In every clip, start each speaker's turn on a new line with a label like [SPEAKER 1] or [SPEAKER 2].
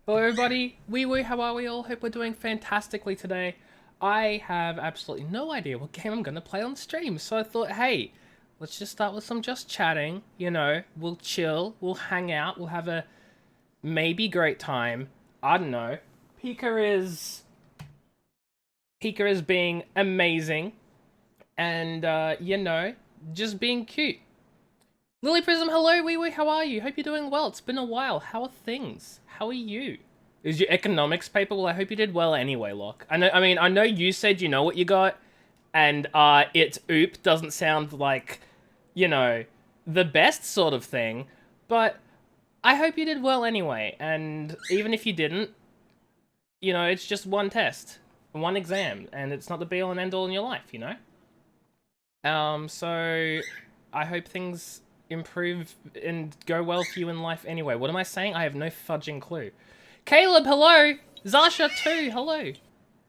[SPEAKER 1] Hello everybody, how are we all? Hope we're doing fantastically today. I have absolutely no idea what game I'm gonna play on stream, so I thought, hey, let's just start with some just chatting, you know, we'll chill, we'll hang out, we'll have a maybe great time. I don't know. Pika is... Pika is being amazing, and you know, just being cute. Lily Prism, hello, how are you? Hope you're doing well. It's been a while. How are things? How are you? Is your economics paper? Well, I hope you did well anyway, Locke. I know you said you know what you got, and it's oop doesn't sound like, you know, the best sort of thing, but I hope you did well anyway, and even if you didn't, you know, it's just one test, one exam, and it's not the be-all and end-all in your life, you know? So I hope things improve and go well for you in life anyway. What am I saying? I have no fudging clue. Caleb, hello! Zasha too, hello!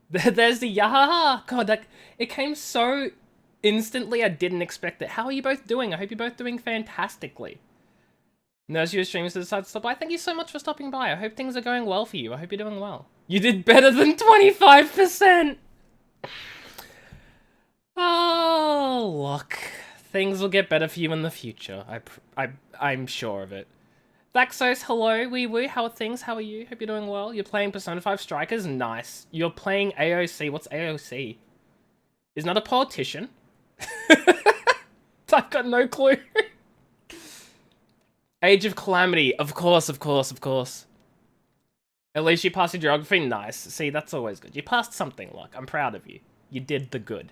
[SPEAKER 1] There's the yahaha! God, it came so instantly I didn't expect it. How are you both doing? I hope you're both doing fantastically. Nurse, your streamers decided to stop by. Thank you so much for stopping by. I hope things are going well for you. I hope you're doing well. You did better than 25%! Oh, look. Things will get better for you in the future. I'm sure of it. Thaxos, hello, wee woo. How are things? How are you? Hope you're doing well. You're playing Persona 5 Strikers? Nice. You're playing AOC. What's AOC? Isn't that a politician? I've got no clue. Age of Calamity. Of course, of course, of course. At least you passed your geography. Nice. See, that's always good. You passed something, look. I'm proud of you. You did the good.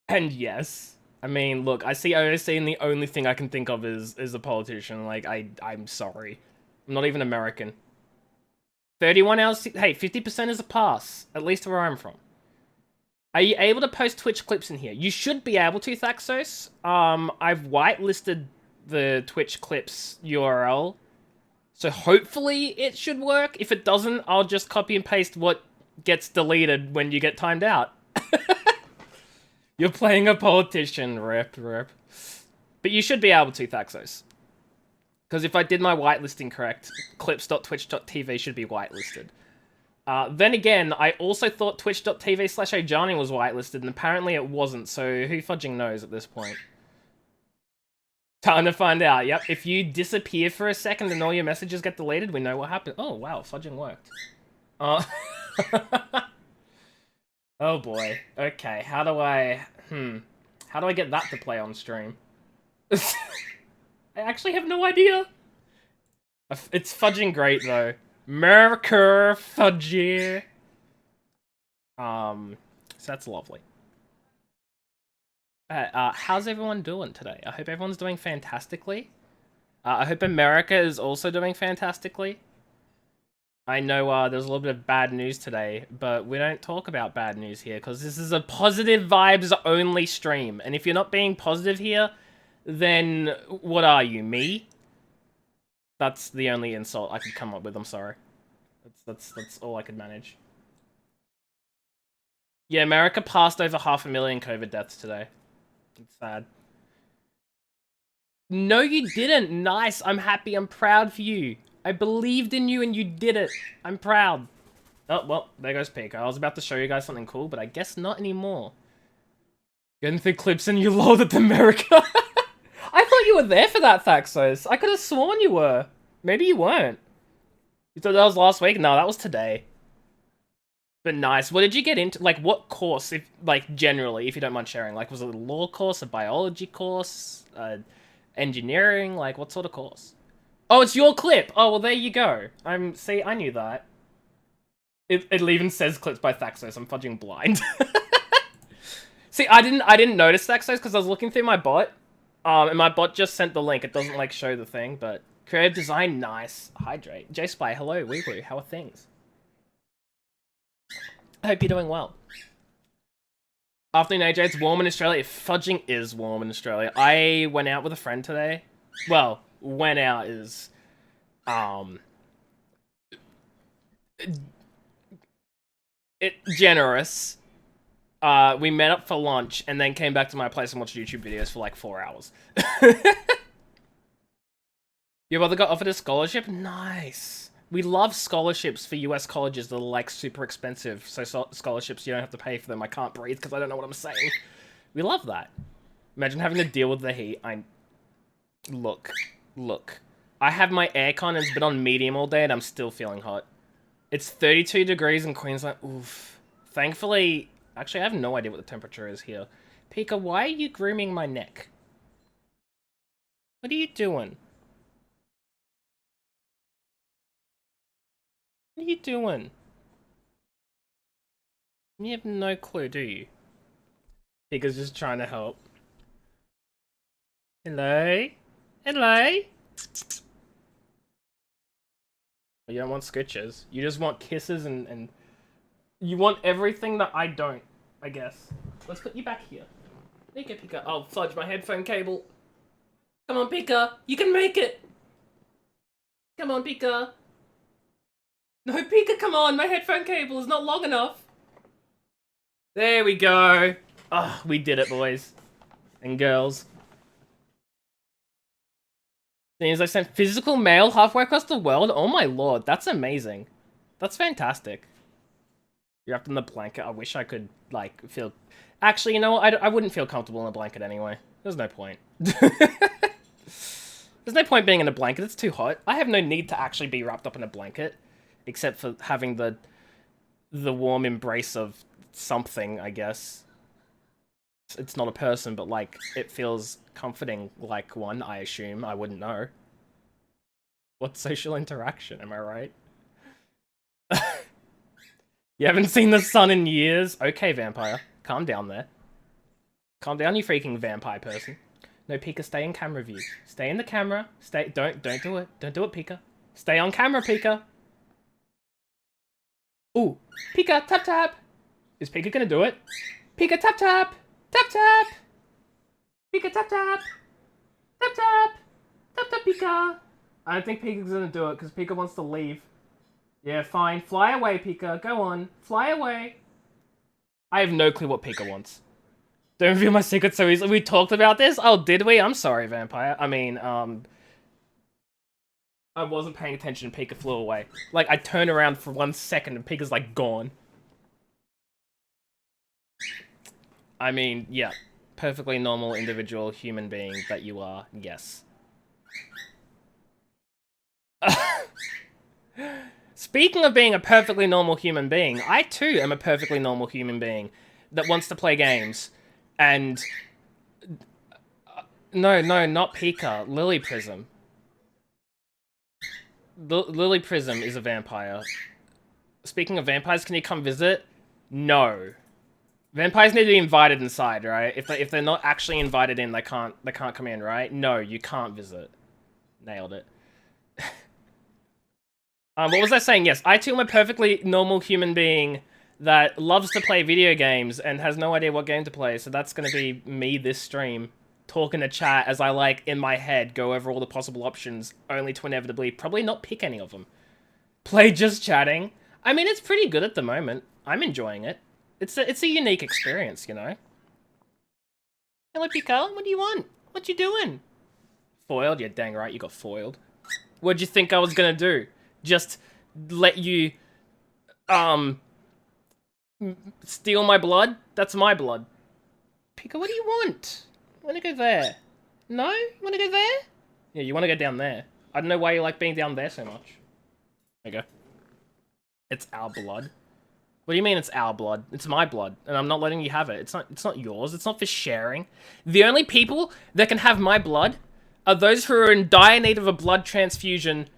[SPEAKER 1] And yes. I mean, look, I see OOC and the only thing I can think of is a politician. Like, I'm sorry. I'm not even American. 31 hours... Hey, 50% is a pass. At least where I'm from. Are you able to post Twitch clips in here? You should be able to, Thaxos. I've whitelisted the Twitch clips URL. So hopefully it should work. If it doesn't, I'll just copy and paste what gets deleted when you get timed out. You're playing a politician, rip. But you should be able to, Thaxos. Because if I did my whitelisting correct, clips.twitch.tv should be whitelisted. Then again, I also thought twitch.tv/Ajani was whitelisted, and apparently it wasn't, so who fudging knows at this point? Time to find out. Yep, if you disappear for a second and all your messages get deleted, we know what happened. Oh, wow, fudging worked. Oh boy. Okay, how do I get that to play on stream? I actually have no idea. It's fudging great though. Merker fudgy. So that's lovely. How's everyone doing today? I hope everyone's doing fantastically. I hope America is also doing fantastically. I know there's a little bit of bad news today, but we don't talk about bad news here because this is a positive vibes only stream. And if you're not being positive here, then what are you, me? That's the only insult I could come up with, I'm sorry. That's all I could manage. Yeah, America passed over 500,000 COVID deaths today. It's sad. No, you didn't. Nice. I'm happy. I'm proud for you. I believed in you and you did it. I'm proud. Oh, well, there goes Pico. I was about to show you guys something cool, but I guess not anymore. Getting through clips and you lolled at America. I thought you were there for that, Thaxos. I could have sworn you were. Maybe you weren't. You thought that was last week? No, that was today. But nice. What did you get into? Like, what course, if like, generally, if you don't mind sharing? Like, was it a law course, a biology course, engineering? Like, what sort of course? Oh, it's your clip! Oh, well, there you go. See, I knew that. It even says clips by Thaxos. I'm fudging blind. See, I didn't notice Thaxos because I was looking through my bot. And my bot just sent the link. It doesn't, like, show the thing, but... Creative design, nice. Hydrate. J-Spy, hello, wee-woo. How are things? I hope you're doing well. Afternoon, AJ. It's warm in Australia. Fudging is warm in Australia. I went out with a friend today. Well, went out is... generous. We met up for lunch and then came back to my place and watched YouTube videos for like 4 hours. Your brother got offered a scholarship? Nice. We love scholarships for US colleges that are like super expensive. So scholarships, you don't have to pay for them. I can't breathe because I don't know what I'm saying. We love that. Imagine having to deal with the heat. Look. I have my aircon and it's been on medium all day and I'm still feeling hot. It's 32 degrees in Queensland. Oof. Thankfully, actually I have no idea what the temperature is here. Pika, why are you grooming my neck? What are you doing? What are you doing? You have no clue, do you? Pika's just trying to help. Hello? Hello? You don't want scritches. You just want kisses and... You want everything that I don't, I guess. Let's put you back here. Pika. Oh, fudge, my headphone cable. Come on, Pika. You can make it. Come on, Pika. No, Pika, come on. My headphone cable is not long enough. There we go. Ah, we did it, boys and girls. Things I sent physical mail halfway across the world. Oh my lord, that's amazing. That's fantastic. You're wrapped in the blanket. I wish I could, like, feel... Actually, you know what? I wouldn't feel comfortable in a blanket anyway. There's no point. There's no point being in a blanket. It's too hot. I have no need to actually be wrapped up in a blanket. Except for having the warm embrace of something, I guess. It's not a person, but, like, it feels comforting like one, I assume. I wouldn't know. What social interaction, am I right? You haven't seen the sun in years? Okay, vampire. Calm down there. Calm down, you freaking vampire person. No, Pika, stay in camera view. Stay in the camera. Stay. Don't do it. Don't do it, Pika. Stay on camera, Pika. Ooh, Pika, tap tap. Is Pika gonna do it? Pika, tap tap. Tap tap. Pika, tap tap. Tap tap. Tap tap, Pika. I don't think Pika's gonna do it because Pika wants to leave. Yeah, fine. Fly away, Pika. Go on. Fly away. I have no clue what Pika wants. Don't reveal my secret so easily. We talked about this? Oh, did we? I'm sorry, vampire. I mean, I wasn't paying attention and Pika flew away. Like, I turned around for 1 second and Pika's, like, gone. I mean, yeah. Perfectly normal individual human being that you are. Yes. Speaking of being a perfectly normal human being, I too am a perfectly normal human being that wants to play games. And... No, not Pika. Lily Prism. Lily Prism is a vampire. Speaking of vampires, can you come visit? No. Vampires need to be invited inside, right? If they're not actually invited in, they can't come in, right? No, you can't visit. Nailed it. What was I saying? Yes, I too am a perfectly normal human being that loves to play video games and has no idea what game to play, so that's gonna be me this stream, talking to chat as I, like, in my head, go over all the possible options, only to inevitably probably not pick any of them. Play just chatting. I mean, it's pretty good at the moment. I'm enjoying it. It's a unique experience, you know? Hello, Pika, what do you want? What you doing? Foiled? Yeah, dang right, you got foiled. What'd you think I was gonna do? Just let you, steal my blood? That's my blood. Pika, what do you want? You wanna go there? No? You wanna go there? Yeah, you wanna go down there. I don't know why you like being down there so much. There you go. It's our blood. What do you mean it's our blood? It's my blood, and I'm not letting you have it. It's not yours. It's not for sharing. The only people that can have my blood are those who are in dire need of a blood transfusion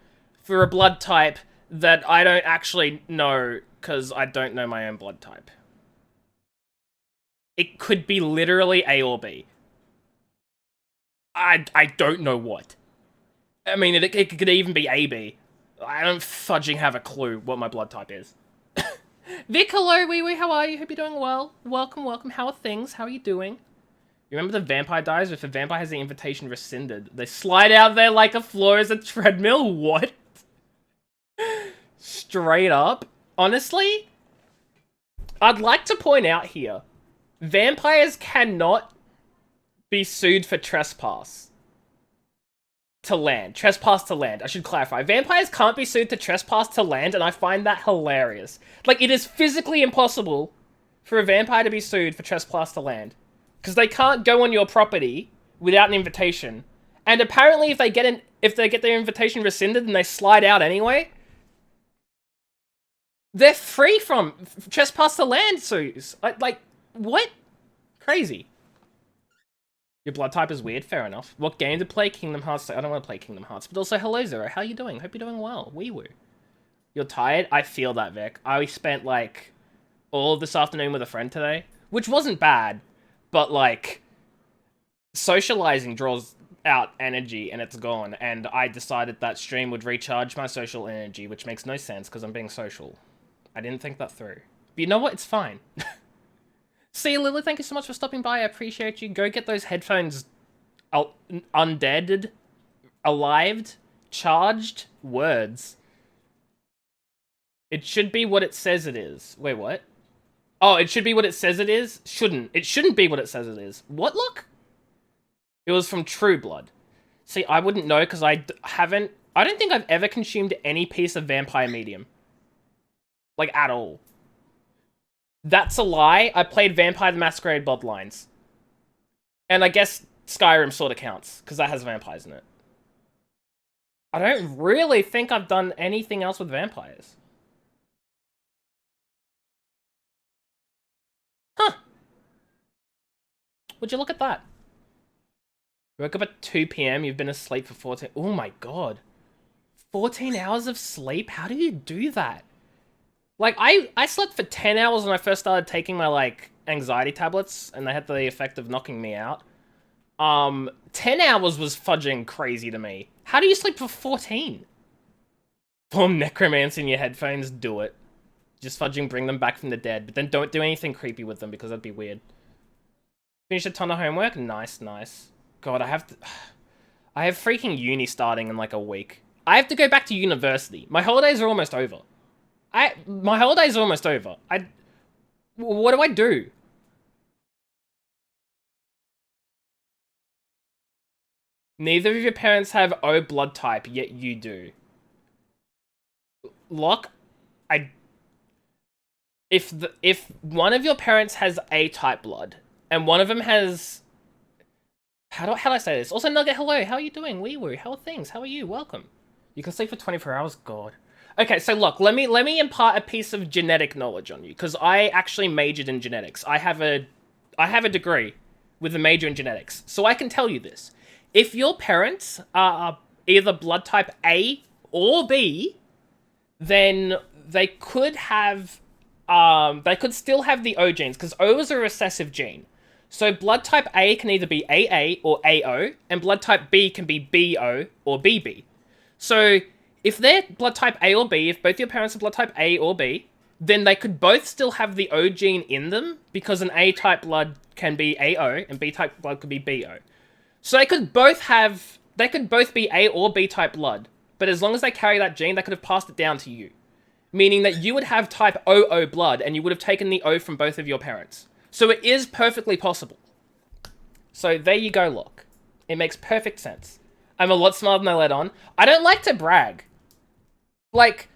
[SPEAKER 1] for a blood type that I don't actually know, because I don't know my own blood type. It could be literally A or B. I don't know what. I mean, it could even be AB. I don't fudging have a clue what my blood type is. Vic, hello, wee, how are you? Hope you're doing well. Welcome. How are things? How are you doing? You remember the vampire dies? If a vampire has the invitation rescinded, they slide out there like a floor is a treadmill? What? Straight up. Honestly, I'd like to point out here, vampires cannot be sued for trespass to land. Trespass to land. I should clarify. Vampires can't be sued to trespass to land, and I find that hilarious. Like, it is physically impossible for a vampire to be sued for trespass to land. Because they can't go on your property without an invitation. And apparently if they get their invitation rescinded and they slide out anyway, they're free from trespass to land suits. Like, what? Crazy. Your blood type is weird, fair enough. What game to play? Kingdom Hearts. I don't want to play Kingdom Hearts. But also, hello Zero, how you doing? Hope you're doing well. Wee woo. You're tired? I feel that, Vic. I spent, like, all of this afternoon with a friend today. Which wasn't bad. But, like, socializing draws out energy and it's gone. And I decided that stream would recharge my social energy, which makes no sense because I'm being social. I didn't think that through. But you know what? It's fine. See you, Lily. Thank you so much for stopping by. I appreciate you. Go get those headphones Undead. Alived. Charged. Words. It should be what it says it is. Wait, what? Oh, it should be what it says it is? Shouldn't. It shouldn't be what it says it is. What luck? It was from True Blood. See, I wouldn't know because I don't think I've ever consumed any piece of vampire medium. Like, at all. That's a lie. I played Vampire the Masquerade Bloodlines. And I guess Skyrim sort of counts, because that has vampires in it. I don't really think I've done anything else with vampires. Huh. Would you look at that? You woke up at 2 p.m, you've been asleep for 14... Oh my god. 14 hours of sleep? How do you do that? Like, I slept for 10 hours when I first started taking my, like, anxiety tablets, and they had the effect of knocking me out. 10 hours was fudging crazy to me. How do you sleep for 14? Form necromancy in your headphones, do it. Just fudging bring them back from the dead, but then don't do anything creepy with them, because that'd be weird. Finished a ton of homework? Nice, nice. God, I have freaking uni starting in, like, a week. I have to go back to university. My holidays are almost over. My holidays are almost over. What do I do? Neither of your parents have O blood type, yet you do. Locke, if one of your parents has A type blood, and one of them has... How do I say this? Also, Nugget, hello, how are you doing? Wee woo, how are things? How are you? Welcome. You can sleep for 24 hours? God. Okay, so look, let me impart a piece of genetic knowledge on you, because I actually majored in genetics. I have a degree with a major in genetics, so I can tell you this. If your parents are either blood type A or B, then they could still have the O genes, because O is a recessive gene. So blood type A can either be AA or AO, and blood type B can be BO or BB. So if they're blood type A or B, if both your parents are blood type A or B, then they could both still have the O gene in them, because an A-type blood can be AO, and B-type blood could be BO. So they could both be A or B-type blood, but as long as they carry that gene, they could have passed it down to you. Meaning that you would have type OO blood, and you would have taken the O from both of your parents. So it is perfectly possible. So there you go, look. It makes perfect sense. I'm a lot smarter than I let on. I don't like to brag. Like,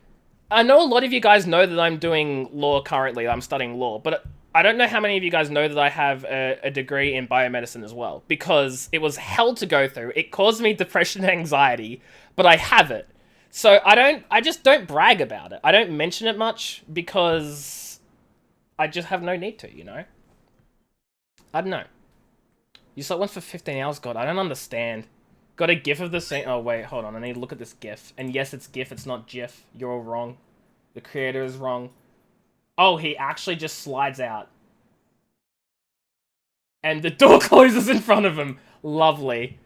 [SPEAKER 1] I know a lot of you guys know that I'm doing law currently. I'm studying law, but I don't know how many of you guys know that I have a degree in biomedicine as well, because it was hell to go through. It caused me depression and anxiety, but I have it. So I just don't brag about it. I don't mention it much because I just have no need to, you know? I don't know. You slept once for 15 hours? God, I don't understand. Got a gif of the same... Oh, wait, hold on. I need to look at this gif. And yes, it's gif, it's not gif. You're all wrong. The creator is wrong. Oh, he actually just slides out. And the door closes in front of him. Lovely.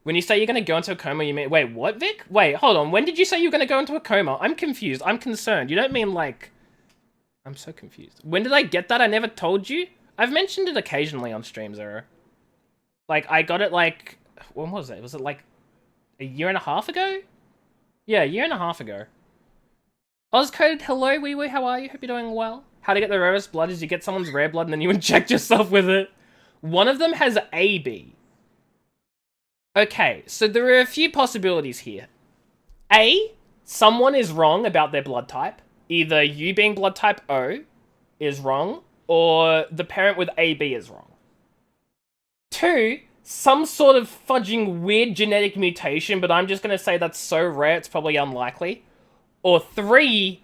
[SPEAKER 1] When you say you're going to go into a coma, you mean... Wait, what, Vic? Wait, hold on. When did you say you were going to go into a coma? I'm confused. I'm concerned. You don't mean, like... I'm so confused. When did I get that? I never told you? I've mentioned it occasionally on streams, Zero. Like, I got it, like... When was it? Was it, like, a year and a half ago? Yeah, a year and a half ago. Ozcode, hello, wee wee, how are you? Hope you're doing well. How to get the rarest blood is you get someone's rare blood and then you inject yourself with it. One of them has AB. Okay, so there are a few possibilities here. A, someone is wrong about their blood type. Either you being blood type O is wrong, or the parent with AB is wrong. 2, some sort of fudging weird genetic mutation, but I'm just going to say that's so rare it's probably unlikely. Or 3,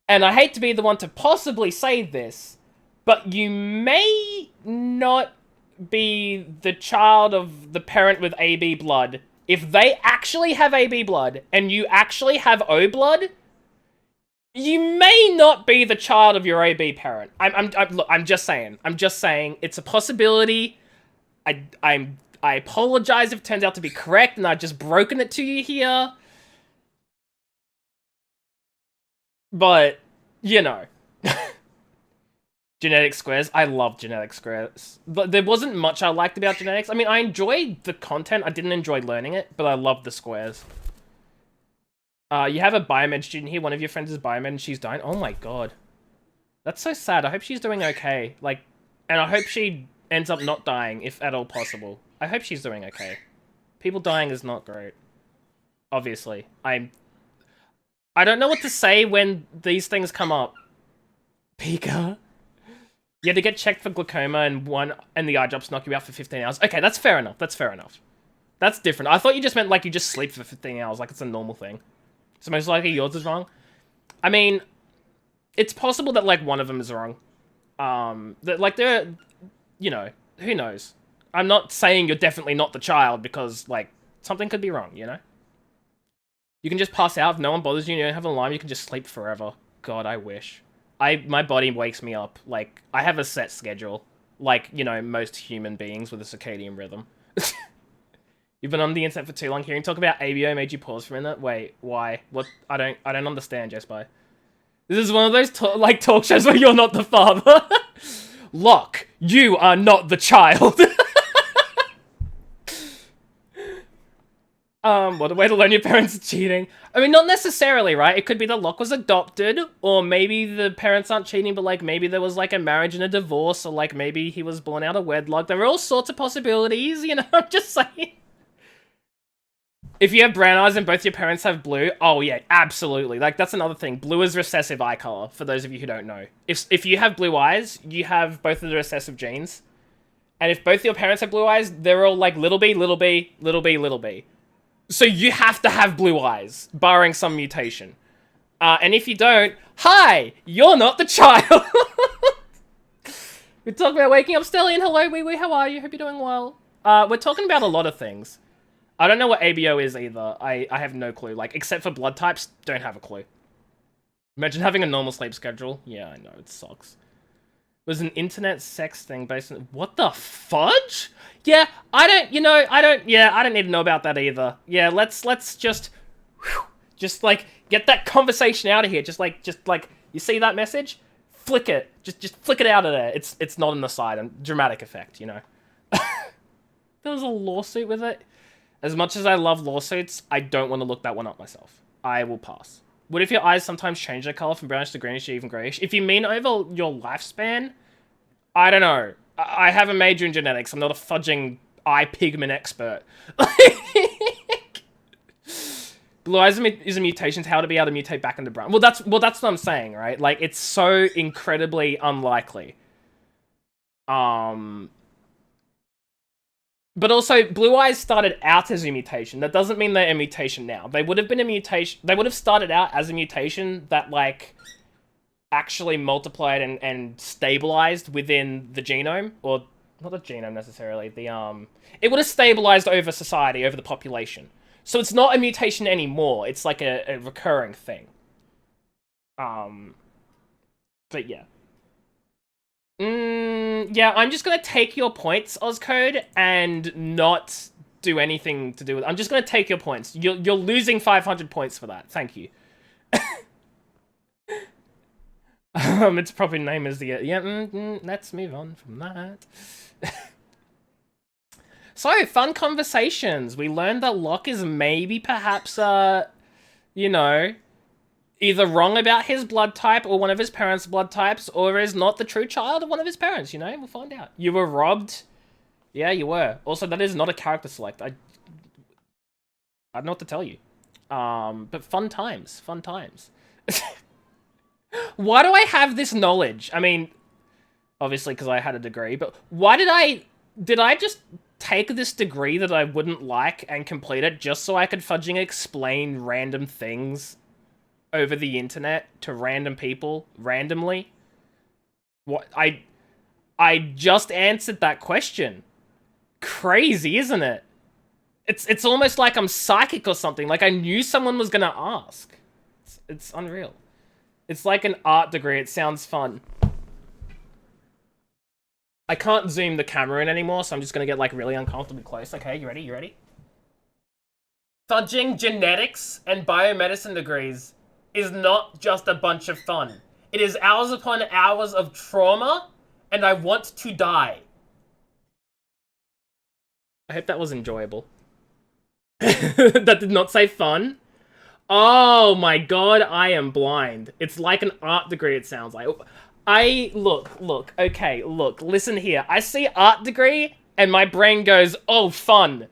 [SPEAKER 1] and I hate to be the one to possibly say this, but you may not be the child of the parent with AB blood. If they actually have AB blood, and you actually have O blood, you may not be the child of your AB parent. Look, I'm just saying. I'm just saying. It's a possibility. I apologize if it turns out to be correct, and I've just broken it to you here. But, you know. Genetic squares. I love genetic squares. But there wasn't much I liked about genetics. I mean, I enjoyed the content. I didn't enjoy learning it, but I loved the squares. You have a biomed student here. One of your friends is biomed and she's dying. Oh my god. That's so sad. I hope she's doing okay. Like, and I hope she ends up not dying, if at all possible. I hope she's doing okay. People dying is not great. Obviously. I don't know what to say when these things come up. Pika? You had to get checked for glaucoma and the eye drops knock you out for 15 hours. Okay, that's fair enough. That's fair enough. That's different. I thought you just meant like you just sleep for 15 hours, like it's a normal thing. So most likely yours is wrong. I mean, it's possible that like one of them is wrong. That like they're, you know, who knows? I'm not saying you're definitely not the child because like something could be wrong, you know? You can just pass out if no one bothers you, you don't have an alarm, you can just sleep forever. God, I wish. My body wakes me up. Like, I have a set schedule. Like, you know, most human beings with a circadian rhythm. You've been on the internet for too long. Hearing talk about ABO made you pause for a minute. Wait, why? What? I don't understand, Jespi. This is one of those talk shows where you're not the father. Locke, you are not the child. What a way to learn your parents are cheating. I mean, not necessarily, right? It could be that Locke was adopted, or maybe the parents aren't cheating, but like maybe there was like a marriage and a divorce, or like maybe he was born out of wedlock. There are all sorts of possibilities, you know, I'm just saying. If you have brown eyes and both your parents have blue, oh yeah, absolutely. Like, that's another thing. Blue is recessive eye color, for those of you who don't know. If you have blue eyes, you have both of the recessive genes. And if both your parents have blue eyes, they're all like little b, little b, little b, little b. So you have to have blue eyes, barring some mutation. And if you don't, hi, you're not the child. We're talking about waking up, Stellian. Hello, wee wee, how are you? Hope you're doing well. We're talking about a lot of things. I don't know what ABO is either. I have no clue. Like, except for blood types, don't have a clue. Imagine having a normal sleep schedule. Yeah, I know, it sucks. It was an internet sex thing based on... What the fudge? Yeah, I don't need to know about that either. Yeah, let's just... Just, like, get that conversation out of here. Just like, you see that message? Flick it. Just flick it out of there. It's not on the side. And dramatic effect, you know. There was a lawsuit with it. As much as I love lawsuits, I don't want to look that one up myself. I will pass. What if your eyes sometimes change their color from brownish to greenish or even grayish? If you mean over your lifespan, I don't know. I have a major in genetics. I'm not a fudging eye pigment expert. Blue eyes is a mutation. How to be able to mutate back into brown? Well, that's what I'm saying, right? Like, it's so incredibly unlikely. But also, blue eyes started out as a mutation. That doesn't mean they're a mutation now. They would have been a mutation. They would have started out as a mutation that, like, actually multiplied and stabilized within the genome. Or, not the genome necessarily. It would have stabilized over society, over the population. So it's not a mutation anymore. It's like a recurring thing. But yeah. Yeah, I'm just gonna take your points, Ozcode, and not do anything to do with it. I'm just gonna take your points. You're losing 500 points for that. Thank you. Its proper name is the... Yeah, let's move on from that. So, fun conversations. We learned that Locke is maybe perhaps, you know... either wrong about his blood type or one of his parents' blood types, or is not the true child of one of his parents, you know? We'll find out. You were robbed. Yeah, you were. Also, that is not a character select. I don't know what to tell you. But fun times. Fun times. Why do I have this knowledge? I mean, obviously because I had a degree, but why did I just take this degree that I wouldn't like and complete it just so I could fudging explain random things over the internet to random people randomly? What I just answered that question. Crazy, isn't it? It's almost like I'm psychic or something. Like I knew someone was gonna ask. It's unreal. It's like an art degree. It sounds fun. I can't zoom the camera in anymore, so I'm just gonna get like really uncomfortably close. Okay, you ready? You ready? Fudging genetics and biomedicine degrees is not just a bunch of fun. It is hours upon hours of trauma, and I want to die. I hope that was enjoyable. That did not say fun. Oh my god, I am blind. It's like an art degree, it sounds like. Look, okay, look, listen here. I see art degree, and my brain goes, oh, fun.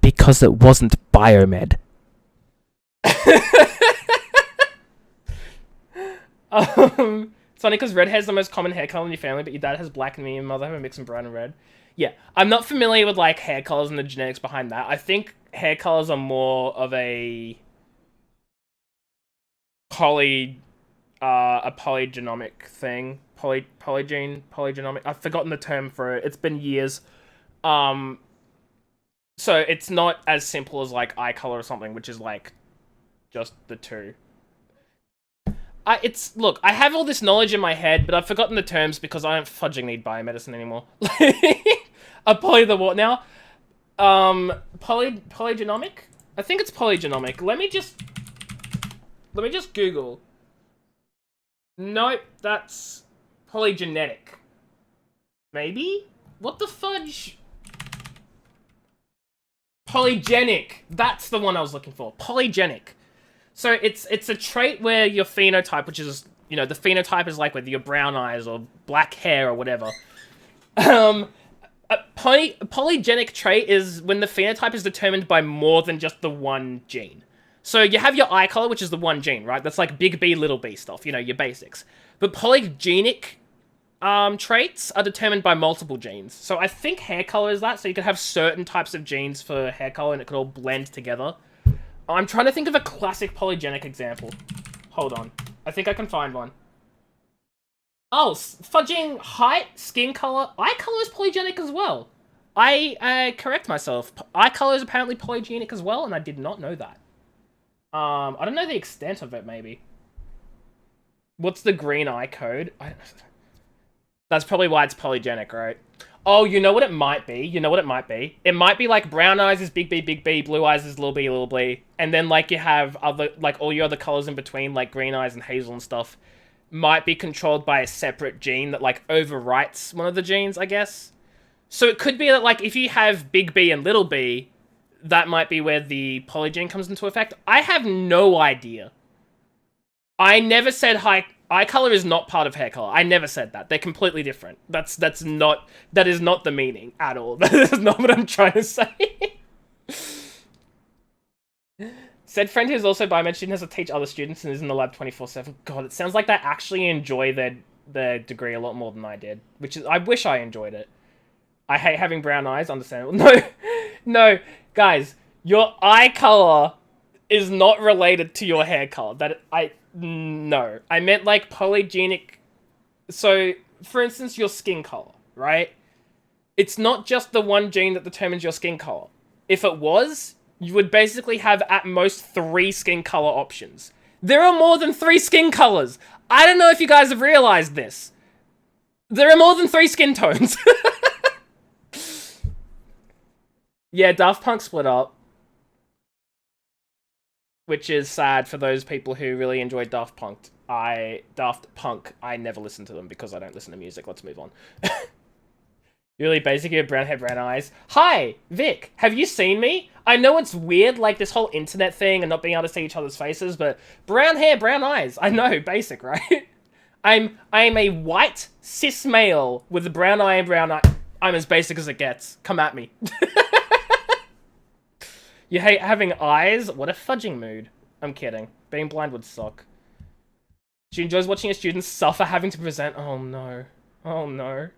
[SPEAKER 1] Because it wasn't biomed. It's funny because red hair is the most common hair color in your family, but your dad has black and me and mother have a mix of brown and red. Yeah, I'm not familiar with like hair colors and the genetics behind that. I think hair colors are more of a polygenomic thing. Polygenomic. I've forgotten the term for it. It's been years. So it's not as simple as like eye color or something, which is like just the two. Look, I have all this knowledge in my head, but I've forgotten the terms because I don't fudging need biomedicine anymore. The what now? Polygenomic? I think it's polygenomic. Let me just Google. Nope, that's polygenetic. Maybe? What the fudge? Polygenic. That's the one I was looking for. Polygenic. So it's a trait where your phenotype, which is, you know, the phenotype is like whether you're brown eyes or black hair or whatever. A polygenic trait is when the phenotype is determined by more than just the one gene. So you have your eye color, which is the one gene, right? That's like big B, little b stuff, you know, your basics. But polygenic traits are determined by multiple genes. So I think hair color is that, so you could have certain types of genes for hair color and it could all blend together. I'm trying to think of a classic polygenic example. Hold on. I think I can find one. Oh, fudging height, skin color. Eye color is polygenic as well. I correct myself. Eye color is apparently polygenic as well, and I did not know that. I don't know the extent of it, maybe. What's the green eye code? That's probably why it's polygenic, right? Oh, you know what it might be? It might be like brown eyes is big B, blue eyes is little b, and then like you have other, like all your other colors in between, like green eyes and hazel and stuff, might be controlled by a separate gene that like overwrites one of the genes, I guess. So it could be that like if you have big B and little b, that might be where the polygene comes into effect. I have no idea. I never said eye color is not part of hair color. I never said that. They're completely different. That is not the meaning at all. That is not what I'm trying to say. Said friend who's also biomed student has to teach other students and is in the lab 24/7. God, it sounds like they actually enjoy their degree a lot more than I did. Which is, I wish I enjoyed it. I hate having brown eyes, understandable. No, guys, your eye color is not related to your hair color. No. I meant like polygenic. So, for instance, your skin color, right? It's not just the one gene that determines your skin color. If it was, you would basically have at most 3 skin color options. There are more than 3 skin colors. I don't know if you guys have realized this. There are more than 3 skin tones. Yeah, Daft Punk split up. Which is sad for those people who really enjoyed Daft Punk. I never listen to them because I don't listen to music. Let's move on. Really basic, you have brown hair, brown eyes. Hi, Vic, have you seen me? I know it's weird, like this whole internet thing and not being able to see each other's faces, but brown hair, brown eyes. I know, basic, right? I'm a white, cis male with a brown eye and brown eye. I'm as basic as it gets. Come at me. You hate having eyes? What a fudging mood. I'm kidding. Being blind would suck. She enjoys watching her students suffer having to present. Oh no. Oh no.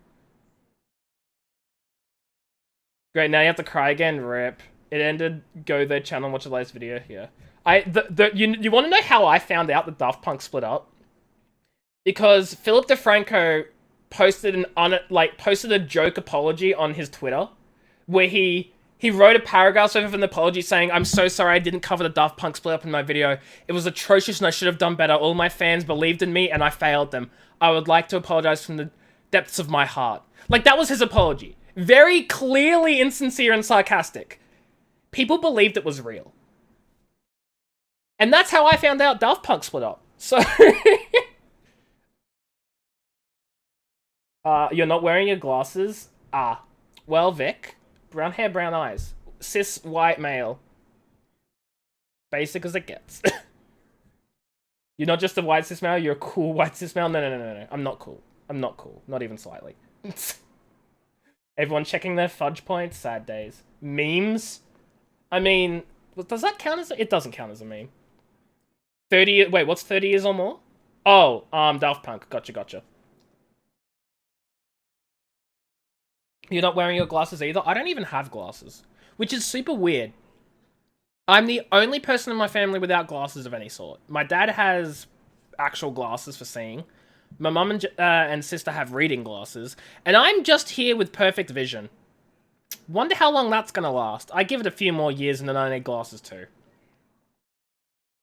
[SPEAKER 1] Great, now you have to cry again? Rip. It ended. Go their channel and watch the latest video here. You want to know how I found out that Daft Punk split up? Because Philip DeFranco posted posted a joke apology on his Twitter where he wrote a paragraph of an apology saying, "I'm so sorry I didn't cover the Daft Punk split up in my video. It was atrocious and I should have done better. All my fans believed in me and I failed them. I would like to apologize from the depths of my heart." Like, that was his apology. Very clearly insincere and sarcastic. People believed it was real. And that's how I found out Daft Punk split up. So, You're not wearing your glasses? Ah. Well, Vic. Brown hair, brown eyes. Cis, white male. Basic as it gets. You're not just a white cis male, you're a cool white cis male? No. I'm not cool. I'm not cool. Not even slightly. Everyone checking their fudge points? Sad days. Memes? I mean, does that count as... It doesn't count as a meme. 30... Wait, what's 30 years or more? Oh, Daft Punk. Gotcha. You're not wearing your glasses either? I don't even have glasses. Which is super weird. I'm the only person in my family without glasses of any sort. My dad has actual glasses for seeing. My mum and sister have reading glasses. And I'm just here with perfect vision. Wonder how long that's gonna last. I give it a few more years and then I need glasses too.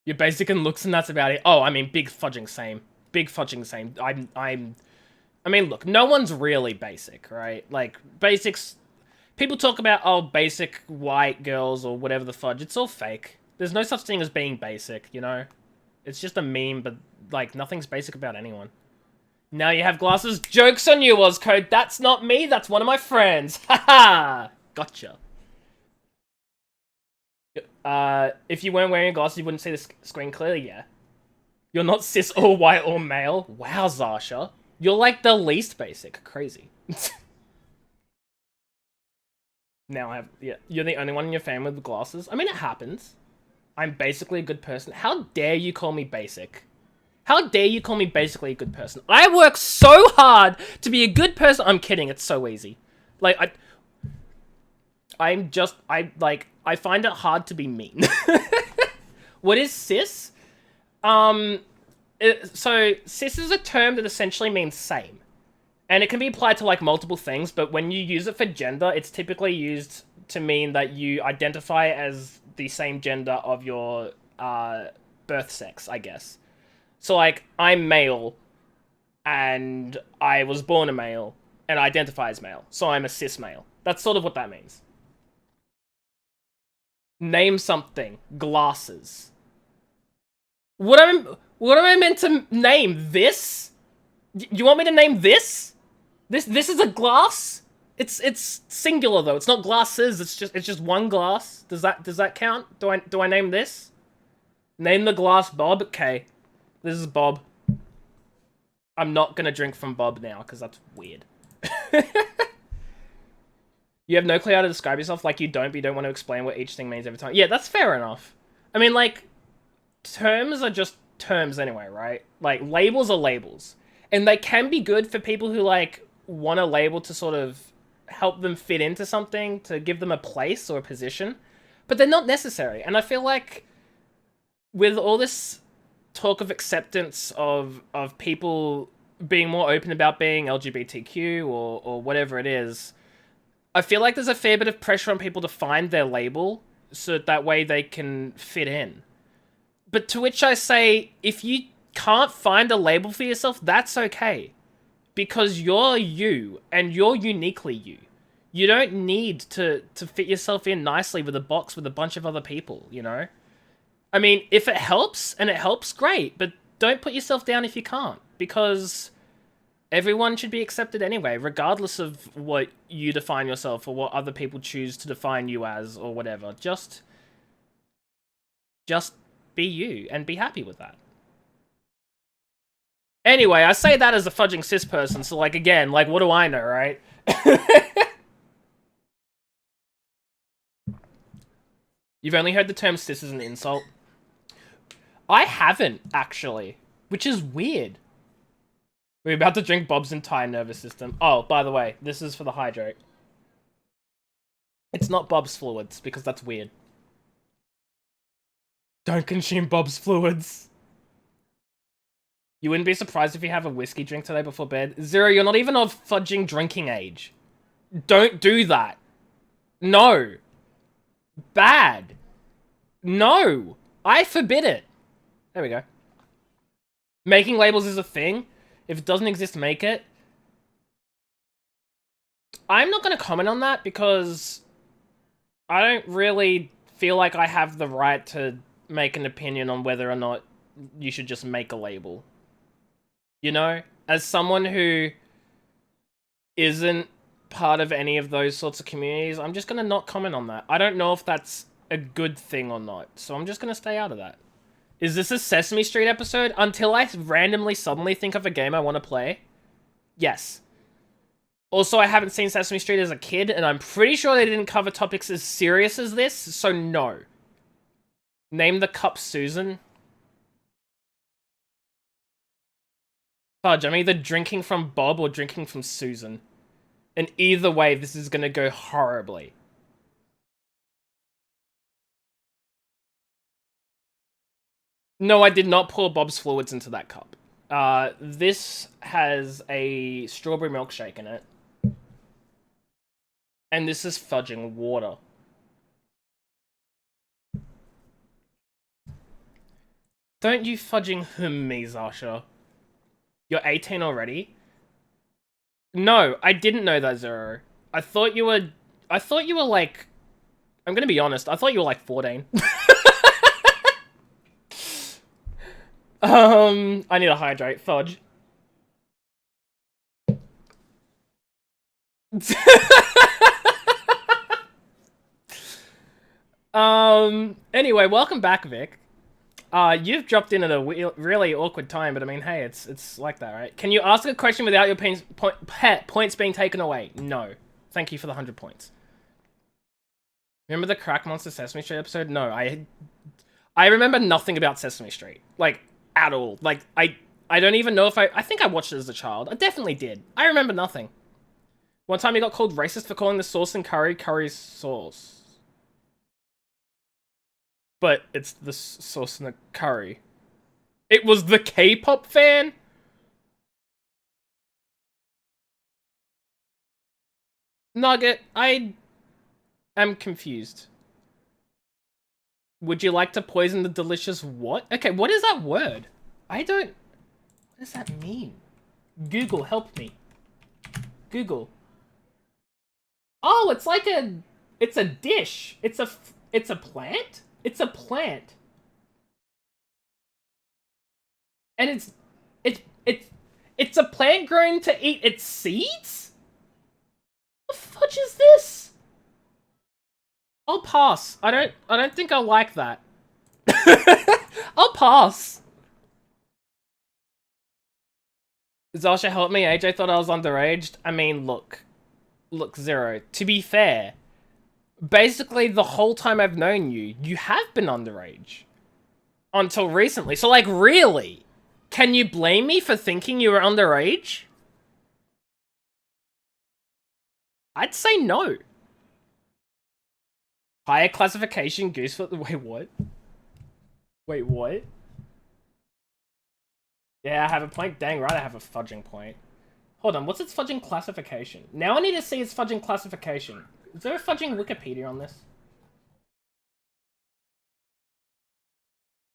[SPEAKER 1] You're basic in looks and that's about it. Oh, I mean, big fudging same. Big fudging same. I mean, look, no one's really basic, right? Like, basics... People talk about, oh, basic white girls or whatever the fudge. It's all fake. There's no such thing as being basic, you know? It's just a meme, but, like, nothing's basic about anyone. Now you have glasses. Joke's on you, Ozcode. That's not me, that's one of my friends. Haha! Gotcha. If you weren't wearing glasses, you wouldn't see the screen clearly, yeah. You're not cis or white or male. Wow, Zasha. You're like the least basic. Crazy. Now I have... Yeah, you're the only one in your family with glasses. I mean, it happens. I'm basically a good person. How dare you call me basic? How dare you call me basically a good person? I work so hard to be a good person. I'm kidding. It's so easy. Like, I find it hard to be mean. What is cis? So cis is a term that essentially means same. And it can be applied to, like, multiple things, but when you use it for gender, it's typically used to mean that you identify as the same gender of your birth sex, I guess. So, like, I'm male, and I was born a male, and I identify as male, so I'm a cis male. That's sort of what that means. Name something. Glasses. What am I meant to name? This? You want me to name this? This is a glass? It's singular though. It's not glasses. It's just one glass. Does that count? Do I name this? Name the glass Bob. Okay. This is Bob. I'm not gonna drink from Bob now because that's weird. You have no clue how to describe yourself. Like you don't, but you don't want to explain what each thing means every time. Yeah, that's fair enough. I mean, like, terms are just terms anyway, right? Like, labels are labels. And they can be good for people who, like, want a label to sort of help them fit into something, to give them a place or a position. But they're not necessary. And I feel like with all this talk of acceptance of people being more open about being LGBTQ or whatever it is, I feel like there's a fair bit of pressure on people to find their label so that way they can fit in. But to which I say, if you can't find a label for yourself, that's okay. Because you're you, and you're uniquely you. You don't need to fit yourself in nicely with a box with a bunch of other people, you know? I mean, if it helps, and it helps, great. But don't put yourself down if you can't. Because everyone should be accepted anyway, regardless of what you define yourself or what other people choose to define you as or whatever. Just be you and be happy with that. Anyway, I say that as a fudging cis person, so, like, again, like, what do I know, right? You've only heard the term cis as an insult? I haven't, actually, which is weird. We're about to drink Bob's entire nervous system. Oh, by the way, this is for the hydrate. It's not Bob's fluids, because that's weird. Don't consume Bob's fluids. You wouldn't be surprised if you have a whiskey drink today before bed. Zero, you're not even of fudging drinking age. Don't do that. No. Bad. No. I forbid it. There we go. Making labels is a thing. If it doesn't exist, make it. I'm not going to comment on that because I don't really feel like I have the right to make an opinion on whether or not you should just make a label. You know? As someone who isn't part of any of those sorts of communities, I'm just gonna not comment on that. I don't know if that's a good thing or not, so I'm just gonna stay out of that. Is this a Sesame Street episode? Until I randomly suddenly think of a game I want to play? Yes. Also, I haven't seen Sesame Street as a kid, and I'm pretty sure they didn't cover topics as serious as this, so no. Name the cup Susan. Fudge, I'm either drinking from Bob or drinking from Susan. And either way, this is gonna go horribly. No, I did not pour Bob's fluids into that cup. This has a strawberry milkshake in it. And this is fudging water. Don't you fudging me, Zasha. You're 18 already? No, I didn't know that, Zero. I thought you were like... I'm gonna be honest, I thought you were like 14. I need to hydrate. Fudge. Anyway, welcome back, Vic. You've dropped in at a really awkward time, but I mean, hey, it's like that, right? Can you ask a question without your points being taken away? No. Thank you for the 100 points. Remember the Crack Monster Sesame Street episode? No, I remember nothing about Sesame Street. Like, at all. Like, I don't even know if I think I watched it as a child. I definitely did. I remember nothing. One time he got called racist for calling the sauce in curry sauce. But it's the sauce in the curry. It was the K-pop fan? Nugget, I am confused. Would you like to poison the delicious what? Okay, what is that word? I don't... What does that mean? Google, help me. Google. Oh, it's like a... It's a dish. It's a plant? It's a plant. And it's a plant grown to eat its seeds? What the fudge is this? I'll pass. I don't think I like that. I'll pass. Zasha, help me. AJ thought I was underage. I mean, look, Zero. To be fair, basically the whole time I've known you, you have been underage. Until recently. So, like, really? Can you blame me for thinking you were underage? I'd say no. Higher classification, Goosefoot. Wait, what? Wait, what? Yeah, I have a point. Dang right, I have a fudging point. Hold on, what's its fudging classification? Now I need to see its fudging classification. Is there a fudging Wikipedia on this?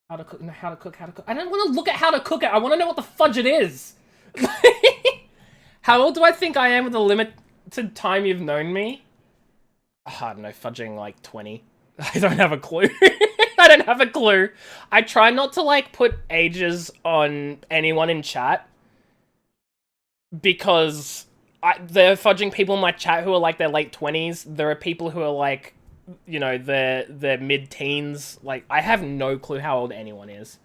[SPEAKER 1] How to cook, no, how to cook. I don't want to look at how to cook it. I want to know what the fudge it is. How old do I think I am with the limited time you've known me? I don't know, fudging like 20. I don't have a clue. I don't have a clue. I try not to like put ages on anyone in chat because there are fudging people in my chat who are like their late 20s. There are people who are like, you know, their mid-teens. Like, I have no clue how old anyone is.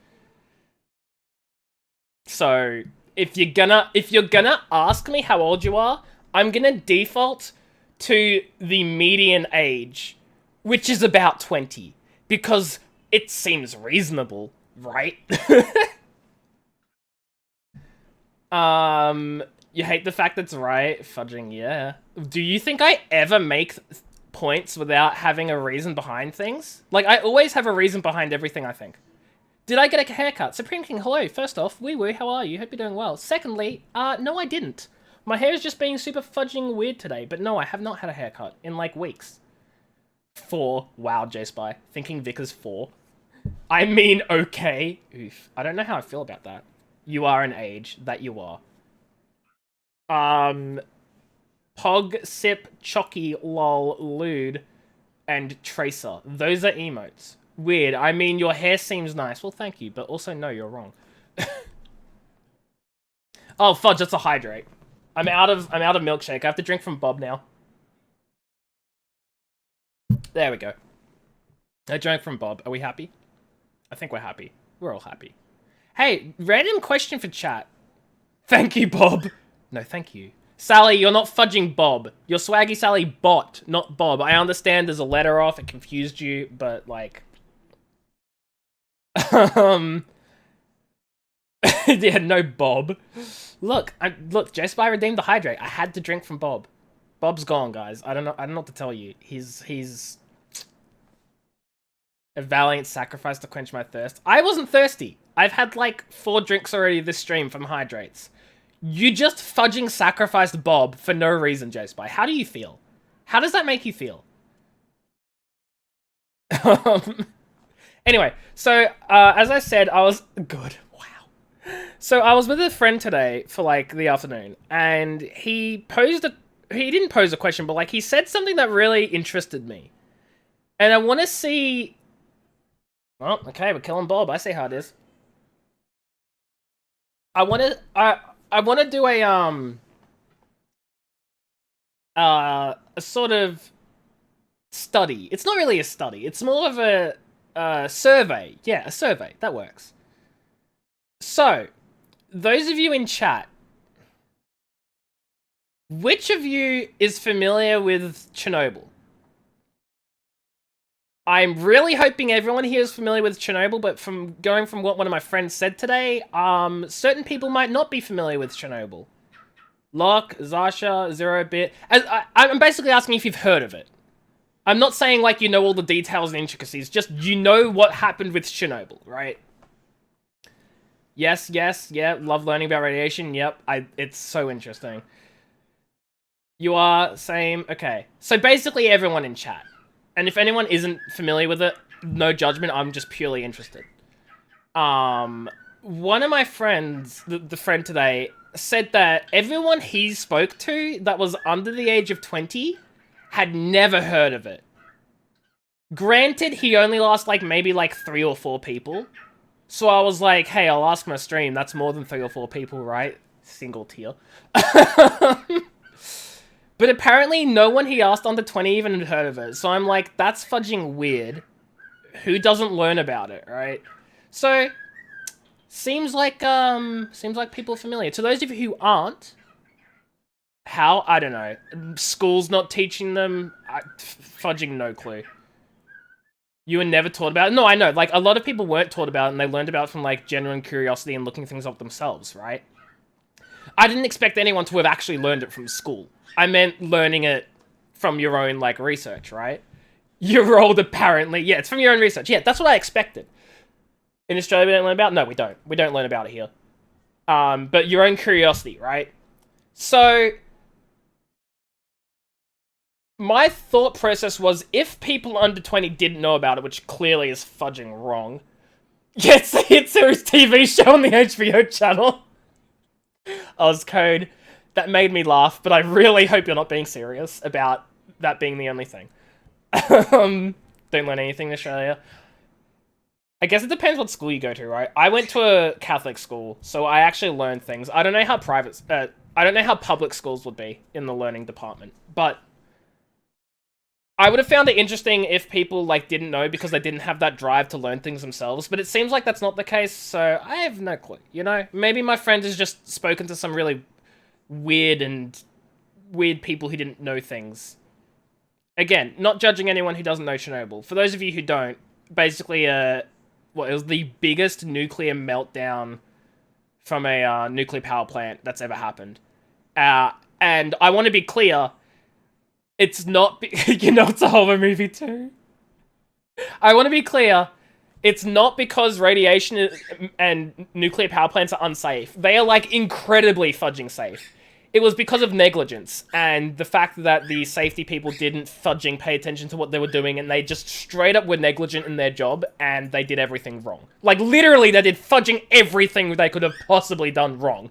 [SPEAKER 1] So if you're gonna ask me how old you are, I'm gonna default to the median age, which is about 20, because it seems reasonable, right? You hate the fact that's right? Fudging, yeah. Do you think I ever make points without having a reason behind things? Like, I always have a reason behind everything I think. Did I get a haircut? Supreme King, hello. First off, wee woo, how are you? Hope you're doing well. Secondly, no I didn't. My hair is just being super fudging weird today, but no, I have not had a haircut in, like, weeks. 4. Wow, J-Spy. Thinking Vic is 4. I mean, okay. Oof. I don't know how I feel about that. You are an age. That you are. Pog, Sip, Chocky, Lol, Lude, and Tracer. Those are emotes. Weird. I mean, your hair seems nice. Well, thank you, but also, no, you're wrong. Oh, fudge, that's a hydrate. I'm out of milkshake. I have to drink from Bob now. There we go. I drank from Bob. Are we happy? I think we're happy. We're all happy. Hey, random question for chat. Thank you, Bob. No, thank you. Sally, you're not fudging Bob. You're Swaggy Sally Bot, not Bob. I understand there's a letter off. It confused you, but like... yeah, no Bob. Look, J Spy redeemed the hydrate. I had to drink from Bob. Bob's gone, guys. I don't know what to tell you. He's a valiant sacrifice to quench my thirst. I wasn't thirsty. I've had like 4 drinks already this stream from hydrates. You just fudging sacrificed Bob for no reason, J Spy. How do you feel? How does that make you feel? Anyway, so as I said, I was good. So I was with a friend today for like the afternoon, and he didn't pose a question, but like he said something that really interested me. And I want to see... Oh, okay, we're killing Bob. I see how it is. I want to do a sort of study. It's not really a study. It's more of a survey. Yeah, a survey. That works. So, those of you in chat, which of you is familiar with Chernobyl? I'm really hoping everyone here is familiar with Chernobyl, but from what one of my friends said today, certain people might not be familiar with Chernobyl. Locke, Zasha, 0-bit. I'm basically asking if you've heard of it. I'm not saying like you know all the details and intricacies, just you know what happened with Chernobyl, right? Yes, yeah, love learning about radiation, yep, it's so interesting. You are, same, okay. So basically everyone in chat. And if anyone isn't familiar with it, no judgment, I'm just purely interested. One of my friends, the friend today, said that everyone he spoke to that was under the age of 20 had never heard of it. Granted, he only asked like maybe like 3 or 4 people. So I was like, hey, I'll ask my stream. That's more than 3 or 4 people, right? Single tier. But apparently no one he asked under 20 even had heard of it. So I'm like, that's fudging weird. Who doesn't learn about it, right? So, seems like people are familiar. To those of you who aren't, how? I don't know. School's not teaching them? Fudging no clue. You were never taught about it? No, I know. Like, a lot of people weren't taught about it, and they learned about it from, like, genuine curiosity and looking things up themselves, right? I didn't expect anyone to have actually learned it from school. I meant learning it from your own, like, research, right? You're old, apparently. Yeah, it's from your own research. Yeah, that's what I expected. In Australia, we don't learn about it? No, we don't. We don't learn about it here. But your own curiosity, right? So... my thought process was, if people under 20 didn't know about it, which clearly is fudging wrong, it's a hit series TV show on the HBO channel. Ozcode. That made me laugh, but I really hope you're not being serious about that being the only thing. Don't learn anything in Australia. I guess it depends what school you go to, right? I went to a Catholic school, so I actually learned things. I don't know how I don't know how public schools would be in the learning department, but I would have found it interesting if people, like, didn't know because they didn't have that drive to learn things themselves, but it seems like that's not the case, so I have no clue, you know? Maybe my friend has just spoken to some really weird people who didn't know things. Again, not judging anyone who doesn't know Chernobyl. For those of you who don't, basically, it was the biggest nuclear meltdown from a nuclear power plant that's ever happened. And I want to be clear, it's not... you know it's a horror movie too? I want to be clear, it's not because radiation and nuclear power plants are unsafe. They are, like, incredibly fudging safe. It was because of negligence and the fact that the safety people didn't fudging pay attention to what they were doing, and they just straight up were negligent in their job and they did everything wrong. Like, literally, they did fudging everything they could have possibly done wrong.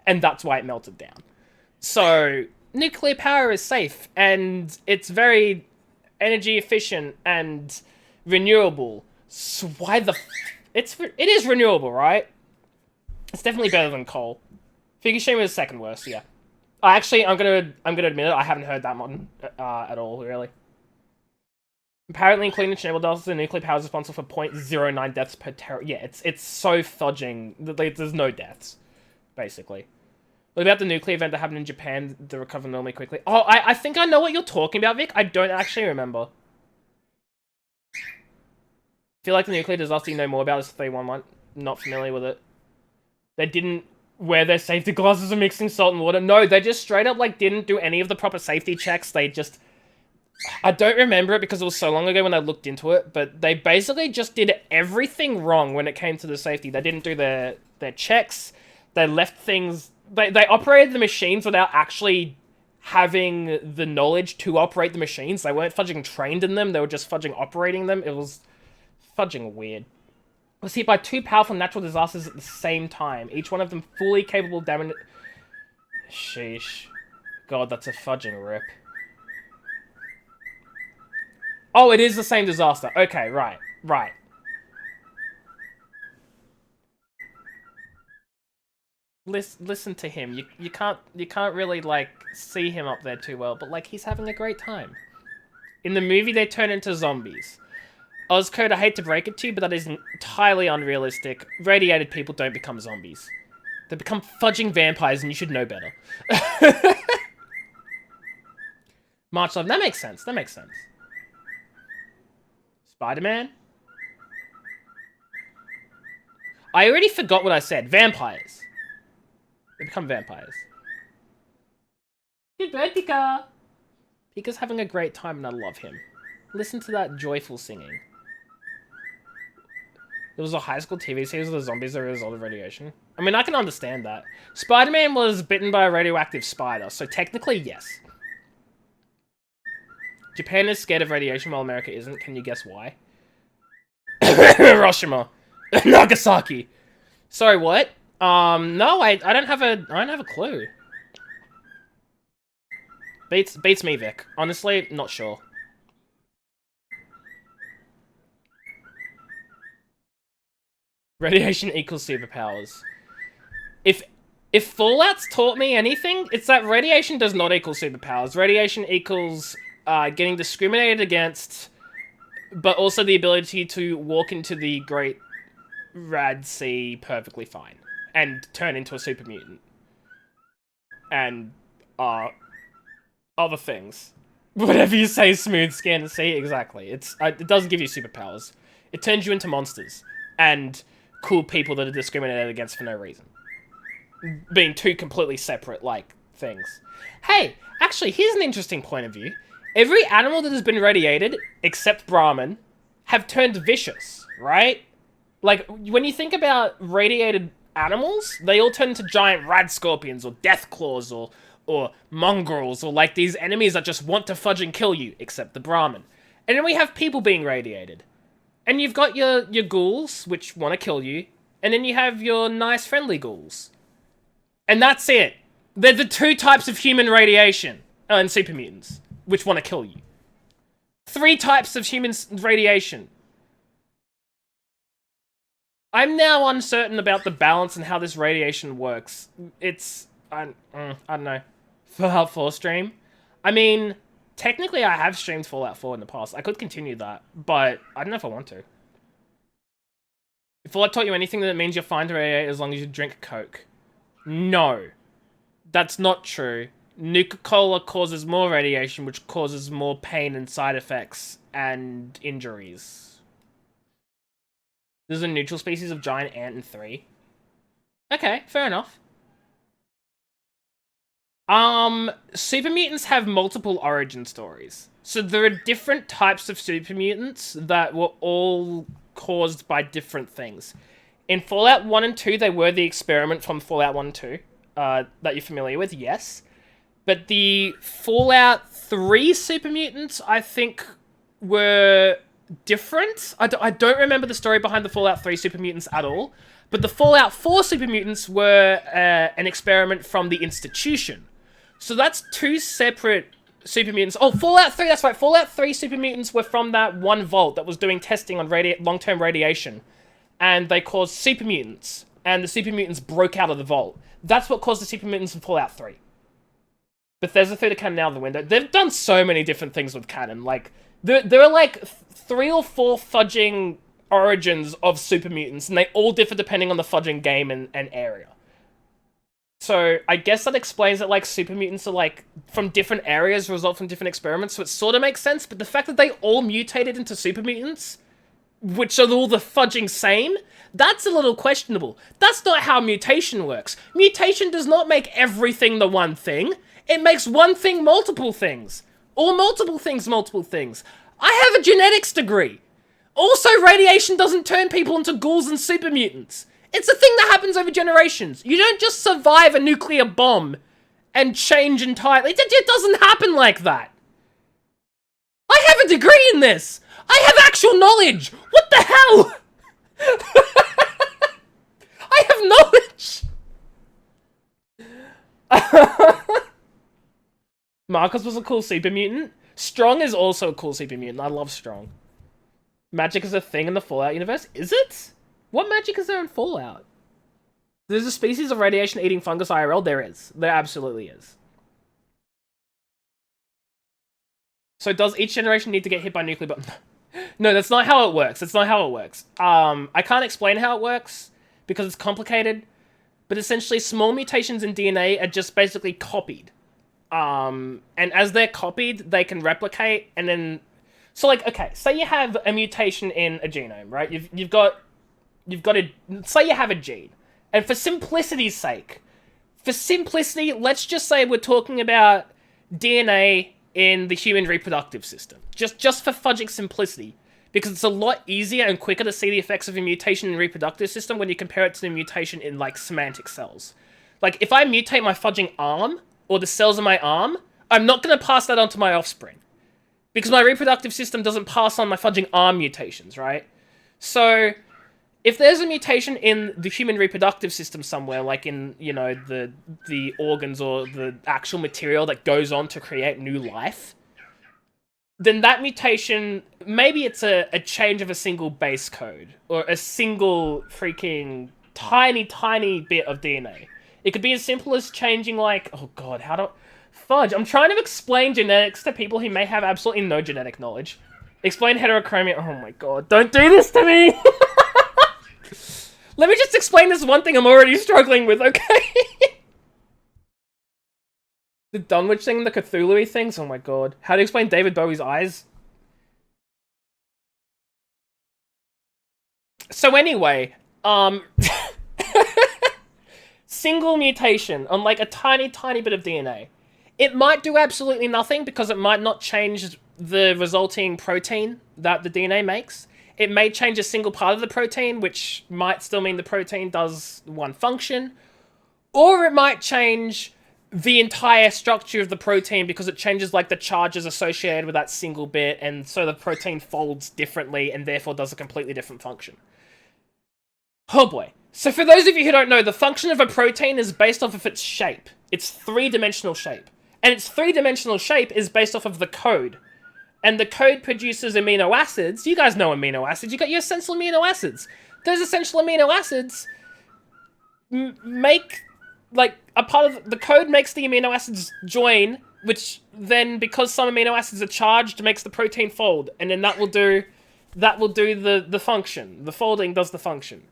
[SPEAKER 1] And that's why it melted down. So, nuclear power is safe and it's very energy efficient and renewable. So why the it is renewable, right? It's definitely better than coal. Fukushima is second worst, yeah. Actually, I'm gonna admit it. I haven't heard that one at all, really. Apparently, including Chernobyl deaths, the nuclear power is responsible for 0.09 deaths per tera. Yeah, it's so fudging. There's no deaths, basically. What about the nuclear event that happened in Japan to recover normally quickly? Oh, I think I know what you're talking about, Vic. I don't actually remember. I feel like the nuclear disaster you know more about is 311. Not familiar with it. They didn't wear their safety glasses and mixing salt and water. No, they just straight up, like, didn't do any of the proper safety checks. They just... I don't remember it because it was so long ago when I looked into it, but they basically just did everything wrong when it came to the safety. They didn't do their checks. They left things... They operated the machines without actually having the knowledge to operate the machines. They weren't fudging trained in them. They were just fudging operating them. It was fudging weird. Was hit by 2 powerful natural disasters at the same time. Each one of them fully capable of damage... Sheesh. God, that's a fudging rip. Oh, it is the same disaster. Okay, right. Listen to him. You can't really, like, see him up there too well, but, like, he's having a great time. In the movie, they turn into zombies. Ozcode, I hate to break it to you, but that is entirely unrealistic. Radiated people don't become zombies. They become fudging vampires, and you should know better. March 11. That makes sense. Spider-Man? I already forgot what I said. Vampires. They become vampires. Good bird, Pika! Pika's having a great time, and I love him. Listen to that joyful singing. There was a high school TV series of the zombies that were a result of radiation. I mean, I can understand that. Spider-Man was bitten by a radioactive spider, so technically, yes. Japan is scared of radiation while America isn't. Can you guess why? Hiroshima. Nagasaki. Sorry, what? No, I don't have a clue. Beats me, Vic. Honestly, not sure. Radiation equals superpowers. If Fallout's taught me anything, it's that radiation does not equal superpowers. Radiation equals getting discriminated against, but also the ability to walk into the great rad sea perfectly fine and turn into a super mutant. And other things. Whatever you say, smooth skin. See, exactly. It doesn't give you superpowers. It turns you into monsters and cool people that are discriminated against for no reason. Being two completely separate, like, things. Hey, actually, here's an interesting point of view. Every animal that has been radiated, except Brahmin, have turned vicious, right? Like, when you think about radiated animals, they all turn into giant rad scorpions, or death claws, or mongrels, or like these enemies that just want to fudge and kill you, except the Brahmin. And then we have people being radiated. And you've got your ghouls, which want to kill you, and then you have your nice friendly ghouls. And that's it. They're the 2 types of human radiation, and super mutants, which want to kill you. 3 types of human radiation. I'm now uncertain about the balance and how this radiation works. It's... I don't know. Fallout 4 stream? I mean, technically I have streamed Fallout 4 in the past. I could continue that, but I don't know if I want to. If Fallout taught you anything, that means you're fine to radiate as long as you drink Coke. No. That's not true. Nuka-Cola causes more radiation, which causes more pain and side effects and injuries. There's a neutral species of giant ant in 3. Okay, fair enough. Super mutants have multiple origin stories. So there are different types of super mutants that were all caused by different things. In Fallout 1 and 2, they were the experiment from Fallout 1 and 2, that you're familiar with, yes. But the Fallout 3 super mutants, I think, were different. I don't remember the story behind the Fallout 3 super mutants at all. But the Fallout 4 super mutants were an experiment from the Institution. So that's 2 separate super mutants. Oh, Fallout 3, that's right. Fallout 3 super mutants were from that one vault that was doing testing on long-term radiation. And they caused super mutants. And the super mutants broke out of the vault. That's what caused the super mutants in Fallout 3. Bethesda threw the canon out of the window. They've done so many different things with canon. Like, there are like 3 or 4 fudging origins of super mutants, and they all differ depending on the fudging game and area. So I guess that explains that like super mutants are like from different areas, result from different experiments, so it sort of makes sense, but the fact that they all mutated into super mutants, which are all the fudging same, that's a little questionable. That's not how mutation works. Mutation does not make everything the one thing. It makes one thing multiple things. Or multiple things multiple things. I have a genetics degree. Also, radiation doesn't turn people into ghouls and super mutants. It's a thing that happens over generations. You don't just survive a nuclear bomb and change entirely. It doesn't happen like that. I have a degree in this. I have actual knowledge. What the hell? I have knowledge. Marcus was a cool super mutant. Strong is also a cool super mutant. I love Strong. Magic is a thing in the Fallout universe. Is it? What magic is there in Fallout? There's a species of radiation-eating fungus IRL? There is. There absolutely is. So does each generation need to get hit by nuclear bomb? No, that's not how it works. That's not how it works. I can't explain how it works because it's complicated. But essentially, small mutations in DNA are just basically copied. And as they're copied, they can replicate, and then... So, like, okay, say you have a mutation in a genome, right? You've got a... Say you have a gene. And for simplicity's sake, let's just say we're talking about DNA in the human reproductive system. Just for fudging simplicity. Because it's a lot easier and quicker to see the effects of a mutation in the reproductive system when you compare it to the mutation in, like, semantic cells. Like, if I mutate my fudging arm, or the cells in my arm, I'm not going to pass that on to my offspring. Because my reproductive system doesn't pass on my fudging arm mutations, right? So, if there's a mutation in the human reproductive system somewhere, like in, you know, the organs or the actual material that goes on to create new life, then that mutation, maybe it's a change of a single base code, or a single freaking tiny bit of DNA. It could be as simple as changing, like... Oh, God, how do... Fudge, I'm trying to explain genetics to people who may have absolutely no genetic knowledge. Explain heterochromia... Oh, my God, don't do this to me! Let me just explain this one thing I'm already struggling with, okay? The Dunwich thing, the Cthulhu things? Oh, my God. How do you explain David Bowie's eyes? So, anyway, single mutation on like a tiny bit of DNA. It might do absolutely nothing because it might not change the resulting protein that the DNA makes. It may change a single part of the protein, which might still mean the protein does one function. Or it might change the entire structure of the protein because it changes like the charges associated with that single bit, and so the protein folds differently and therefore does a completely different function. Oh boy. So for those of you who don't know, the function of a protein is based off of its shape. Its 3-dimensional shape. And its 3-dimensional shape is based off of the code. And the code produces amino acids. You guys know amino acids. You got your essential amino acids. Those essential amino acids make, like, a part of... The code makes the amino acids join, which then, because some amino acids are charged, makes the protein fold. And then that will do the function. The folding does the function.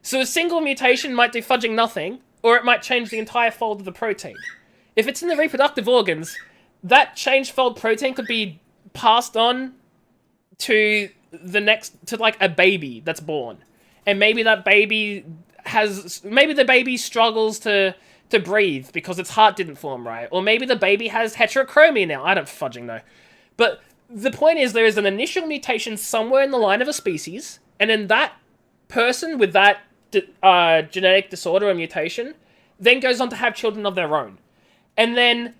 [SPEAKER 1] So a single mutation might do fudging nothing, or it might change the entire fold of the protein. If it's in the reproductive organs, that changed fold protein could be passed on to the next, to like a baby that's born. And maybe that baby maybe the baby struggles to breathe because its heart didn't form right. Or maybe the baby has heterochromia now. I don't fudging know. But the point is there is an initial mutation somewhere in the line of a species, and then that person with that genetic disorder or mutation then goes on to have children of their own. And then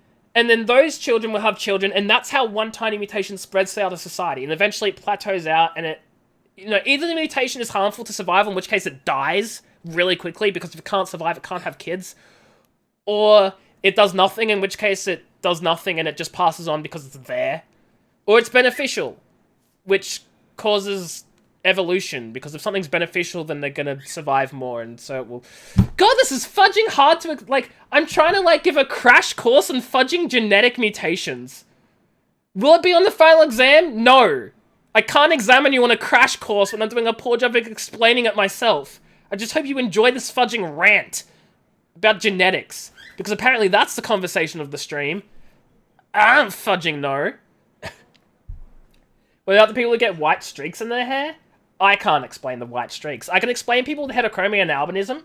[SPEAKER 1] those children will have children, and that's how one tiny mutation spreads throughout a society. And eventually it plateaus out, and it, you know, either the mutation is harmful to survival, in which case it dies really quickly, because if it can't survive, it can't have kids. Or it does nothing, in which case it does nothing, and it just passes on because it's there. Or it's beneficial, which causes evolution, because if something's beneficial, then they're gonna survive more, and so it will... God, this is fudging hard to... Like, I'm trying to, like, give a crash course on fudging genetic mutations. Will it be on the final exam? No. I can't examine you on a crash course when I'm doing a poor job of explaining it myself. I just hope you enjoy this fudging rant about genetics, because apparently that's the conversation of the stream. I don't fudging know. Without the people who get white streaks in their hair, I can't explain the white streaks. I can explain people with heterochromia and albinism,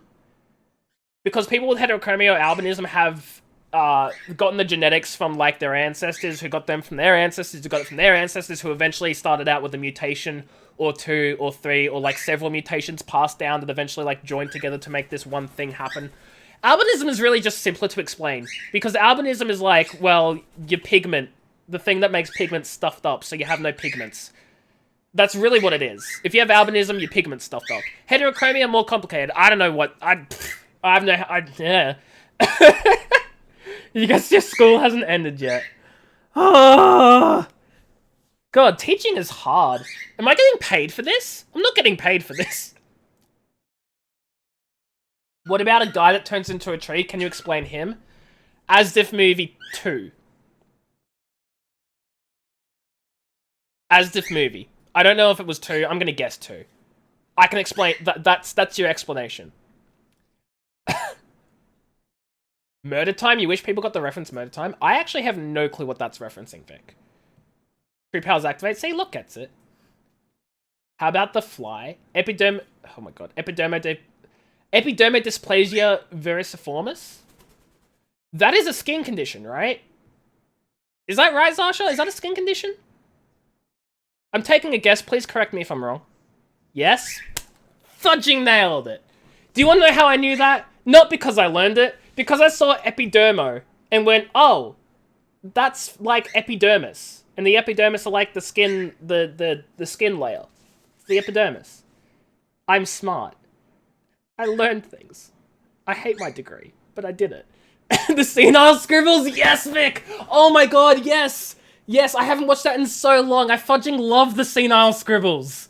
[SPEAKER 1] because people with heterochromia or albinism have gotten the genetics from, like, their ancestors, who got them from their ancestors, who got it from their ancestors, who eventually started out with a mutation or 2 or 3 or, like, several mutations passed down that eventually, like, joined together to make this one thing happen. Albinism is really just simpler to explain, because albinism is like, well, your pigment, the thing that makes pigments stuffed up, so you have no pigments. That's really what it is. If you have albinism, your pigment's stuffed up. Heterochromia, more complicated. I don't know what... I have no... yeah. You guys, your school hasn't ended yet. Oh. God, teaching is hard. Am I getting paid for this? I'm not getting paid for this. What about a guy that turns into a tree? Can you explain him? As Diff Movie 2. As Diff Movie. I don't know if it was 2. I'm gonna guess 2. I can explain... That's your explanation. Murder Time? You wish people got the reference Murder Time? I actually have no clue what that's referencing, Vic. Tree powers activate. See, look, gets it. How about The Fly? Oh my god. Epidermodysplasia vericiformis? That is a skin condition, right? Is that right, Zasha? Is that a skin condition? I'm taking a guess. Please correct me if I'm wrong. Yes? Fudging nailed it. Do you want to know how I knew that? Not because I learned it. Because I saw epidermo and went, oh, that's like epidermis. And the epidermis are like the skin, the skin layer. It's the epidermis. I'm smart. I learned things. I hate my degree, but I did it. The senile scribbles, yes, Vic! Oh my god, yes! Yes, I haven't watched that in so long. I fudging love the senile scribbles.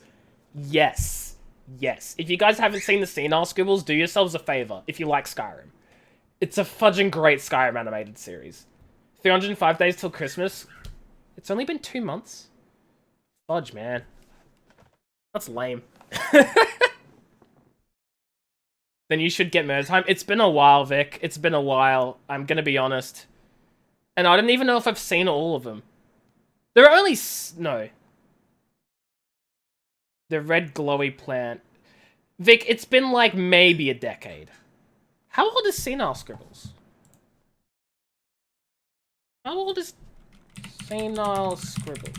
[SPEAKER 1] Yes. Yes. If you guys haven't seen the senile scribbles, do yourselves a favor if you like Skyrim. It's a fudging great Skyrim animated series. 305 days till Christmas. It's only been 2 months. Fudge, man. That's lame. Then you should get Murder Time. It's been a while, Vic. It's been a while. I'm gonna be honest. And I don't even know if I've seen all of them. There are only... No. The red glowy plant. Vic, it's been like maybe a decade. How old is Senile Scribbles? How old is Senile Scribbles?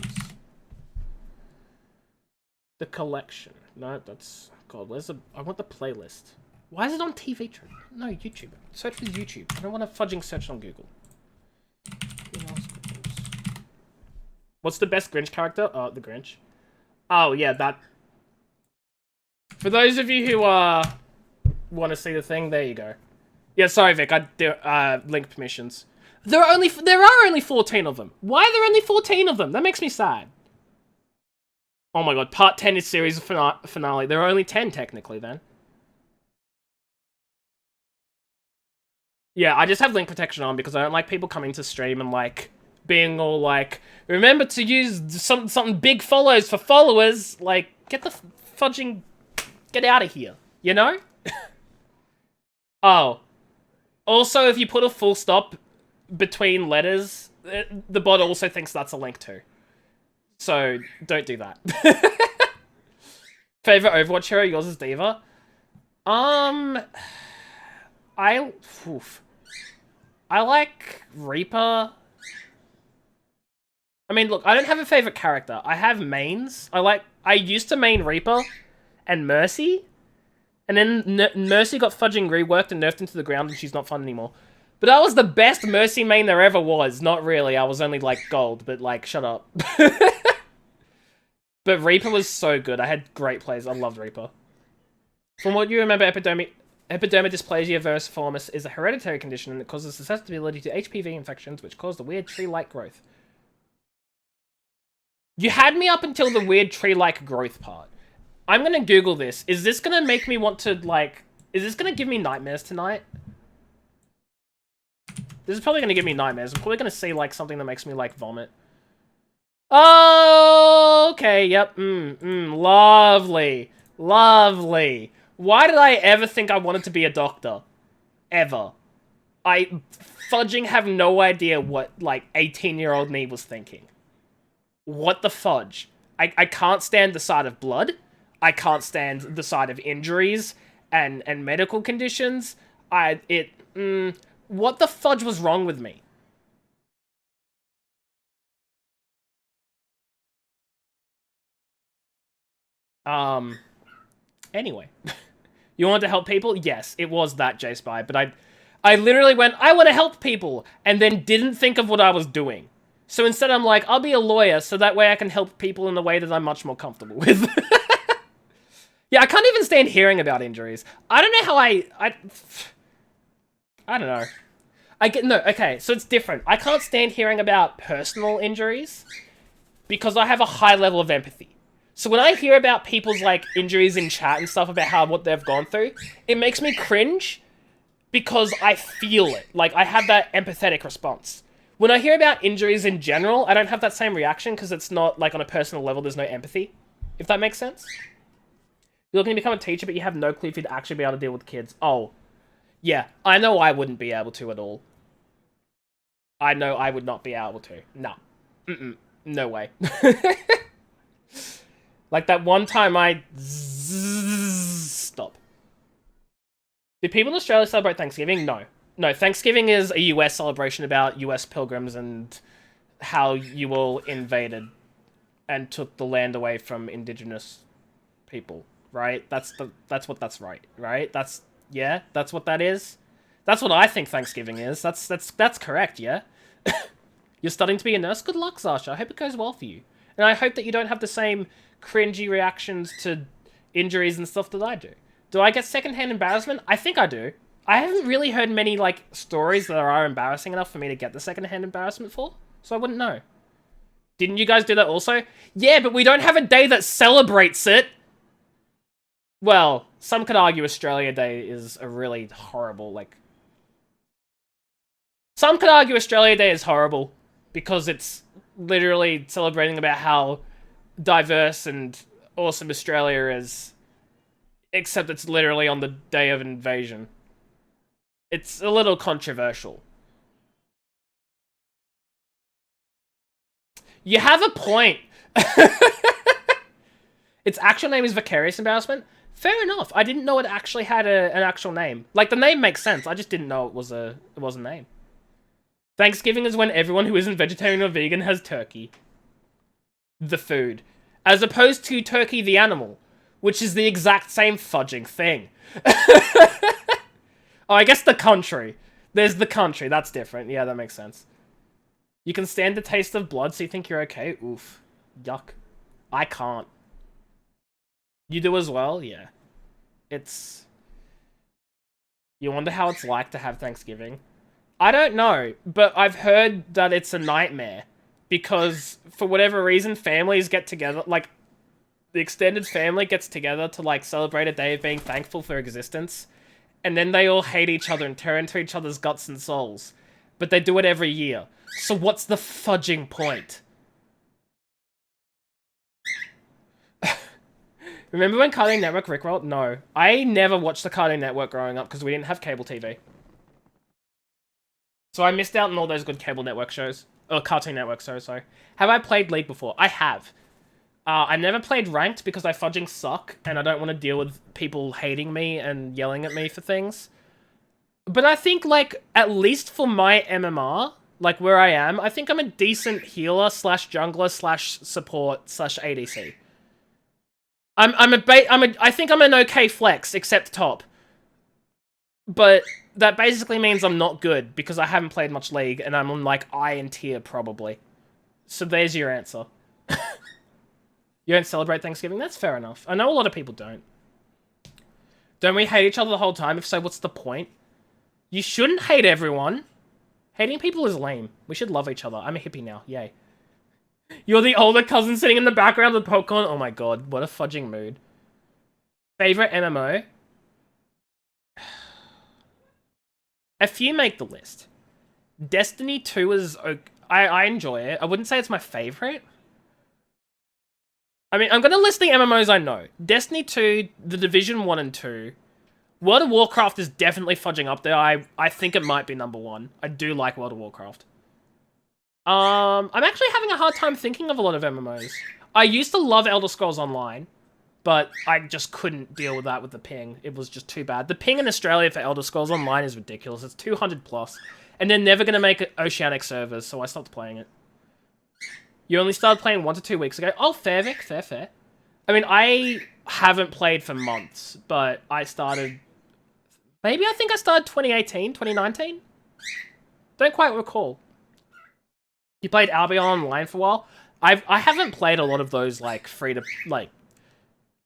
[SPEAKER 1] The collection. No, that's... God, where's the... I want the playlist. Why is it on TV? No, YouTube. Search with YouTube. I don't want a fudging search on Google. Senile Scribbles. What's the best Grinch character? Oh, the Grinch. Oh, yeah, that... For those of you who, want to see the thing, there you go. Yeah, sorry, Vic, I link permissions. There are only 14 of them. Why are there only 14 of them? That makes me sad. Oh my god, part 10 is series finale. There are only 10, technically, then. Yeah, I just have link protection on because I don't like people coming to stream and, like, being all like, remember to use something big follows for followers. Like, get the fudging... Get out of here, you know? Oh. Also, if you put a full stop between letters, the bot also thinks that's a link too. So, don't do that. Favorite Overwatch hero? Yours is Diva? I like Reaper. I mean, look, I don't have a favorite character. I have mains. I used to main Reaper and Mercy, and then Mercy got fudging reworked and nerfed into the ground, and she's not fun anymore. But that was the best Mercy main there ever was. Not really, I was only, like, gold, but, like, shut up. But Reaper was so good, I had great plays, I loved Reaper. From what you remember, epidermodysplasia vericiformis is a hereditary condition that causes susceptibility to HPV infections, which cause the weird tree-like growth. You had me up until the weird tree-like growth part. I'm gonna Google this. Is this gonna make me want to, like... Is this gonna give me nightmares tonight? This is probably gonna give me nightmares. I'm probably gonna see, like, something that makes me, like, vomit. Oh, okay, yep. Lovely. Lovely. Why did I ever think I wanted to be a doctor? Ever. I fudging have no idea what, like, 18-year-old me was thinking. What the fudge? I can't stand the sight of blood. I can't stand the sight of injuries and medical conditions. What the fudge was wrong with me? Anyway. You wanted to help people? Yes, it was that, J-Spy, but I literally went, I want to help people, and then didn't think of what I was doing. So instead I'm like, I'll be a lawyer, so that way I can help people in a way that I'm much more comfortable with. Yeah, I can't even stand hearing about injuries. I don't know how I don't know. Okay, so it's different. I can't stand hearing about personal injuries because I have a high level of empathy. So when I hear about people's, like, injuries in chat and stuff about what they've gone through, it makes me cringe because I feel it. Like, I have that empathetic response. When I hear about injuries in general, I don't have that same reaction because it's not, like, on a personal level, there's no empathy. If that makes sense? You're looking to become a teacher, but you have no clue if you'd actually be able to deal with kids. Oh. Yeah, I know I wouldn't be able to at all. I know I would not be able to. No. No way. Like that one time stop. Do people in Australia celebrate Thanksgiving? No. No, Thanksgiving is a US celebration about US pilgrims and how you all invaded and took the land away from indigenous people, right? That's what that's right? That's what that is. That's what I think Thanksgiving is. That's correct, yeah? You're studying to be a nurse? Good luck, Sasha. I hope it goes well for you. And I hope that you don't have the same cringy reactions to injuries and stuff that I do. Do I get secondhand embarrassment? I think I do. I haven't really heard many, like, stories that are embarrassing enough for me to get the secondhand embarrassment for, so I wouldn't know. Didn't you guys do that also? Yeah, but we don't have a day that celebrates it! Well, some could argue Australia Day is a really horrible, like... Some could argue Australia Day is horrible, because it's literally celebrating about how diverse and awesome Australia is, except it's literally on the day of invasion. It's a little controversial. You have a point. Its actual name is Vicarious Embarrassment? Fair enough. I didn't know it actually had an actual name. Like, the name makes sense. I just didn't know it was a name. Thanksgiving is when everyone who isn't vegetarian or vegan has turkey. The food. As opposed to turkey the animal, which is the exact same fudging thing. Oh, I guess the country. There's the country. That's different. Yeah, that makes sense. You can stand the taste of blood, so you think you're okay? Oof. Yuck. I can't. You do as well? Yeah. It's... You wonder how it's like to have Thanksgiving? I don't know, but I've heard that it's a nightmare. Because, for whatever reason, families get together, like, the extended family gets together to, like, celebrate a day of being thankful for existence. And then they all hate each other and tear into each other's guts and souls. But they do it every year. So what's the fudging point? Remember when Cartoon Network rickrolled? No. I never watched the Cartoon Network growing up because we didn't have cable TV. So I missed out on all those good cable network shows. Or Cartoon Network shows, sorry. Have I played League before? I have. I never played Ranked because I fudging suck, and I don't want to deal with people hating me and yelling at me for things. But I think, like, at least for my MMR, like, where I am, I think I'm a decent healer slash jungler slash support slash ADC. I think I'm an okay flex, except top. But that basically means I'm not good, because I haven't played much League, and I'm on, like, Iron tier, probably. So there's your answer. You don't celebrate Thanksgiving? That's fair enough. I know a lot of people don't. Don't we hate each other the whole time? If so, what's the point? You shouldn't hate everyone. Hating people is lame. We should love each other. I'm a hippie now. Yay. You're the older cousin sitting in the background with popcorn? Oh my god, what a fudging mood. Favorite MMO? A few make the list. Destiny 2 is... I enjoy it. I wouldn't say it's my favorite. I mean, I'm going to list the MMOs I know. Destiny 2, The Division 1 and 2. World of Warcraft is definitely fudging up there. I think it might be number 1. I do like World of Warcraft. I'm actually having a hard time thinking of a lot of MMOs. I used to love Elder Scrolls Online, but I just couldn't deal with that with the ping. It was just too bad. The ping in Australia for Elder Scrolls Online is ridiculous. It's 200 plus. And they're never going to make it Oceanic servers, so I stopped playing it. You only started playing 1 to 2 weeks ago. Oh, fair, Vic. Fair, fair. I mean, I haven't played for months, but I started... Maybe I think I started 2018, 2019? Don't quite recall. You played Albion Online for a while? I haven't played a lot of those, like, free to... Like...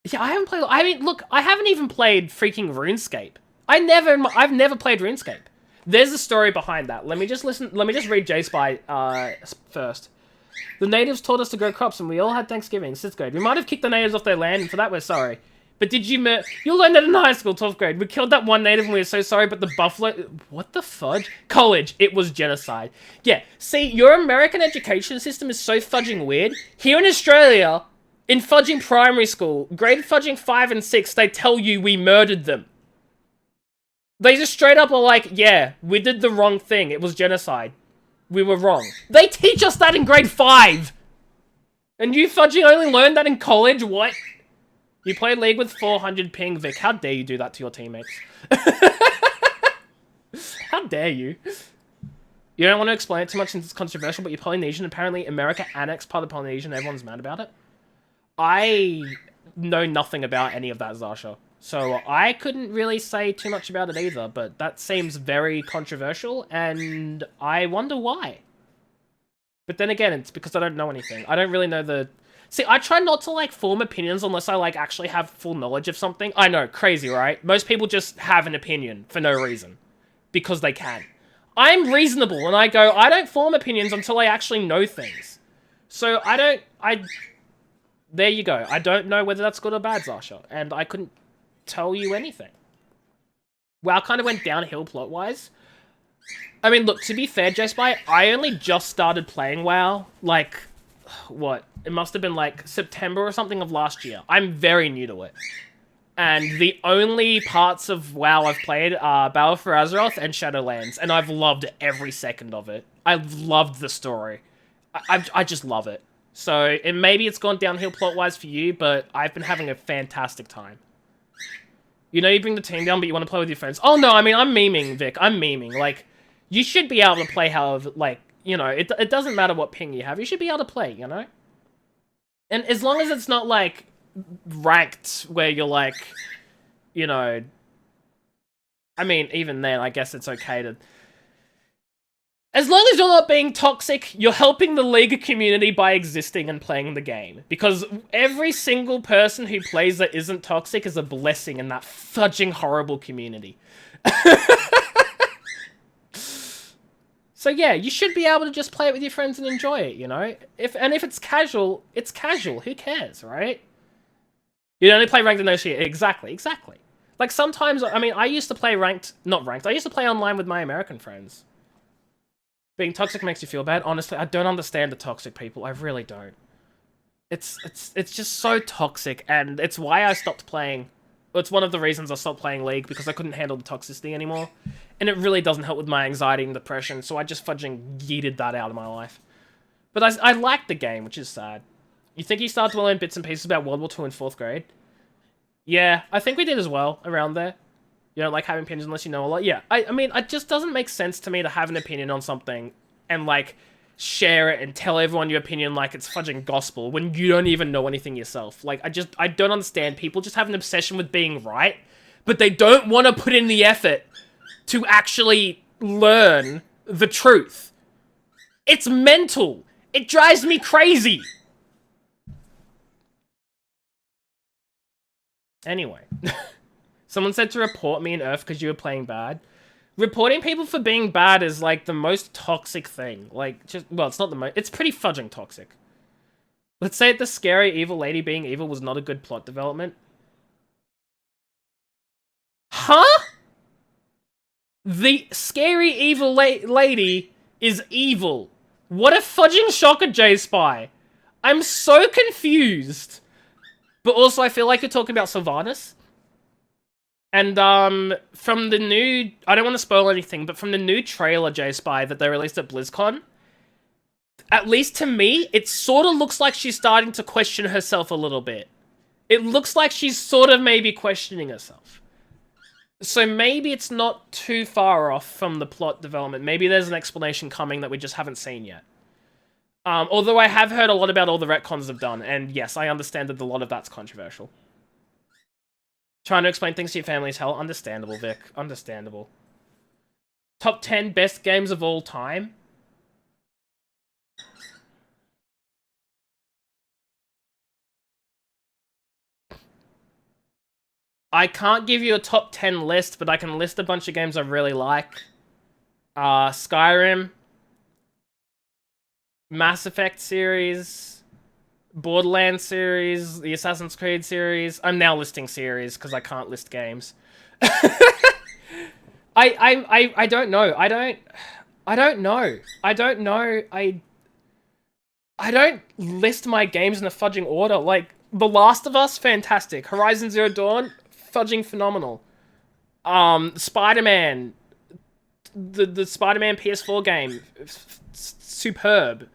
[SPEAKER 1] Yeah, I haven't played... I mean, look, I haven't even played freaking RuneScape. I've never played RuneScape. There's a story behind that. Let me just read J-Spy first. The natives taught us to grow crops and we all had Thanksgiving, 6th grade. We might have kicked the natives off their land and for that we're sorry. But did you you'll learn that in high school, 12th grade. We killed that one native and we were so sorry, but the buffalo... What the fudge? College. It was genocide. Yeah, see, your American education system is so fudging weird. Here in Australia, in fudging primary school, grade fudging 5 and 6, they tell you we murdered them. They just straight up are like, yeah, we did the wrong thing. It was genocide. We were wrong. They teach us that in grade 5! And you fudging only learned that in college? What? You play League with 400 ping, Vic. How dare you do that to your teammates? How dare you? You don't want to explain it too much since it's controversial, but you're Polynesian. Apparently, America annexed part of Polynesia and everyone's mad about it. I know nothing about any of that, Zasha. So I couldn't really say too much about it either, but that seems very controversial, and I wonder why. But then again, it's because I don't know anything. I don't really know the... See, I try not to, like, form opinions unless I, like, actually have full knowledge of something. I know, crazy, right? Most people just have an opinion for no reason. Because they can. I'm reasonable, and I go, I don't form opinions until I actually know things. So, there you go. I don't know whether that's good or bad, Zasha. And I couldn't tell you anything. WoW kind of went downhill plot-wise. I mean, look, to be fair, J-Spy, I only just started playing WoW, like... What? It must have been like September or something of last year. I'm very new to it. And the only parts of WoW I've played are Battle for Azeroth and Shadowlands. And I've loved every second of it. I've loved the story. I just love it. So maybe it's gone downhill plot-wise for you, but I've been having a fantastic time. You know you bring the team down, but you want to play with your friends. Oh no, I mean, I'm memeing, Vic. I'm memeing. Like, you should be able to play however, like... You know, it doesn't matter what ping you have. You should be able to play, you know? And as long as it's not, like, ranked where you're, like, you know... I mean, even then, I guess it's okay to... As long as you're not being toxic, you're helping the League community by existing and playing the game. Because every single person who plays that isn't toxic is a blessing in that fudging horrible community. So yeah, you should be able to just play it with your friends and enjoy it, you know? If it's casual, it's casual. Who cares, right? You only play ranked and no shit. Exactly. Like sometimes, I mean, I used to play not ranked. I used to play online with my American friends. Being toxic makes you feel bad. Honestly, I don't understand the toxic people. I really don't. It's just so toxic, and it's why I stopped playing. It's one of the reasons I stopped playing League, because I couldn't handle the toxicity anymore. And it really doesn't help with my anxiety and depression, so I just fudging yeeted that out of my life. But I liked the game, which is sad. You think you started to learn bits and pieces about World War II in 4th grade? Yeah, I think we did as well, around there. You don't like having opinions unless you know a lot? Yeah, I mean, it just doesn't make sense to me to have an opinion on something and, like, share it and tell everyone your opinion like it's fudging gospel when you don't even know anything yourself. Like, I don't understand. People just have an obsession with being right, but they don't want to put in the effort to actually learn the truth. It's mental. It drives me crazy. Anyway. Someone said to report me in Earth because you were playing bad. Reporting people for being bad is, like, the most toxic thing. Like, just... Well, it's not the most... It's pretty fudging toxic. Let's say the scary evil lady being evil was not a good plot development. Huh? The scary evil lady is evil. What a fudging shocker, J-Spy. I'm so confused. But also, I feel like you're talking about Sylvanas. And, from the new... I don't want to spoil anything, but from the new trailer, J-Spy, that they released at BlizzCon, at least to me, it sort of looks like she's starting to question herself a little bit. It looks like she's sort of maybe questioning herself. So maybe it's not too far off from the plot development. Maybe there's an explanation coming that we just haven't seen yet. Although I have heard a lot about all the retcons have done, and yes, I understand that a lot of that's controversial. Trying to explain things to your family is hell. Understandable, Vic. Understandable. Top 10 best games of all time? I can't give you a top 10 list, but I can list a bunch of games I really like. Skyrim. Mass Effect series. Borderlands series. The Assassin's Creed series. I'm now listing series, because I can't list games. I don't know. I don't know. I don't list my games in a fudging order. Like, The Last of Us, fantastic. Horizon Zero Dawn, fudging phenomenal. Spider-Man, the Spider-Man PS4 game, superb.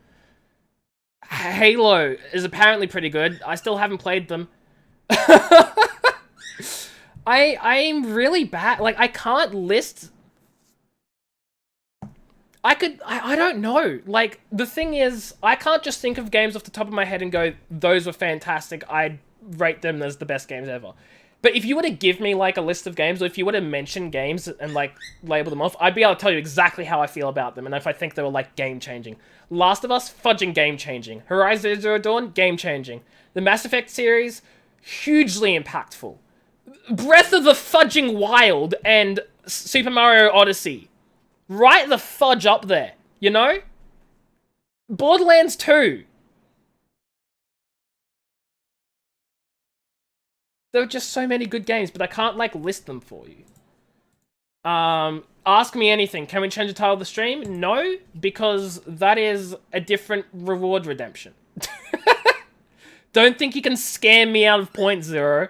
[SPEAKER 1] Halo is apparently pretty good. I still haven't played them. I'm really bad. Like, I can't list... I don't know. Like, the thing is, I can't just think of games off the top of my head and go, those were fantastic. I'd rate them as the best games ever. But if you were to give me, like, a list of games, or if you were to mention games and, like, label them off, I'd be able to tell you exactly how I feel about them, and if I think they were, like, game-changing. Last of Us, fudging game-changing. Horizon Zero Dawn, game-changing. The Mass Effect series, hugely impactful. Breath of the fudging Wild and Super Mario Odyssey. Right the fudge up there, you know? Borderlands 2. There are just so many good games, but I can't, like, list them for you. Ask me anything. Can we change the title of the stream? No, because that is a different reward redemption. Don't think you can scam me out of point zero.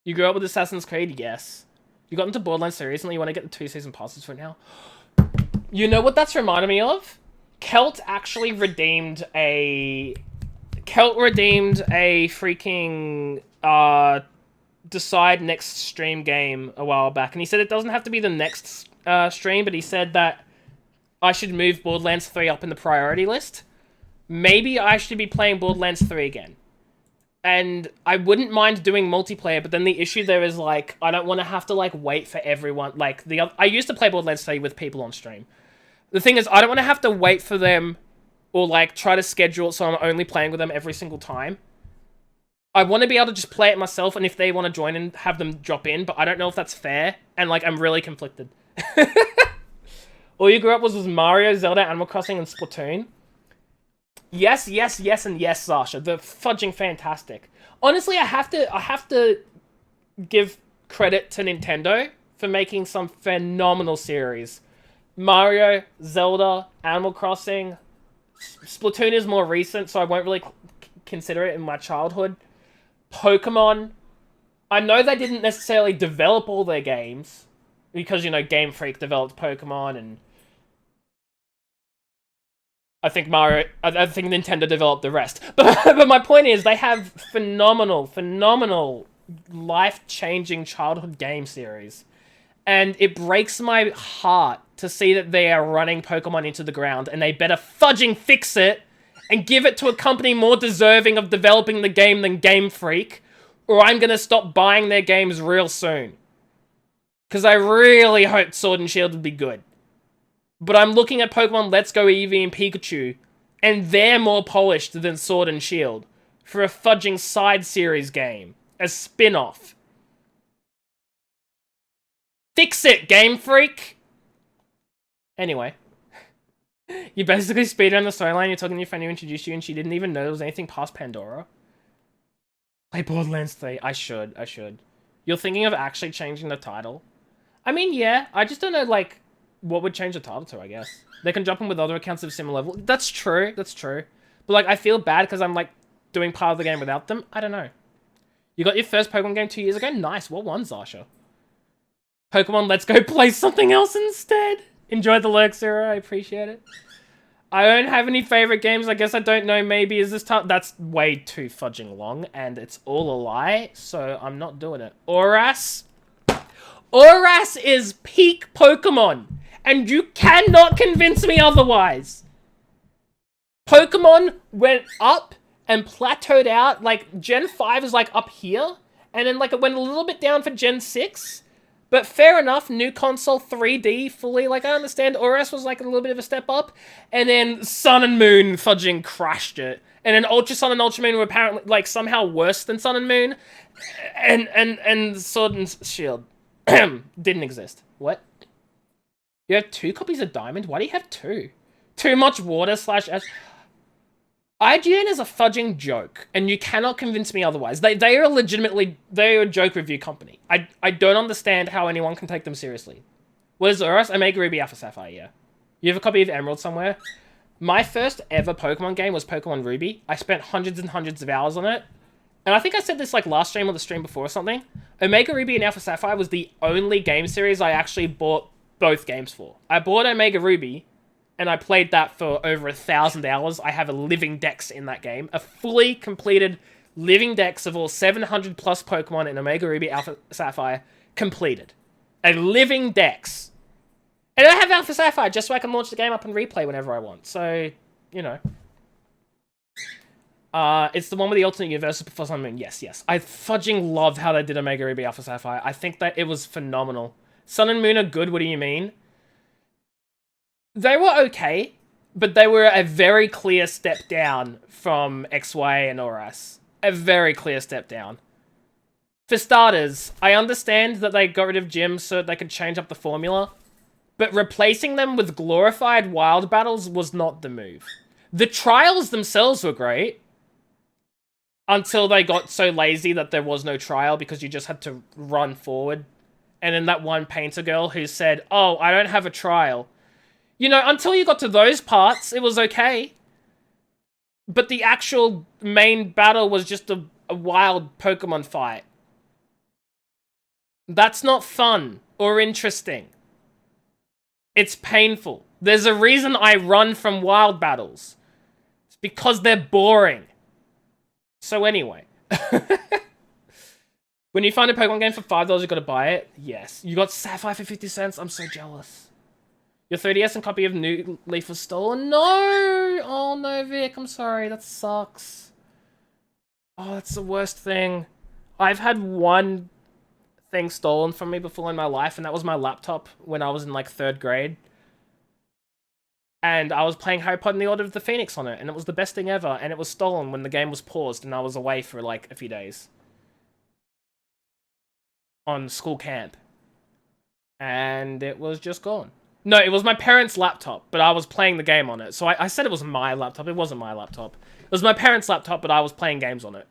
[SPEAKER 1] You grew up with Assassin's Creed? Yes. You got into Borderlands so recently, you want to get the 2-season passes for it now? You know what that's reminded me of? Kelt actually redeemed a... freaking, Decide Next Stream game a while back. And he said it doesn't have to be the next stream, but he said that I should move Borderlands 3 up in the priority list. Maybe I should be playing Borderlands 3 again. And I wouldn't mind doing multiplayer, but then the issue there is, like, I don't want to have to, like, wait for everyone. Like, I used to play Borderlands 3 with people on stream. The thing is, I don't want to have to wait for them or, like, try to schedule it so I'm only playing with them every single time. I want to be able to just play it myself, and if they want to join in, have them drop in, but I don't know if that's fair, and, like, I'm really conflicted. All you grew up was Mario, Zelda, Animal Crossing, and Splatoon. Yes, yes, yes, and yes, Sasha. They're fudging fantastic. Honestly, I have to give credit to Nintendo for making some phenomenal series. Mario, Zelda, Animal Crossing. Splatoon is more recent, so I won't really consider it in my childhood. Pokemon. I know they didn't necessarily develop all their games, because, you know, Game Freak developed Pokemon, and I think Nintendo developed the rest. But my point is, they have phenomenal, life-changing childhood game series. And it breaks my heart to see that they are running Pokemon into the ground, and they better fudging fix it and give it to a company more deserving of developing the game than Game Freak, or I'm gonna stop buying their games real soon. Because I really hoped Sword and Shield would be good. But I'm looking at Pokemon Let's Go Eevee and Pikachu, and they're more polished than Sword and Shield for a fudging side series game, a spin-off. Fix it, Game Freak! Anyway. You basically speedrun the storyline, you're talking to your friend who introduced you, and she didn't even know there was anything past Pandora. Play Borderlands 3. I should. You're thinking of actually changing the title? I mean, yeah. I just don't know, like, what would change the title to, I guess. They can jump in with other accounts of similar level. That's true. That's true. But, like, I feel bad because I'm, like, doing part of the game without them. I don't know. You got your first Pokemon game 2 years ago? Nice. What one, Zasha? Pokemon, let's go play something else instead. Enjoy the lurk, Zero. I appreciate it. I don't have any favorite games. I guess I don't know. Maybe is this time? That's way too fudging long, and it's all a lie. So I'm not doing it. Oras. Oras is peak Pokemon, and you cannot convince me otherwise. Pokemon went up and plateaued out. Like Gen 5 is like up here, and then like it went a little bit down for Gen 6. But fair enough, new console 3D fully, like I understand Oras was like a little bit of a step up, and then Sun and Moon fudging crashed it. And then Ultra Sun and Ultra Moon were apparently like somehow worse than Sun and Moon. And Sword and Shield didn't exist. What? You have 2 copies of Diamond? Why do you have 2? Too much water / IGN is a fudging joke, and you cannot convince me otherwise. They are legitimately, they're a joke review company. I don't understand how anyone can take them seriously. What is Oras? Omega Ruby Alpha Sapphire, yeah. You have a copy of Emerald somewhere? My first ever Pokemon game was Pokemon Ruby. I spent hundreds and hundreds of hours on it. And I think I said this like last stream or the stream before or something. Omega Ruby and Alpha Sapphire was the only game series I actually bought both games for. I bought Omega Ruby, and I played that for over 1,000 hours. I have a living dex in that game. A fully completed living dex of all 700 plus Pokemon in Omega Ruby Alpha Sapphire completed. A living dex. And I have Alpha Sapphire just so I can launch the game up and replay whenever I want. So, you know. It's the one with the alternate universe before Sun and Moon. Yes, yes. I fudging love how they did Omega Ruby Alpha Sapphire. I think that it was phenomenal. Sun and Moon are good, what do you mean? They were okay, but they were a very clear step down from XY and Oras. A very clear step down. For starters, I understand that they got rid of gyms so that they could change up the formula, but replacing them with glorified wild battles was not the move. The trials themselves were great, until they got so lazy that there was no trial because you just had to run forward. And then that one painter girl who said, oh, I don't have a trial. You know, until you got to those parts, it was okay. But the actual main battle was just a wild Pokemon fight. That's not fun or interesting. It's painful. There's a reason I run from wild battles. It's because they're boring. So anyway. When you find a Pokemon game for $5, you gotta buy it? Yes. You got Sapphire for 50 cents? I'm so jealous. Your 3DS and copy of New Leaf was stolen? No! Oh no, Vic, I'm sorry. That sucks. Oh, that's the worst thing. I've had one thing stolen from me before in my life, and that was my laptop when I was in, like, 3rd grade. And I was playing Harry Potter and the Order of the Phoenix on it, and it was the best thing ever, and it was stolen when the game was paused, and I was away for, like, a few days. On school camp. And it was just gone. No, it was my parents' laptop, but I was playing the game on it. So I said it was my laptop. It wasn't my laptop. It was my parents' laptop, but I was playing games on it.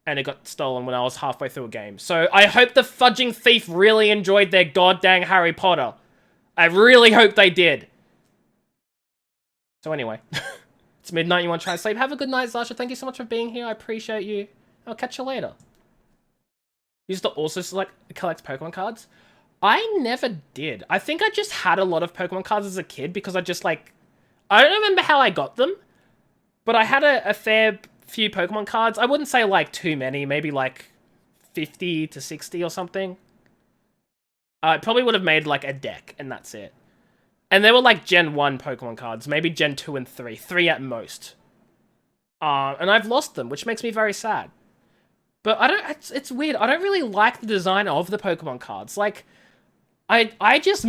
[SPEAKER 1] And it got stolen when I was halfway through a game. So I hope the fudging thief really enjoyed their goddamn Harry Potter. I really hope they did. So anyway. It's midnight, you want to try and sleep? Have a good night, Sasha. Thank you so much for being here. I appreciate you. I'll catch you later. You used to also collect Pokemon cards? I never did. I think I just had a lot of Pokemon cards as a kid because I just, like... I don't remember how I got them, but I had a fair few Pokemon cards. I wouldn't say, like, too many. Maybe, like, 50 to 60 or something. I probably would have made, like, a deck, and that's it. And they were, like, Gen 1 Pokemon cards. Maybe Gen 2 and 3. 3 at most. And I've lost them, which makes me very sad. But I don't... It's weird. I don't really like the design of the Pokemon cards. Like... I just...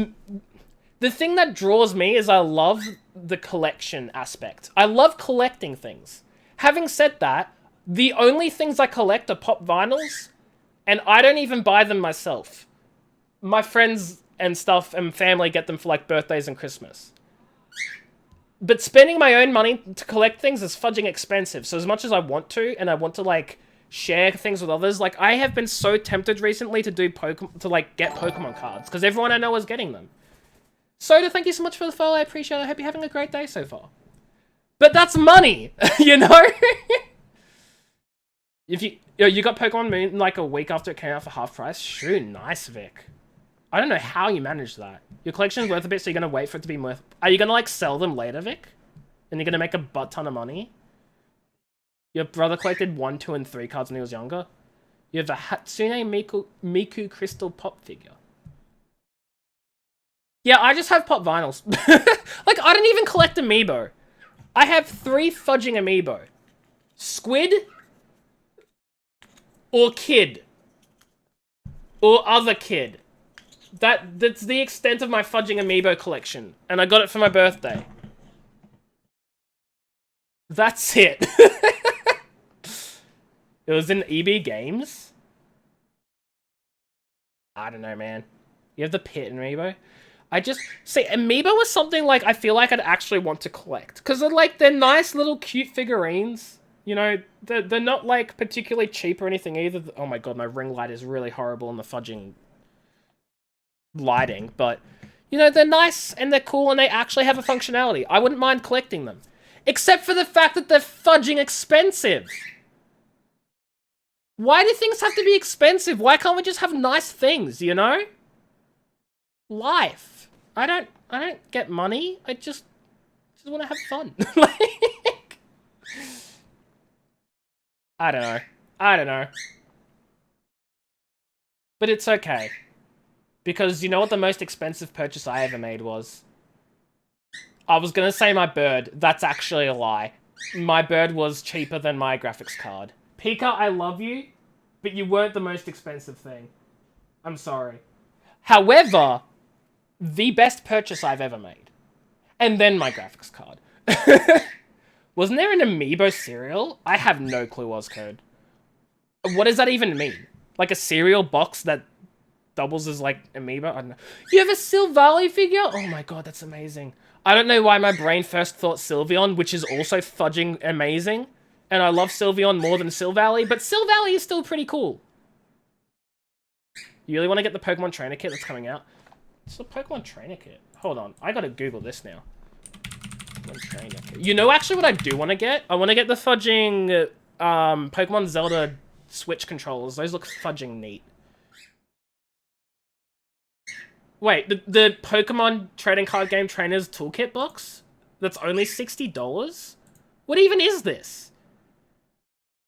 [SPEAKER 1] The thing that draws me is I love the collection aspect. I love collecting things. Having said that, the only things I collect are pop vinyls, and I don't even buy them myself. My friends and stuff and family get them for, like, birthdays and Christmas. But spending my own money to collect things is fudging expensive, so as much as I want to, and I want to, like, share things with others. Like, I have been so tempted recently to do like, get Pokemon cards, because everyone I know is getting them. Soda, thank you so much for the follow, I appreciate it. I hope you're having a great day so far. But that's money, you know? If you got Pokemon Moon like a week after it came out for half price? Shoo, nice, Vic. I don't know how you manage that. Your collection is worth a bit, so you're gonna wait for it to be worth... Are you gonna, like, sell them later, Vic? And you're gonna make a butt ton of money? Your brother collected 1, 2, and 3 cards when he was younger? You have a Hatsune Miku Crystal Pop figure. Yeah, I just have pop vinyls. Like, I don't even collect Amiibo. I have 3 fudging Amiibo. Squid... or kid. Or other kid. That's the extent of my fudging Amiibo collection. And I got it for my birthday. That's it. It was in EB Games? I don't know, man. You have the Pit Amiibo? I just... See, Amiibo was something, like, I feel like I'd actually want to collect. Because they're nice little cute figurines. You know, they're not, like, particularly cheap or anything either. Oh my god, my ring light is really horrible in the fudging lighting. But, you know, they're nice and they're cool and they actually have a functionality. I wouldn't mind collecting them. Except for the fact that they're fudging expensive. Why do things have to be expensive? Why can't we just have nice things, you know? Life. I don't get money. I just want to have fun. Like... I don't know. But it's okay. Because you know what the most expensive purchase I ever made was? I was gonna say my bird. That's actually a lie. My bird was cheaper than my graphics card. Pika, I love you, but you weren't the most expensive thing. I'm sorry. However, the best purchase I've ever made. And then my graphics card. Wasn't there an Amiibo cereal? I have no clue, Ozcode. What does that even mean? Like a cereal box that doubles as, like, Amiibo? I don't know. You have a Silvally figure? Oh my god, that's amazing. I don't know why my brain first thought Sylveon, which is also fudging amazing. And I love Sylveon more than Silvally, but Silvally is still pretty cool. You really want to get the Pokemon Trainer Kit that's coming out? It's the Pokemon Trainer Kit. Hold on, I gotta Google this now. You know actually what I do want to get? I want to get the fudging Pokemon Zelda Switch controllers. Those look fudging neat. Wait, the Pokemon trading card game trainers toolkit box? That's only $60? What even is this?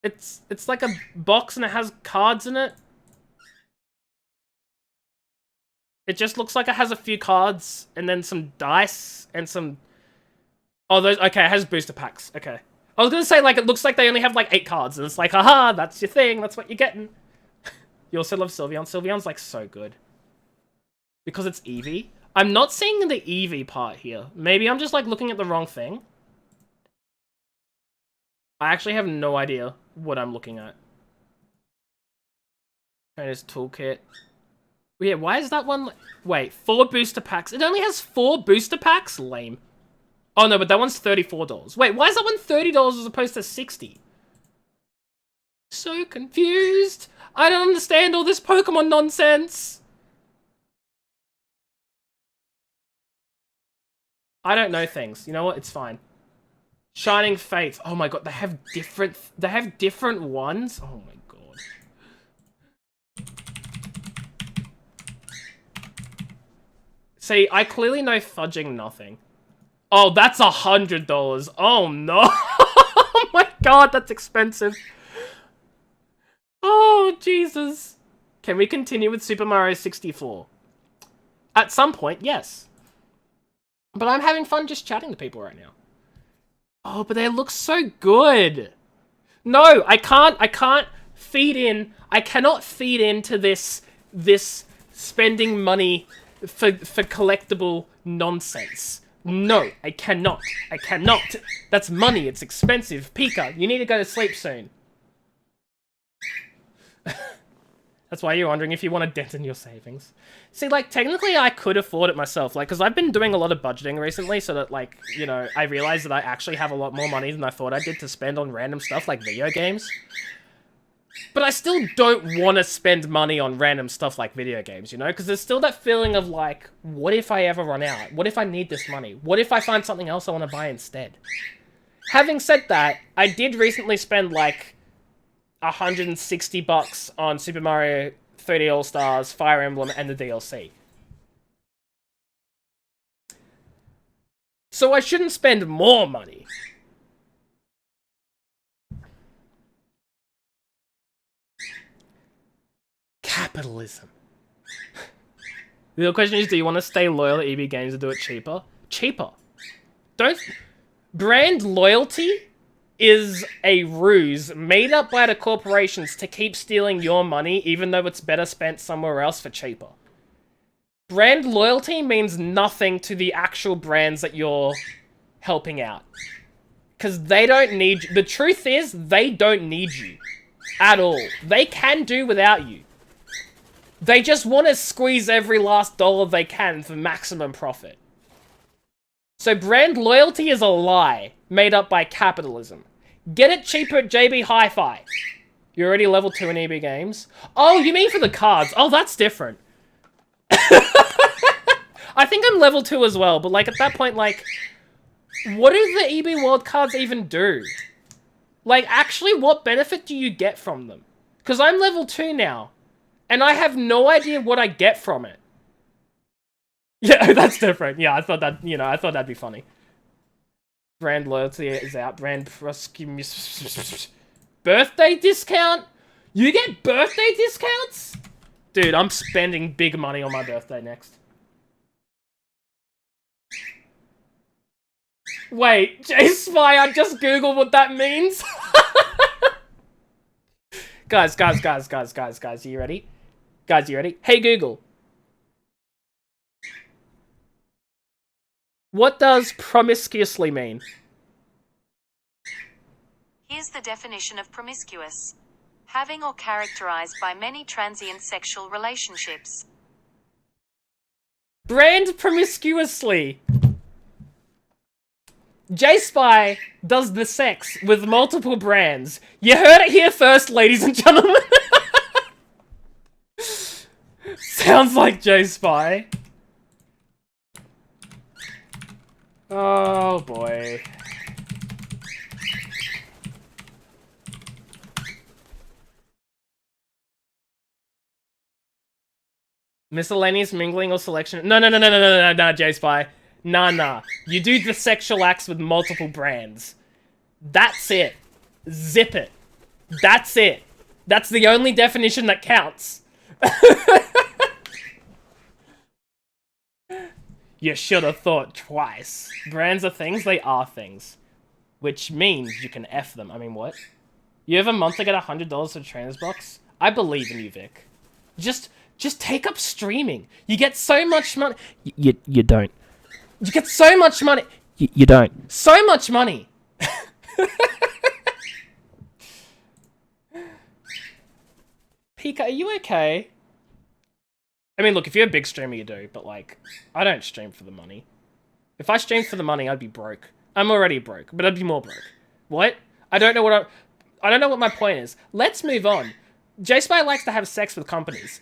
[SPEAKER 1] It's like a box and it has cards in it. It just looks like it has a few cards and then some dice and some... Oh, those... Okay, it has booster packs. Okay. I was gonna say, like, it looks like they only have, like, 8 cards. And it's like, haha, that's your thing. That's what you're getting. You also love Sylveon. Sylveon's, like, so good. Because it's Eevee. I'm not seeing the Eevee part here. Maybe I'm just, like, looking at the wrong thing. I actually have no idea what I'm looking at. Trainer's Toolkit. Yeah, why is that one... Wait, 4 booster packs. It only has 4 booster packs? Lame. Oh, no, but that one's $34. Wait, why is that one $30 as opposed to $60? So confused. I don't understand all this Pokemon nonsense. I don't know things. You know what? It's fine. Shining Fates. Oh my god, they have different ones? Oh my god. See, I clearly know fudging nothing. Oh, that's $100. Oh no. Oh my god, that's expensive. Oh, Jesus. Can we continue with Super Mario 64? At some point, yes. But I'm having fun just chatting to people right now. Oh, but they look so good. No, I can't feed in. I cannot feed into this spending money for collectible nonsense. No, I cannot. I cannot. That's money. It's expensive. Pika, you need to go to sleep soon. That's why you're wondering if you want a dent in your savings. See, like, technically I could afford it myself, like, because I've been doing a lot of budgeting recently, so that, like, you know, I realized that I actually have a lot more money than I thought I did to spend on random stuff like video games. But I still don't want to spend money on random stuff like video games, you know? Because there's still that feeling of like, what if I ever run out? What if I need this money? What if I find something else I want to buy instead? Having said that, I did recently spend like $160 on Super Mario 3D All-Stars, Fire Emblem, and the DLC. So I shouldn't spend more money. Capitalism. The question is, do you want to stay loyal to EB Games or do it cheaper? Cheaper. Don't... Brand loyalty is a ruse made up by the corporations to keep stealing your money even though it's better spent somewhere else for cheaper. Brand loyalty means nothing to the actual brands that you're helping out. Because they don't need you. The truth is, they don't need you. At all. They can do without you. They just want to squeeze every last dollar they can for maximum profit. So brand loyalty is a lie made up by capitalism. Get it cheaper at JB Hi-Fi. You're already level 2 in EB Games. Oh, you mean for the cards? Oh, that's different. I think I'm level 2 as well, but like at that point, like, what do the EB World cards even do? Like, actually, what benefit do you get from them? Because I'm level 2 now. And I have no idea what I get from it. Yeah, that's different. Yeah, I thought that, you know, I thought that'd be funny. Brand loyalty is out. Brand birthday discount? You get birthday discounts? Dude, I'm spending big money on my birthday next. Wait, J-Spy, I just googled what that means. Guys, are you ready? Guys, you ready? Hey, Google. What does promiscuously mean?
[SPEAKER 2] Here's the definition of promiscuous. Having or characterized by many transient sexual relationships.
[SPEAKER 1] Brand promiscuously. J-Spy does the sex with multiple brands. You heard it here first, ladies and gentlemen. Sounds like J-Spy. Oh boy. Miscellaneous mingling or selection? No, J-Spy. Nah. You do the sexual acts with multiple brands. That's it. Zip it. That's it. That's the only definition that counts. You should have thought twice. Brands are things, they are things. Which means you can F them. I mean, what? You have a month to get $100 for Trainer's Box? I believe in you, Vic. Just take up streaming. You get so much money. You don't. You get so much money. You don't. So much money. Pika, are you okay? I mean, look, if you're a big streamer, you do, but, like, I don't stream for the money. If I streamed for the money, I'd be broke. I'm already broke, but I'd be more broke. What? I don't know what my point is. Let's move on. J-Spy likes to have sex with companies.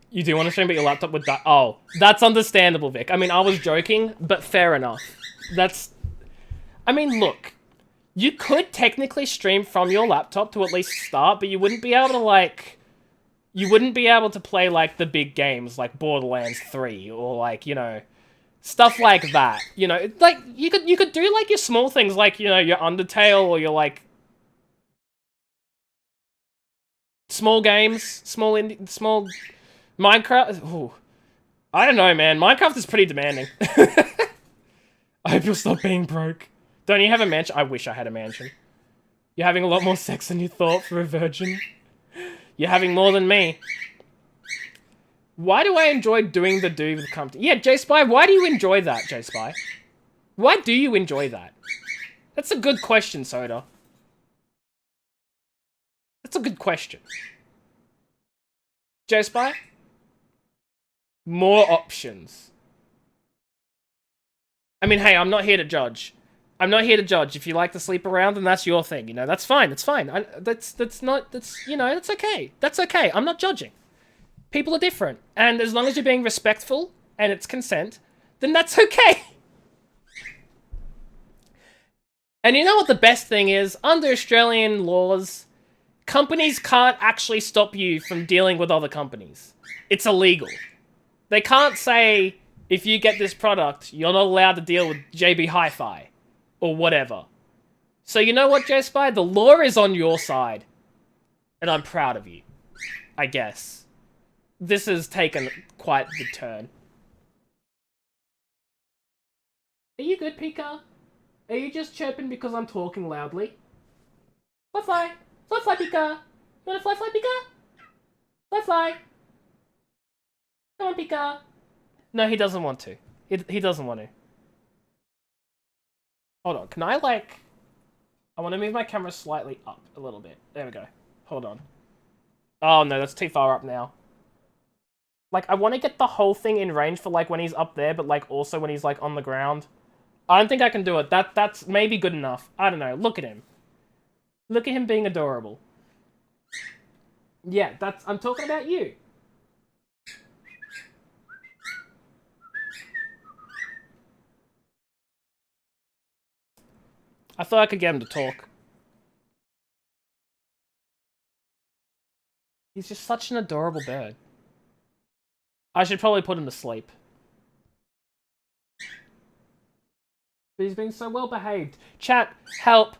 [SPEAKER 1] You do want to stream, but your laptop would die. Oh, that's understandable, Vic. I mean, I was joking, but fair enough. I mean, look. You could technically stream from your laptop to at least start, but you wouldn't be able to, like... You wouldn't be able to play, like, the big games, like Borderlands 3, or, like, you know... Stuff like that, you know? Like, you could do, like, your small things, like, you know, your Undertale, or your, like... Small games, small Minecraft... Ooh. I don't know, man. Minecraft is pretty demanding. I hope you'll stop being broke. Don't you have a mansion? I wish I had a mansion. You're having a lot more sex than you thought for a virgin. You're having more than me. Why do I enjoy doing the do with company? Yeah, J-Spy, why do you enjoy that, J-Spy? Why do you enjoy that? That's a good question, Soda. That's a good question. J-Spy? More options. I mean, hey, I'm not here to judge. I'm not here to judge. If you like to sleep around, then that's your thing. You know, that's fine. That's fine. That's you know, that's okay. That's okay. I'm not judging. People are different, and as long as you're being respectful and it's consent, then that's okay. And you know what the best thing is? Under Australian laws, companies can't actually stop you from dealing with other companies. It's illegal. They can't say, if you get this product, you're not allowed to deal with JB Hi-Fi. Or whatever. So you know what, J-Spy? The law is on your side. And I'm proud of you. I guess. This has taken quite the turn. Are you good, Pika? Are you just chirping because I'm talking loudly? Fly fly! Fly fly, Pika! You wanna fly fly, Pika? Fly fly! Come on, Pika! No, he doesn't want to. He doesn't want to. Hold on, can I, like... I want to move my camera slightly up a little bit. There we go. Hold on. Oh, no, that's too far up now. Like, I want to get the whole thing in range for, like, when he's up there, but, like, also when he's, like, on the ground. I don't think I can do it. That's maybe good enough. I don't know. Look at him. Look at him being adorable. Yeah, I'm talking about you. I thought I could get him to talk. He's just such an adorable bird. I should probably put him to sleep. But he's been so well behaved. Chat, help.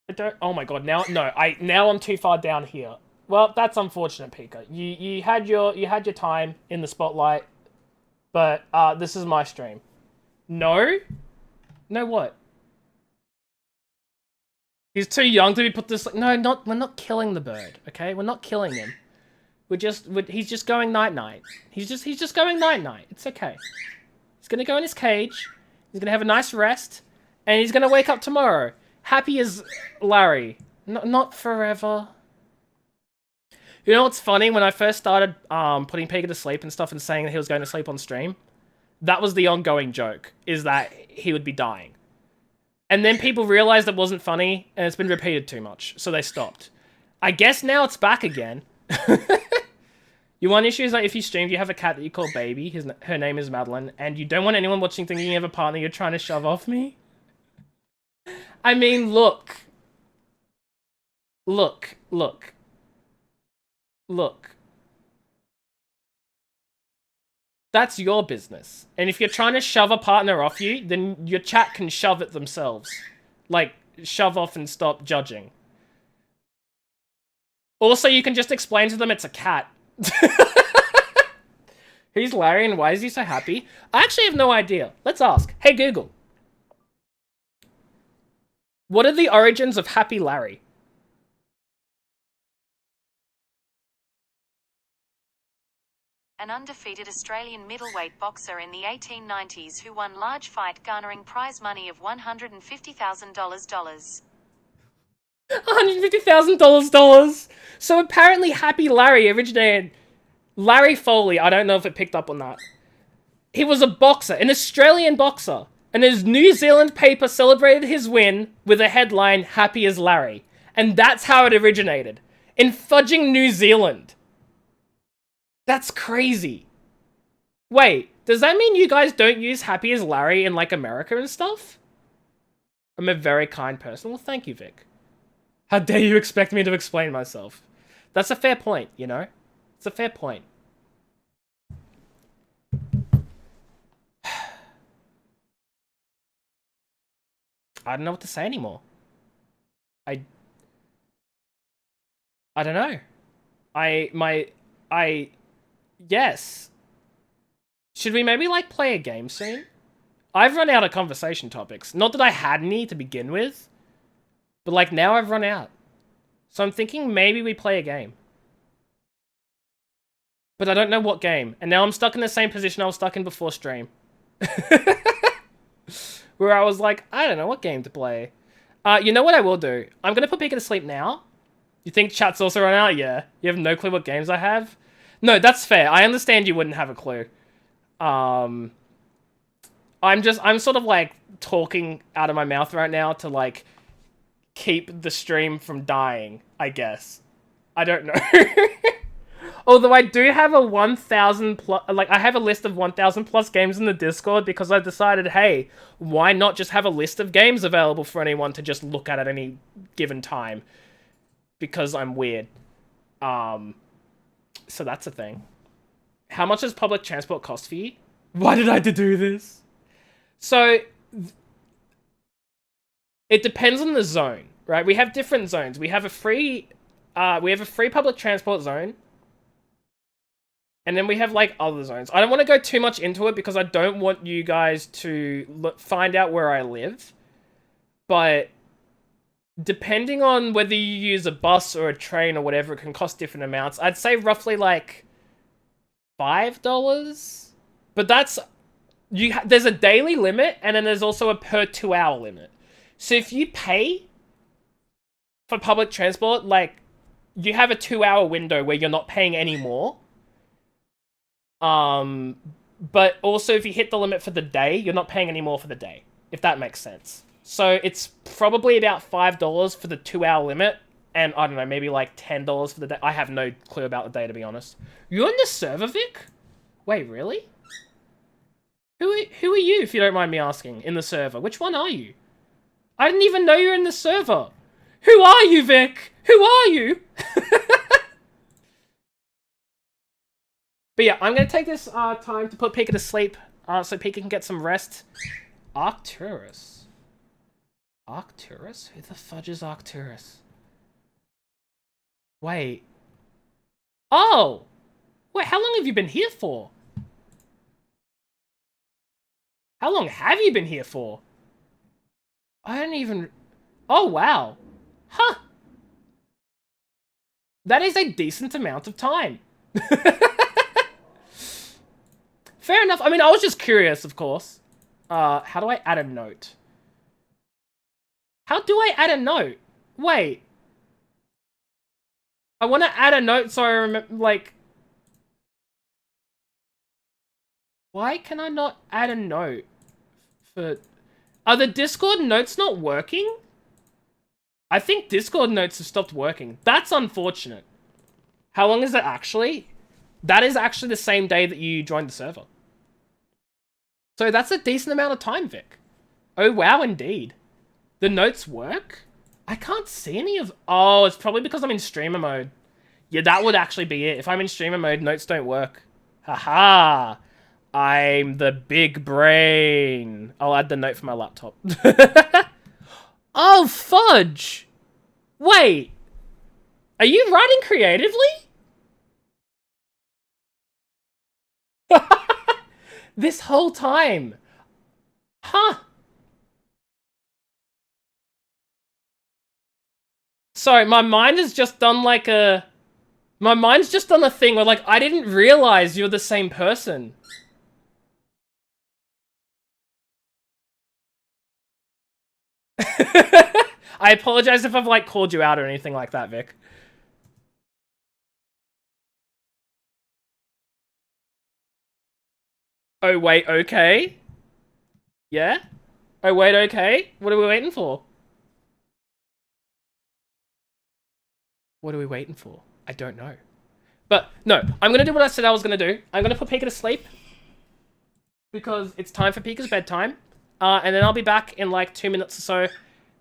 [SPEAKER 1] I don't. Oh my god! Now I'm too far down here. Well, that's unfortunate, Pika. You had your time in the spotlight, but this is my stream. No. No what? He's too young to be put this. No, we're not killing the bird. Okay, we're not killing him. He's just going night night. He's just going night night. It's okay. He's gonna go in his cage. He's gonna have a nice rest, and he's gonna wake up tomorrow, happy as Larry. Not forever. You know what's funny? When I first started putting Pika to sleep and stuff, and saying that he was going to sleep on stream, that was the ongoing joke, is that he would be dying. And then people realized it wasn't funny, and it's been repeated too much, so they stopped. I guess now it's back again. Your one issue is that if you stream, you have a cat that you call Baby, her name is Madeline, and you don't want anyone watching thinking you have a partner you're trying to shove off me? I mean, look. Look. That's your business. And if you're trying to shove a partner off you, then your chat can shove it themselves. Like, shove off and stop judging. Also, you can just explain to them it's a cat. Who's Larry and why is he so happy? I actually have no idea. Let's ask. Hey, Google. What are the origins of Happy Larry?
[SPEAKER 2] An undefeated Australian middleweight boxer in the 1890s who won large fight garnering prize money of $150,000.
[SPEAKER 1] $150,000. So apparently Happy Larry originated... Larry Foley, I don't know if it picked up on that. He was a boxer, an Australian boxer. And his New Zealand paper celebrated his win with a headline, Happy as Larry. And that's how it originated. In fudging New Zealand. That's crazy. Wait, does that mean you guys don't use Happy as Larry in, like, America and stuff? I'm a very kind person. Well, thank you, Vic. How dare you expect me to explain myself? That's a fair point, you know? It's a fair point. I don't know what to say anymore. I don't know. Yes. Should we maybe, like, play a game soon? I've run out of conversation topics. Not that I had any to begin with. But, like, now I've run out. So I'm thinking maybe we play a game. But I don't know what game. And now I'm stuck in the same position I was stuck in before stream. Where I was like, I don't know what game to play. You know what I will do? I'm going to put Pika to sleep now. You think chat's also run out? Yeah. You have no clue what games I have? No, that's fair. I understand you wouldn't have a clue. I'm sort of like talking out of my mouth right now to like keep the stream from dying, I guess. I don't know. Although I do have a 1,000 plus, like I have a list of 1,000 plus games in the Discord because I decided, hey, why not just have a list of games available for anyone to just look at any given time? Because I'm weird. So that's a thing. How much does public transport cost for you? Why did I have to do this? So it depends on the zone, right? We have different zones. We have a free public transport zone. And then we have, like, other zones. I don't want to go too much into it because I don't want you guys to find out where I live. But depending on whether you use a bus or a train or whatever, it can cost different amounts. I'd say roughly, like, $5. But that's... there's a daily limit, and then there's also a per 2-hour limit. So if you pay for public transport, like, you have a 2-hour window where you're not paying any more. But also if you hit the limit for the day, you're not paying any more for the day, if that makes sense. So it's probably about $5 for the 2-hour limit, and I don't know, maybe like $10 for the day. I have no clue about the day, to be honest. You're in the server, Vic? Wait, really? Who are you, if you don't mind me asking, in the server? Which one are you? I didn't even know you're in the server. Who are you, Vic? Who are you? But yeah, I'm going to take this time to put Pika to sleep so Pika can get some rest. Arcturus. Arcturus? Who the fudge is Arcturus? Wait. Oh! Wait, how long have you been here for? How long have you been here for? I don't even... Oh, wow. Huh. That is a decent amount of time. Fair enough. I mean, I was just curious, of course. How do I add a note? How do I add a note? Wait. I want to add a note so I remember, like... Why can I not add a note? Are the Discord notes not working? I think Discord notes have stopped working. That's unfortunate. How long is it actually? That is actually the same day that you joined the server. So that's a decent amount of time, Vic. Oh, wow, indeed. The notes work? I can't see any of... Oh, it's probably because I'm in streamer mode. Yeah, that would actually be it. If I'm in streamer mode, notes don't work. Haha. I'm the big brain. I'll add the note for my laptop. Oh, fudge! Wait. Are you writing creatively? This whole time. Huh. Sorry, my mind has just done like a... My mind's just done a thing where, like, I didn't realize you're the same person. I apologize if I've, like, called you out or anything like that, Vic. Oh, wait, okay. Yeah? Oh, wait, okay. What are we waiting for? What are we waiting for? I don't know. But, no, I'm gonna do what I said I was gonna do. I'm gonna put Pika to sleep. Because it's time for Pika's bedtime. And then I'll be back in like 2 minutes or so.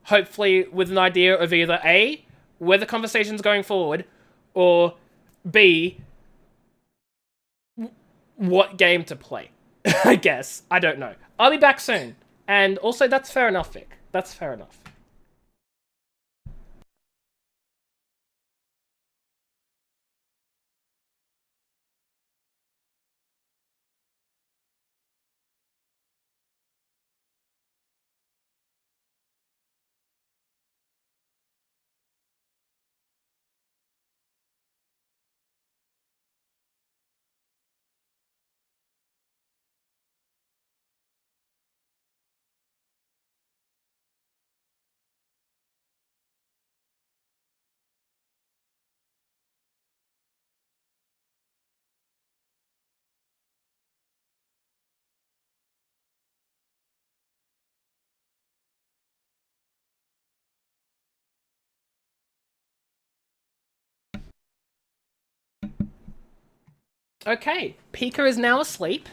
[SPEAKER 1] Hopefully with an idea of either A, where the conversation's going forward, or B, what game to play. I guess. I don't know. I'll be back soon. And also, that's fair enough, Vic. That's fair enough. Okay, Pika is now asleep,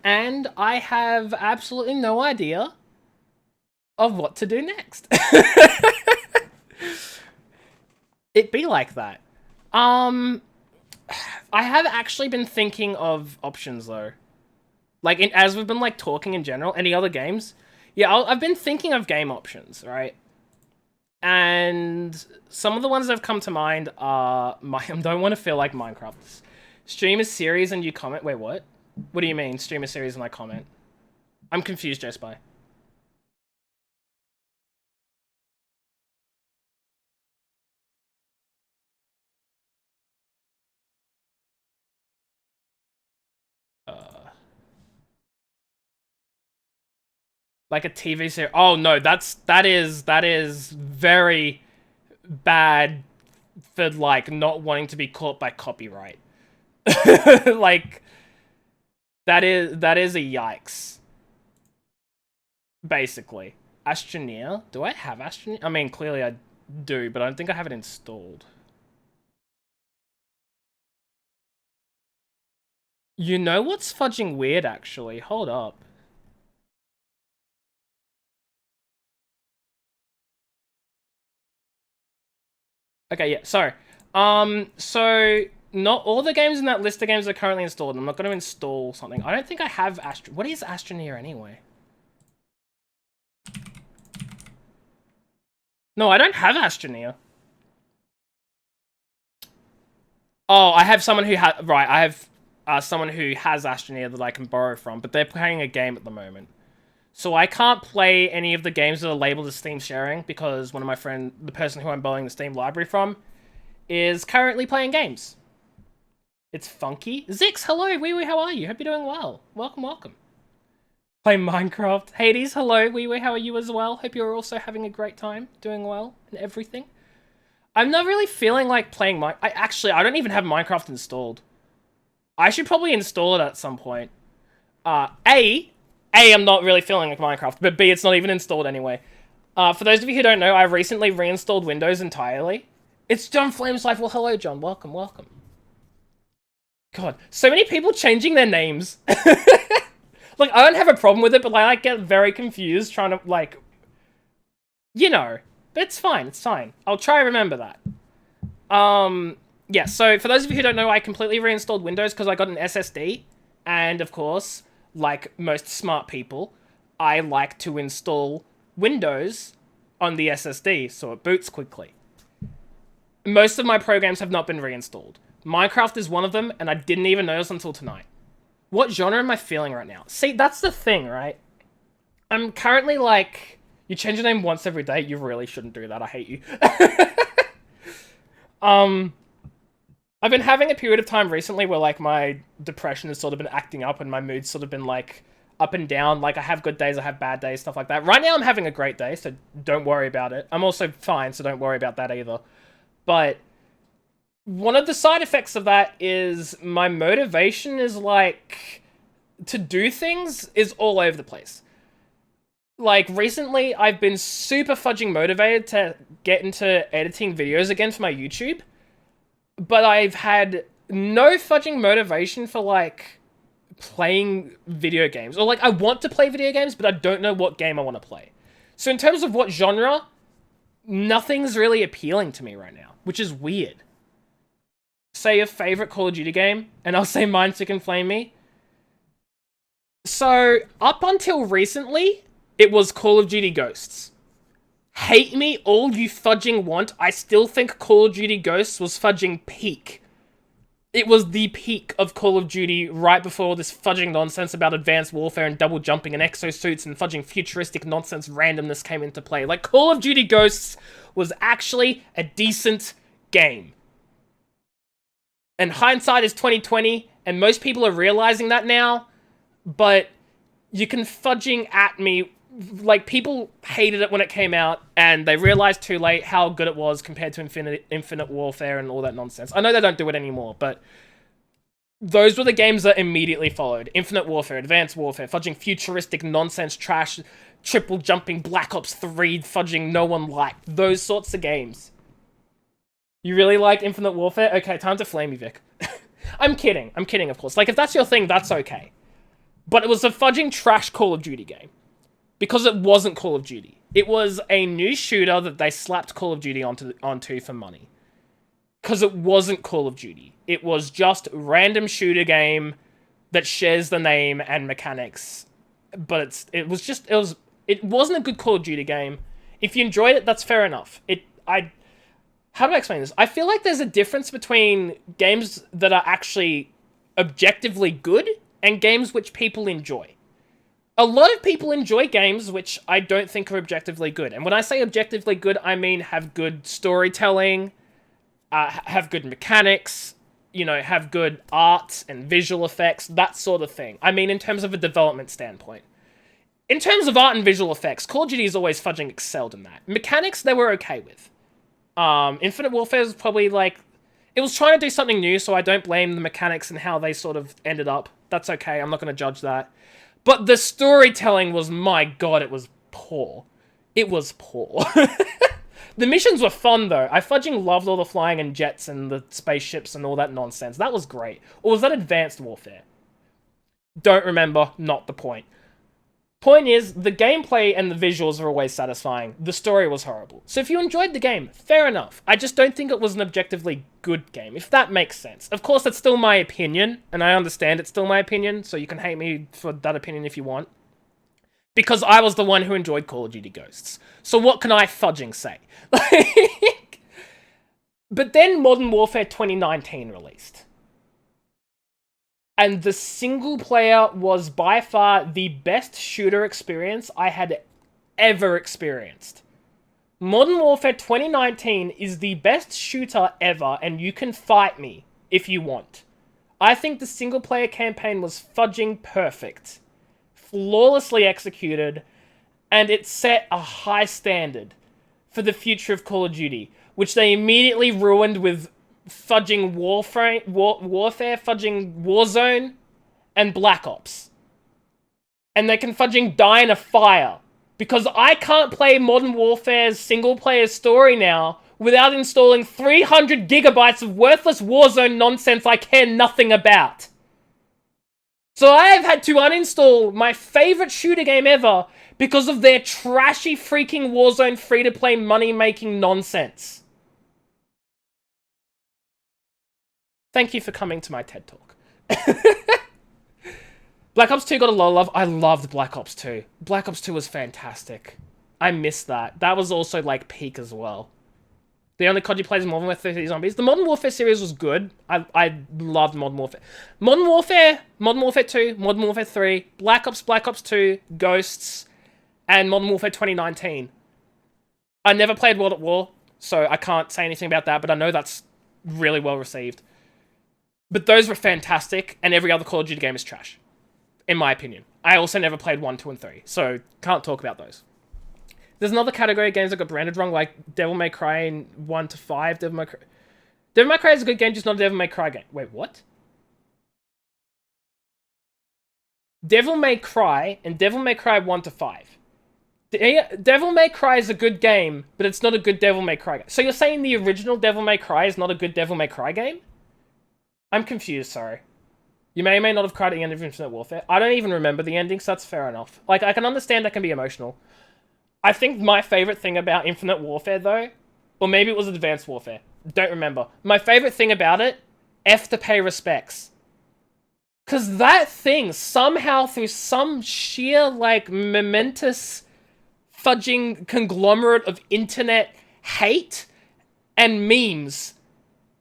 [SPEAKER 1] and I have absolutely no idea of what to do next. It be like that. Um, I have actually been thinking of options though. Like, as we've been like talking in general, any other games? Yeah, I've been thinking of game options, right? And some of the ones that have come to mind are I don't want to feel like Minecraft. Stream a series and you comment. Wait, what? What do you mean? Stream a series and I comment? I'm confused, Joe Spy. Like a TV series. Oh no, that is very bad for like not wanting to be caught by copyright. Like that is a yikes. Basically. Astroneer? Do I have Astroneer? I mean, clearly I do, but I don't think I have it installed. You know what's fudging weird, actually? Hold up. Okay, yeah, sorry. So not all the games in that list of games are currently installed. I'm not going to install something. I don't think I have What is Astroneer anyway? No, I don't have Astroneer. Oh, I have someone who has... Right, I have someone who has Astroneer that I can borrow from, but they're playing a game at the moment. So I can't play any of the games that are labeled as Steam sharing because one of my friends, the person who I'm borrowing the Steam library from, is currently playing games. It's funky. Zix, hello, wee wee, how are you? Hope you're doing well. Welcome, welcome. Play Minecraft. Hades, hello, wee wee, how are you as well? Hope you're also having a great time, doing well, and everything. I'm not really feeling like playing I don't even have Minecraft installed. I should probably install it at some point. I'm not really feeling like Minecraft, but B, it's not even installed anyway. For those of you who don't know, I recently reinstalled Windows entirely. It's John Flames Life. Well, hello, John. Welcome, welcome. God, so many people changing their names. Like, I don't have a problem with it, but like, I get very confused trying to, like... You know. But it's fine, it's fine. I'll try to remember that. Yeah, so for those of you who don't know, I completely reinstalled Windows because I got an SSD. And, of course, like most smart people, I like to install Windows on the SSD so it boots quickly. Most of my programs have not been reinstalled. Minecraft is one of them, and I didn't even notice until tonight. What genre am I feeling right now? See, that's the thing, right? I'm currently like... You change your name once every day, you really shouldn't do that, I hate you. I've been having a period of time recently where, like, my depression has sort of been acting up and my mood's sort of been, like, up and down. Like, I have good days, I have bad days, stuff like that. Right now I'm having a great day, so don't worry about it. I'm also fine, so don't worry about that either. But one of the side effects of that is my motivation is, like, to do things is all over the place. Like, recently, I've been super fudging motivated to get into editing videos again for my YouTube. But I've had no fudging motivation for, like, playing video games. Or, like, I want to play video games, but I don't know what game I want to play. So in terms of what genre, nothing's really appealing to me right now, which is weird. Say your favorite Call of Duty game, and I'll say mine so you can flame me. So, up until recently, it was Call of Duty Ghosts. Hate me all you fudging want, I still think Call of Duty Ghosts was fudging peak. It was the peak of Call of Duty right before all this fudging nonsense about advanced warfare and double jumping and exosuits and fudging futuristic nonsense randomness came into play. Like, Call of Duty Ghosts was actually a decent game. And hindsight is 2020, and most people are realizing that now, but you can fudging at me. Like, people hated it when it came out, and they realized too late how good it was compared to Infinite Warfare and all that nonsense. I know they don't do it anymore, but those were the games that immediately followed. Infinite Warfare, Advanced Warfare, fudging futuristic nonsense trash, triple jumping Black Ops 3, fudging no one liked. Those sorts of games. You really liked Infinite Warfare? Okay, time to flame you, Vic. I'm kidding. I'm kidding, of course. Like, if that's your thing, that's okay. But it was a fudging trash Call of Duty game. Because it wasn't Call of Duty. It was a new shooter that they slapped Call of Duty onto for money. Because it wasn't Call of Duty. It was just a random shooter game that shares the name and mechanics. But it wasn't a good Call of Duty game. If you enjoyed it, that's fair enough. How do I explain this? I feel like there's a difference between games that are actually objectively good and games which people enjoy. A lot of people enjoy games which I don't think are objectively good. And when I say objectively good, I mean have good storytelling, have good mechanics, have good art and visual effects, that sort of thing. I mean, in terms of a development standpoint. In terms of art and visual effects, Call of Duty has always fudging excelled in that. Mechanics, they were okay with. Infinite Warfare is probably like... It was trying to do something new, so I don't blame the mechanics and how they sort of ended up. That's okay, I'm not going to judge that. But the storytelling was, my god, it was poor. It was poor. The missions were fun, though. I fudging loved all the flying and jets and the spaceships and all that nonsense. That was great. Or was that Advanced Warfare? Don't remember, not the point. Point is, the gameplay and the visuals are always satisfying. The story was horrible. So if you enjoyed the game, fair enough. I just don't think it was an objectively good game, if that makes sense. Of course, that's still my opinion, and I understand it's still my opinion, so you can hate me for that opinion if you want. Because I was the one who enjoyed Call of Duty Ghosts. So what can I fudging say? But then Modern Warfare 2019 released. And the single player was by far the best shooter experience I had ever experienced. Modern Warfare 2019 is the best shooter ever, and you can fight me if you want. I think the single player campaign was fudging perfect. Flawlessly executed, and it set a high standard for the future of Call of Duty, which they immediately ruined with fudging Warfare, fudging Warzone, and Black Ops. And they can fudging die in a fire. Because I can't play Modern Warfare's single-player story now without installing 300 gigabytes of worthless Warzone nonsense I care nothing about. So I have had to uninstall my favorite shooter game ever because of their trashy freaking Warzone free-to-play money-making nonsense. Thank you for coming to my TED Talk. Black Ops 2 got a lot of love. I loved Black Ops 2. Black Ops 2 was fantastic. I missed that. That was also, like, peak as well. The only COD you played is Modern Warfare 3 Zombies. The Modern Warfare series was good. I loved Modern Warfare. Modern Warfare 2, Modern Warfare 3, Black Ops 2, Ghosts, and Modern Warfare 2019. I never played World at War, so I can't say anything about that, but I know that's really well received. But those were fantastic, and every other Call of Duty game is trash. In my opinion. I also never played 1, 2, and 3, so can't talk about those. There's another category of games that got branded wrong, like Devil May Cry in 1 to 5. Devil May Cry is a good game, just not a Devil May Cry game. Wait, what? Devil May Cry and Devil May Cry 1 to 5. Devil May Cry is a good game, but it's not a good Devil May Cry game. So you're saying the original Devil May Cry is not a good Devil May Cry game? I'm confused, sorry. You may or may not have cried at the end of Infinite Warfare. I don't even remember the ending, so that's fair enough. Like, I can understand that can be emotional. I think my favorite thing about Infinite Warfare, though, or maybe it was Advanced Warfare, don't remember. My favorite thing about it, F to pay respects. Because that thing, somehow through some sheer, like, momentous fudging conglomerate of internet hate and memes,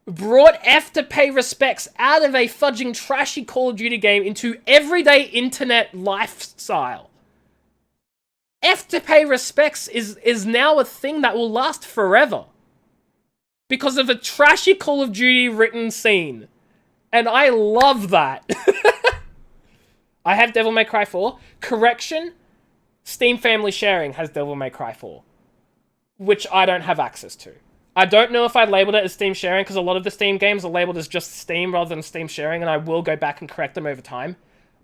[SPEAKER 1] brought F to pay respects out of a fudging trashy Call of Duty game into everyday internet lifestyle. F to pay respects is now a thing that will last forever. Because of a trashy Call of Duty written scene. And I love that. I have Devil May Cry 4. Correction, Steam Family Sharing has Devil May Cry 4. Which I don't have access to. I don't know if I labeled it as Steam Sharing, because a lot of the Steam games are labeled as just Steam rather than Steam Sharing, and I will go back and correct them over time.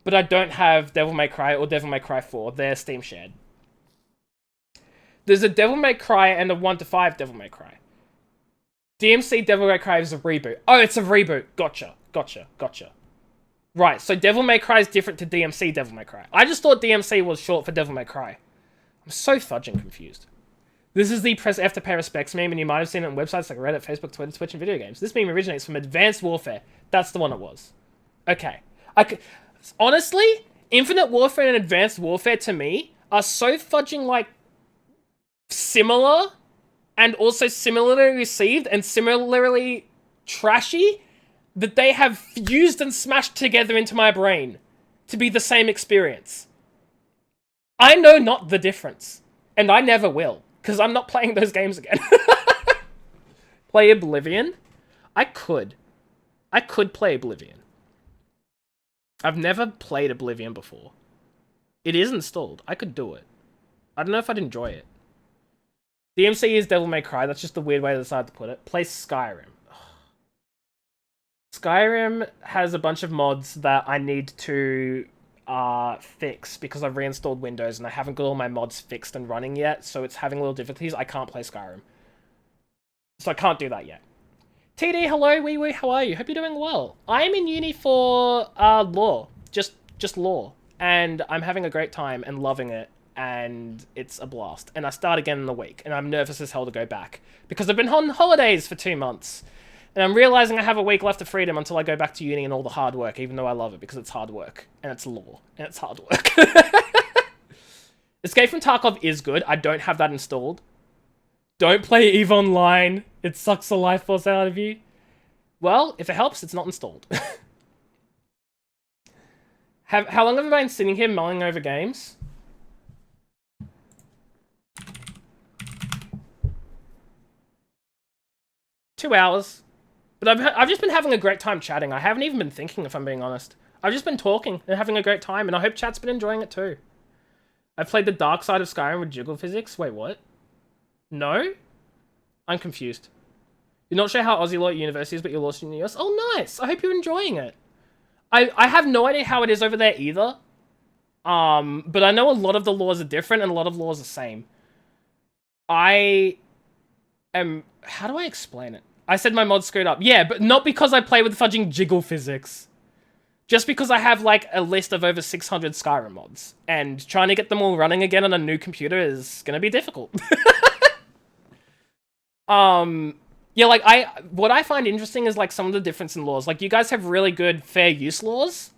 [SPEAKER 1] But I don't have Devil May Cry or Devil May Cry 4. They're Steam shared. There's a Devil May Cry and a 1 to 5 Devil May Cry. DMC Devil May Cry is a reboot. Oh, it's a reboot. Gotcha. Gotcha. Right, so Devil May Cry is different to DMC Devil May Cry. I just thought DMC was short for Devil May Cry. I'm so fudging confused. This is the press F to pay respects meme, and you might have seen it on websites like Reddit, Facebook, Twitter, Twitch, and video games. This meme originates from Advanced Warfare. That's the one it was. Okay. Honestly, Infinite Warfare and Advanced Warfare to me are so fudging, like, similar, and also similarly received, and similarly trashy, that they have fused and smashed together into my brain to be the same experience. I know not the difference, and I never will, because I'm not playing those games again. Play Oblivion? I could play Oblivion. I've never played Oblivion before. It is installed. I could do it. I don't know if I'd enjoy it. DMC is Devil May Cry. That's just the weird way I decided to put it. Play Skyrim. Skyrim has a bunch of mods that I need to fix because I've reinstalled Windows and I haven't got all my mods fixed and running yet, so it's having little difficulties. I can't play Skyrim. So I can't do that yet. TD, hello, wee wee, how are you? Hope you're doing well. I'm in uni for law. Just law. And I'm having a great time and loving it. And it's a blast. And I start again in a week. And I'm nervous as hell to go back. Because I've been on holidays for 2 months. And I'm realizing I have a week left of freedom until I go back to uni and all the hard work, even though I love it, because it's hard work. And it's law. And it's hard work. Escape from Tarkov is good. I don't have that installed. Don't play EVE Online. It sucks the life force out of you. Well, if it helps, it's not installed. How long have I been sitting here mulling over games? Two hours. But I've just been having a great time chatting. I haven't even been thinking, if I'm being honest. I've just been talking and having a great time, and I hope chat's been enjoying it too. I've played the dark side of Skyrim with jiggle physics. Wait, what? No? I'm confused. You're not sure how Aussie law at university is, but you're law student in the US? Oh, nice! I hope you're enjoying it. I have no idea how it is over there either. But I know a lot of the laws are different and a lot of laws are the same. I am... How do I explain it? I said my mod screwed up. Yeah, but not because I play with fudging jiggle physics. Just because I have, like, a list of over 600 Skyrim mods. And trying to get them all running again on a new computer is gonna be difficult. Yeah, like, what I find interesting is, like, some of the difference in laws. Like, you guys have really good fair use laws.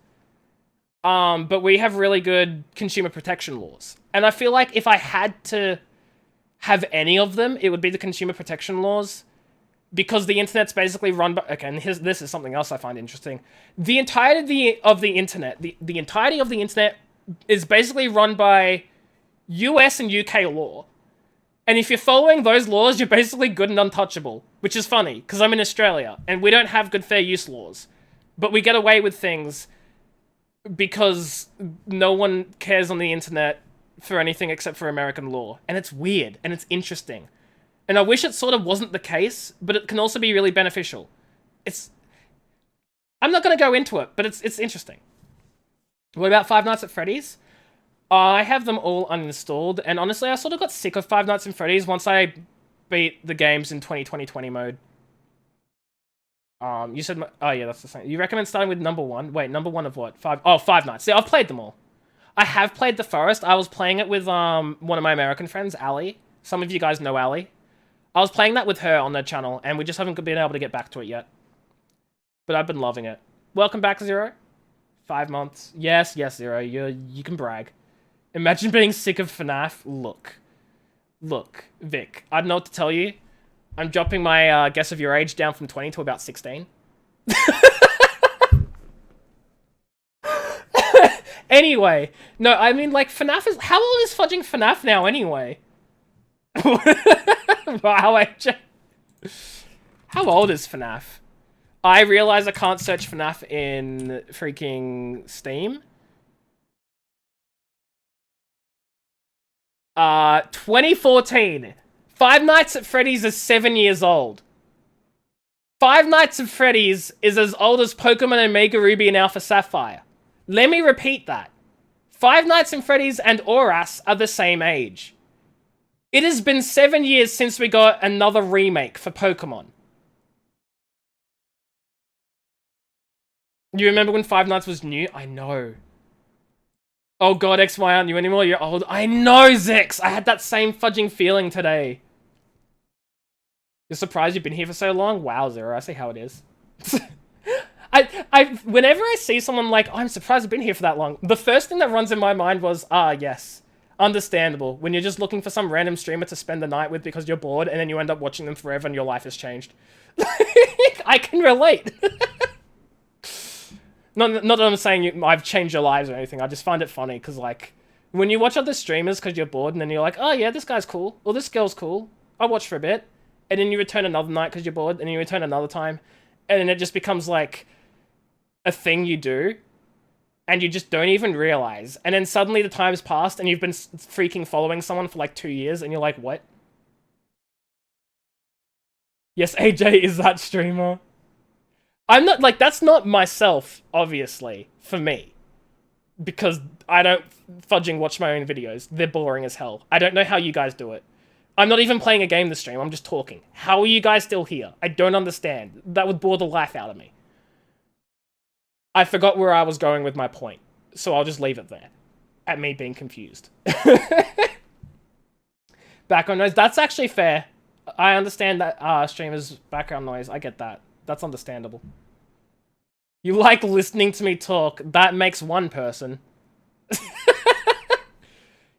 [SPEAKER 1] But we have really good consumer protection laws. And I feel like if I had to have any of them, it would be the consumer protection laws. Because the internet's basically run by... Okay, and this is something else I find interesting. The entirety of the internet... The entirety of the internet is basically run by US and UK law. And if you're following those laws, you're basically good and untouchable. Which is funny, because I'm in Australia, and we don't have good fair use laws. But we get away with things because no one cares on the internet for anything except for American law. And it's weird, and it's interesting. And I wish it sort of wasn't the case, but it can also be really beneficial. I'm not going to go into it, but it's interesting. What about Five Nights at Freddy's? I have them all uninstalled, and honestly, I sort of got sick of Five Nights at Freddy's once I beat the games in 2020 mode. You said... Oh, yeah, that's the same. You recommend starting with number 1? Wait, number 1 of what? Five Nights. See, I've played them all. I have played The Forest. I was playing it with one of my American friends, Ali. Some of you guys know Ali. I was playing that with her on their channel, and we just haven't been able to get back to it yet. But I've been loving it. Welcome back, Zero. 5 months. Yes, Zero. You can brag. Imagine being sick of FNAF. Look, Vic. I don't know what to tell you. I'm dropping my guess of your age down from 20 to about 16. Anyway. No, I mean, like, FNAF is... How old is fudging FNAF now, anyway? Wow, how old is FNAF? I realize I can't search FNAF in freaking Steam. 2014. Five Nights at Freddy's is 7 years old. Five Nights at Freddy's is as old as Pokemon Omega Ruby and Alpha Sapphire. Let me repeat that. Five Nights at Freddy's and Auras are the same age. It has been 7 years since we got another remake for Pokemon. You remember when Five Nights was new? I know. Oh god, XY aren't you anymore? You're old. I know, Zix! I had that same fudging feeling today. You're surprised you've been here for so long? Wow, Zero, I see how it is. Whenever I see someone like, oh, I'm surprised I've been here for that long, the first thing that runs in my mind was, yes. Understandable. When you're just looking for some random streamer to spend the night with because you're bored, and then you end up watching them forever and your life has changed. I can relate. Not that I'm saying I've changed your lives or anything. I just find it funny because, like, when you watch other streamers because you're bored and then you're like, oh yeah, this guy's cool, or this girl's cool, I'll watch for a bit, and then you return another night because you're bored, and then you return another time, and then it just becomes like a thing you do, and you just don't even realize, and then suddenly the time's passed and you've been freaking following someone for like 2 years, and you're like, what? Yes, AJ is that streamer. I'm not, like, that's not myself, obviously, for me. Because I don't fudging watch my own videos. They're boring as hell. I don't know how you guys do it. I'm not even playing a game this stream, I'm just talking. How are you guys still here? I don't understand. That would bore the life out of me. I forgot where I was going with my point, so I'll just leave it there. At me being confused. Background noise, that's actually fair. I understand that streamers' background noise, I get that. That's understandable. You like listening to me talk. That makes one person.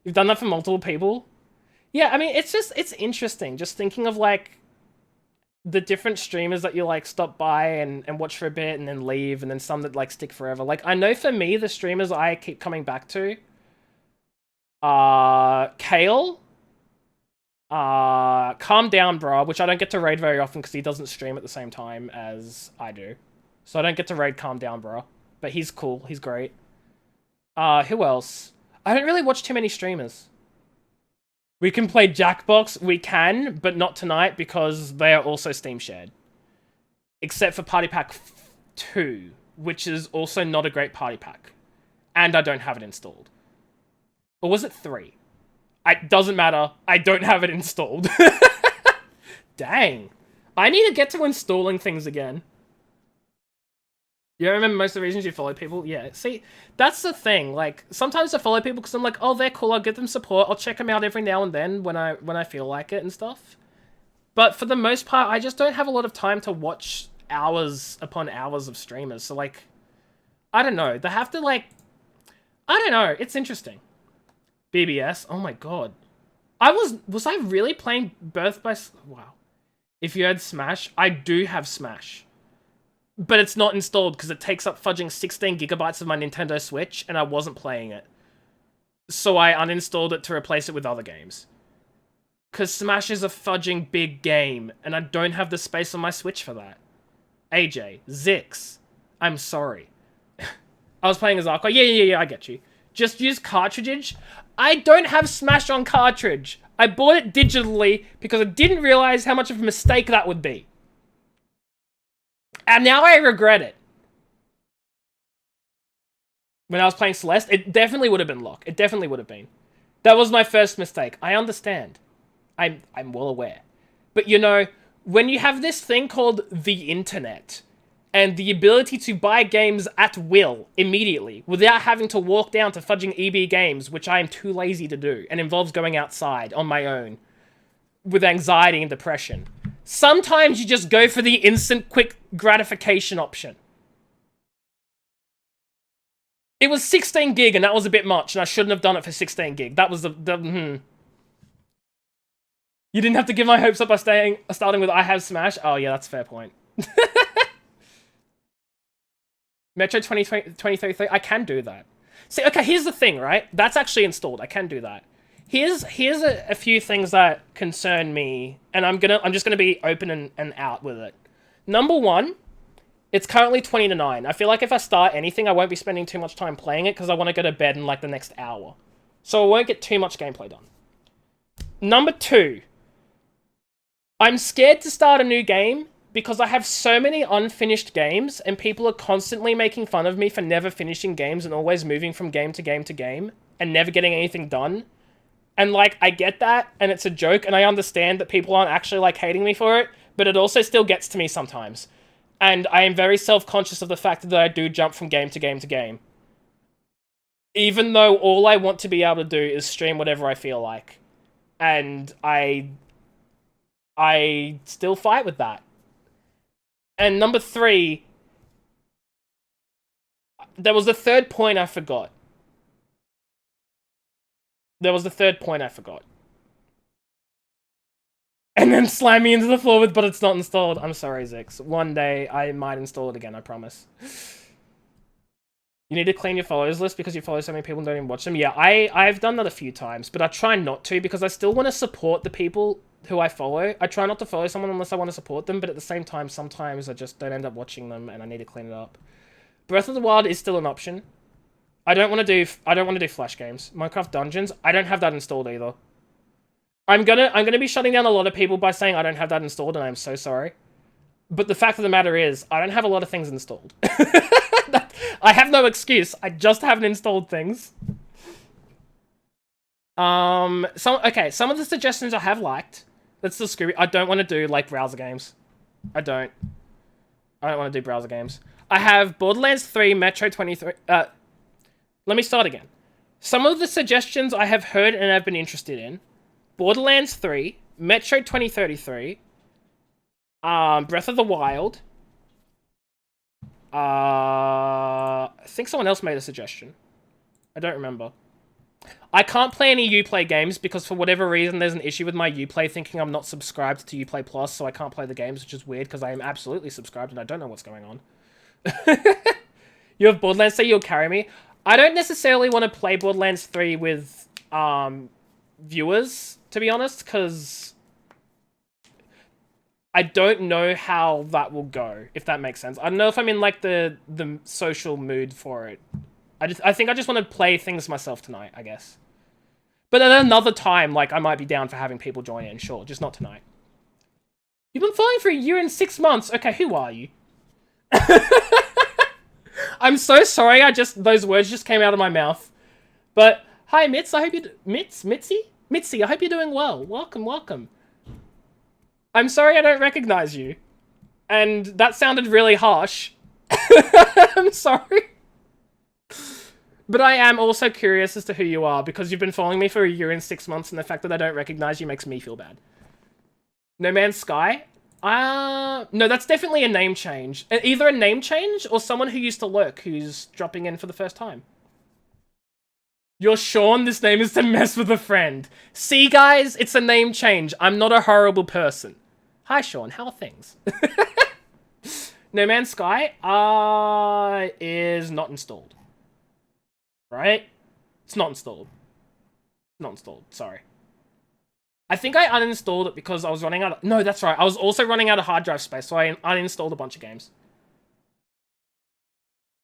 [SPEAKER 1] You've done that for multiple people? Yeah, I mean, it's interesting. Just thinking of, like, the different streamers that you, like, stop by and watch for a bit and then leave, and then some that, like, stick forever. Like, I know for me, the streamers I keep coming back to Kale, Calm Down Bro, which I don't get to raid very often because he doesn't stream at the same time as I do. So I don't get to raid Calm Down Bro. But he's cool, he's great. Who else? I don't really watch too many streamers. We can play Jackbox, we can, but not tonight because they are also Steam shared. Except for Party Pack 2, which is also not a great party pack. And I don't have it installed. Or was it 3? It doesn't matter. I don't have it installed. Dang. I need to get to installing things again. You remember most of the reasons you follow people? Yeah, see, that's the thing. Like, sometimes I follow people because I'm like, oh, they're cool, I'll give them support, I'll check them out every now and then when I feel like it and stuff. But for the most part, I just don't have a lot of time to watch hours upon hours of streamers. So, like, I don't know. They have to, like, I don't know. It's interesting. BBS. Oh my god. Was I really playing Birth by... Wow. If you had Smash, I do have Smash. But it's not installed because it takes up fudging 16 gigabytes of my Nintendo Switch, and I wasn't playing it. So I uninstalled it to replace it with other games. Because Smash is a fudging big game, and I don't have the space on my Switch for that. AJ, Zix, I'm sorry. I was playing as Arco. Yeah, I get you. Just use cartridge. I don't have Smash on cartridge. I bought it digitally because I didn't realize how much of a mistake that would be. And now I regret it. When I was playing Celeste, it definitely would have been locked. It definitely would have been. That was my first mistake. I understand. I'm well aware. But you know, when you have this thing called the internet, and the ability to buy games at will, immediately, without having to walk down to fudging EB Games, which I am too lazy to do, and involves going outside on my own, with anxiety and depression. Sometimes you just go for the instant, quick gratification option. It was 16 gig, and that was a bit much, and I shouldn't have done it for 16 gig. That was You didn't have to give my hopes up by starting with I have Smash? Oh yeah, that's a fair point. Metro 2033, I can do that. See, okay, here's the thing, right? That's actually installed. I can do that. Here's a few things that concern me, and I'm just gonna be open and out with it. Number one, it's currently 20 to 9. I feel like if I start anything, I won't be spending too much time playing it because I want to go to bed in like the next hour. So I won't get too much gameplay done. Number two, I'm scared to start a new game because I have so many unfinished games and people are constantly making fun of me for never finishing games and always moving from game to game to game and never getting anything done. And, like, I get that, and it's a joke, and I understand that people aren't actually, like, hating me for it, but it also still gets to me sometimes. And I am very self-conscious of the fact that I do jump from game to game to game. Even though all I want to be able to do is stream whatever I feel like. And I still fight with that. And number 3, there was the third point I forgot. And then slam me into the floor with, but it's not installed. I'm sorry, Zix. One day, I might install it again, I promise. You need to clean your follows list because you follow so many people and don't even watch them. Yeah, I've done that a few times, but I try not to because I still want to support the people who I follow. I try not to follow someone unless I want to support them, but at the same time, sometimes I just don't end up watching them and I need to clean it up. Breath of the Wild is still an option. I don't want to do Flash games. Minecraft Dungeons, I don't have that installed either. I'm gonna be shutting down a lot of people by saying I don't have that installed, and I'm so sorry. But the fact of the matter is, I don't have a lot of things installed. I have no excuse. I just haven't installed things. Some of the suggestions I have liked. That's the screw. I don't want to do like browser games. I don't want to do browser games. I have Borderlands 3, Metro 23. Let me start again. Some of the suggestions I have heard and have been interested in. Borderlands 3, Metro 2033, Breath of the Wild. I think someone else made a suggestion. I don't remember. I can't play any Uplay games because for whatever reason there's an issue with my Uplay thinking I'm not subscribed to Uplay Plus, so I can't play the games, which is weird because I am absolutely subscribed and I don't know what's going on. You have Borderlands 3, you'll carry me. I don't necessarily want to play Borderlands 3 with viewers, to be honest, because I don't know how that will go, if that makes sense. I don't know if I'm in like the social mood for it. I think I just want to play things myself tonight, I guess. But at another time, like, I might be down for having people join in, sure, just not tonight. You've been following for a year and 6 months. Okay, who are you? I'm so sorry, those words just came out of my mouth. But, hi, Mitz, I hope you... Mitzi, I hope you're doing well. Welcome, welcome. I'm sorry I don't recognize you. And that sounded really harsh. I'm sorry. But I am also curious as to who you are, because you've been following me for a year and 6 months, and the fact that I don't recognize you makes me feel bad. No Man's Sky? No, that's definitely a name change. Either a name change, or someone who used to lurk, who's dropping in for the first time. You're Sean, this name is to mess with a friend. See, guys, it's a name change. I'm not a horrible person. Hi, Sean, how are things? No Man's Sky is not installed. Right? It's not installed. Not installed, sorry. I think I uninstalled it because I was running out of... No, that's right. I was also running out of hard drive space, so I uninstalled a bunch of games.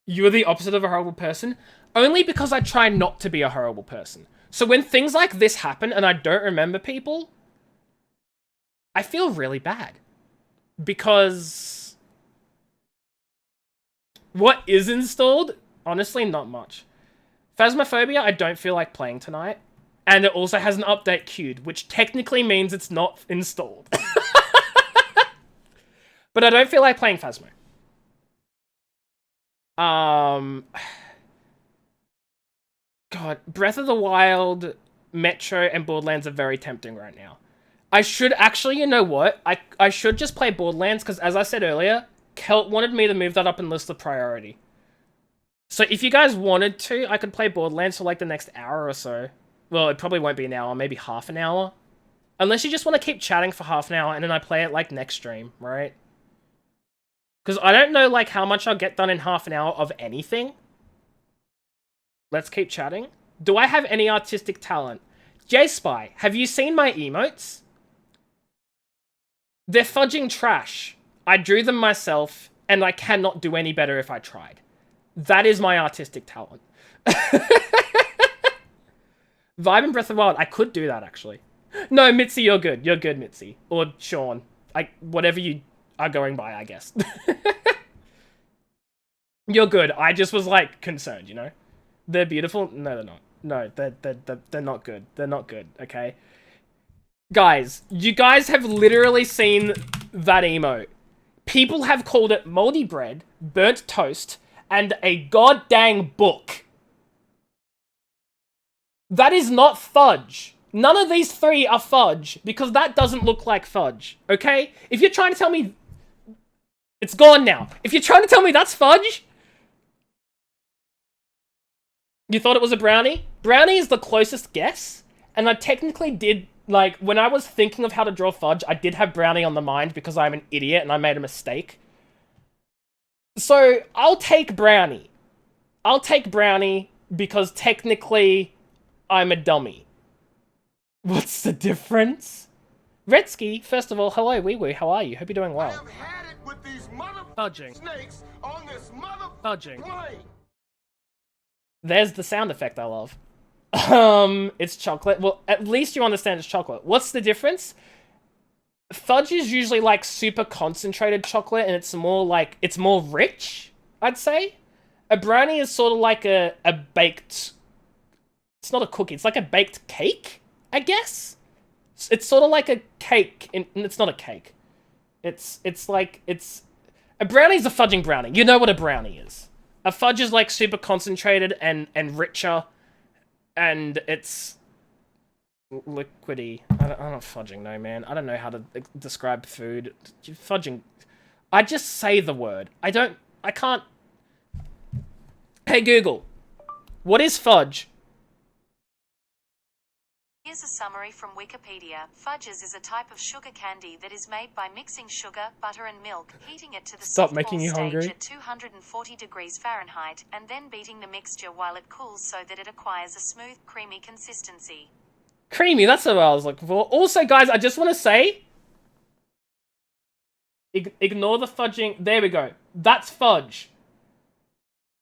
[SPEAKER 1] You're the opposite of a horrible person? Only because I try not to be a horrible person. So when things like this happen and I don't remember people, I feel really bad. Because... what is installed? Honestly, not much. Phasmophobia, I don't feel like playing tonight. And it also has an update queued, which technically means it's not installed. But I don't feel like playing Phasmo. God, Breath of the Wild, Metro, and Borderlands are very tempting right now. I should actually, you know what? I should just play Borderlands, because as I said earlier, Kelt wanted me to move that up in list of priority. So if you guys wanted to, I could play Borderlands for like the next hour or so. Well, it probably won't be an hour, maybe half an hour. Unless you just want to keep chatting for half an hour and then I play it like next stream, right? Because I don't know like how much I'll get done in half an hour of anything. Let's keep chatting. Do I have any artistic talent? J-Spy, have you seen my emotes? They're fudging trash. I drew them myself and I cannot do any better if I tried. That is my artistic talent. Vibe and Breath of the Wild. I could do that, actually. No, Mitzi, you're good. You're good, Mitzi. Or Sean. Whatever you are going by, I guess. You're good. I just was, like, concerned, you know? They're beautiful? No, they're not. No, they're not good. They're not good, okay? Guys, you guys have literally seen that emote. People have called it moldy bread, burnt toast, and a goddamn book. That is not fudge. None of these three are fudge, because that doesn't look like fudge, okay? If you're trying to tell me... It's gone now. If you're trying to tell me that's fudge... You thought it was a brownie? Brownie is the closest guess, and I technically did, like, when I was thinking of how to draw fudge, I did have brownie on the mind because I'm an idiot and I made a mistake. So, I'll take brownie. I'll take brownie because technically I'm a dummy. What's the difference? Redsky, first of all, hello, wee wee, how are you? Hope you're doing well.
[SPEAKER 3] I have had it with these
[SPEAKER 1] Fudging.
[SPEAKER 3] snakes on this
[SPEAKER 1] Fudging.
[SPEAKER 3] plane.
[SPEAKER 1] There's the sound effect I love. It's chocolate. Well, at least you understand it's chocolate. What's the difference? Fudge is usually like super concentrated chocolate, and it's more rich, I'd say. A brownie is sort of like a baked... It's not a cookie, it's like a baked cake, I guess? It's sort of like a cake, and it's not a cake. It's a brownie's a fudging brownie. You know what a brownie is. A fudge is like super concentrated and richer, and it's liquidy. I'm not fudging, no, man. I don't know how to describe food. Fudging. I just say the word. I can't. Hey Google, what is fudge?
[SPEAKER 2] Here's a summary from Wikipedia. Fudges is a type of sugar candy that is made by mixing sugar, butter and milk, heating it to the
[SPEAKER 1] Stop
[SPEAKER 2] soft
[SPEAKER 1] making
[SPEAKER 2] ball
[SPEAKER 1] you
[SPEAKER 2] stage
[SPEAKER 1] hungry.
[SPEAKER 2] at 240 degrees Fahrenheit, and then beating the mixture while it cools so that it acquires a smooth, creamy consistency.
[SPEAKER 1] Creamy, that's what I was looking for. Also, guys, I just want to say... Ignore the fudging. There we go. That's fudge.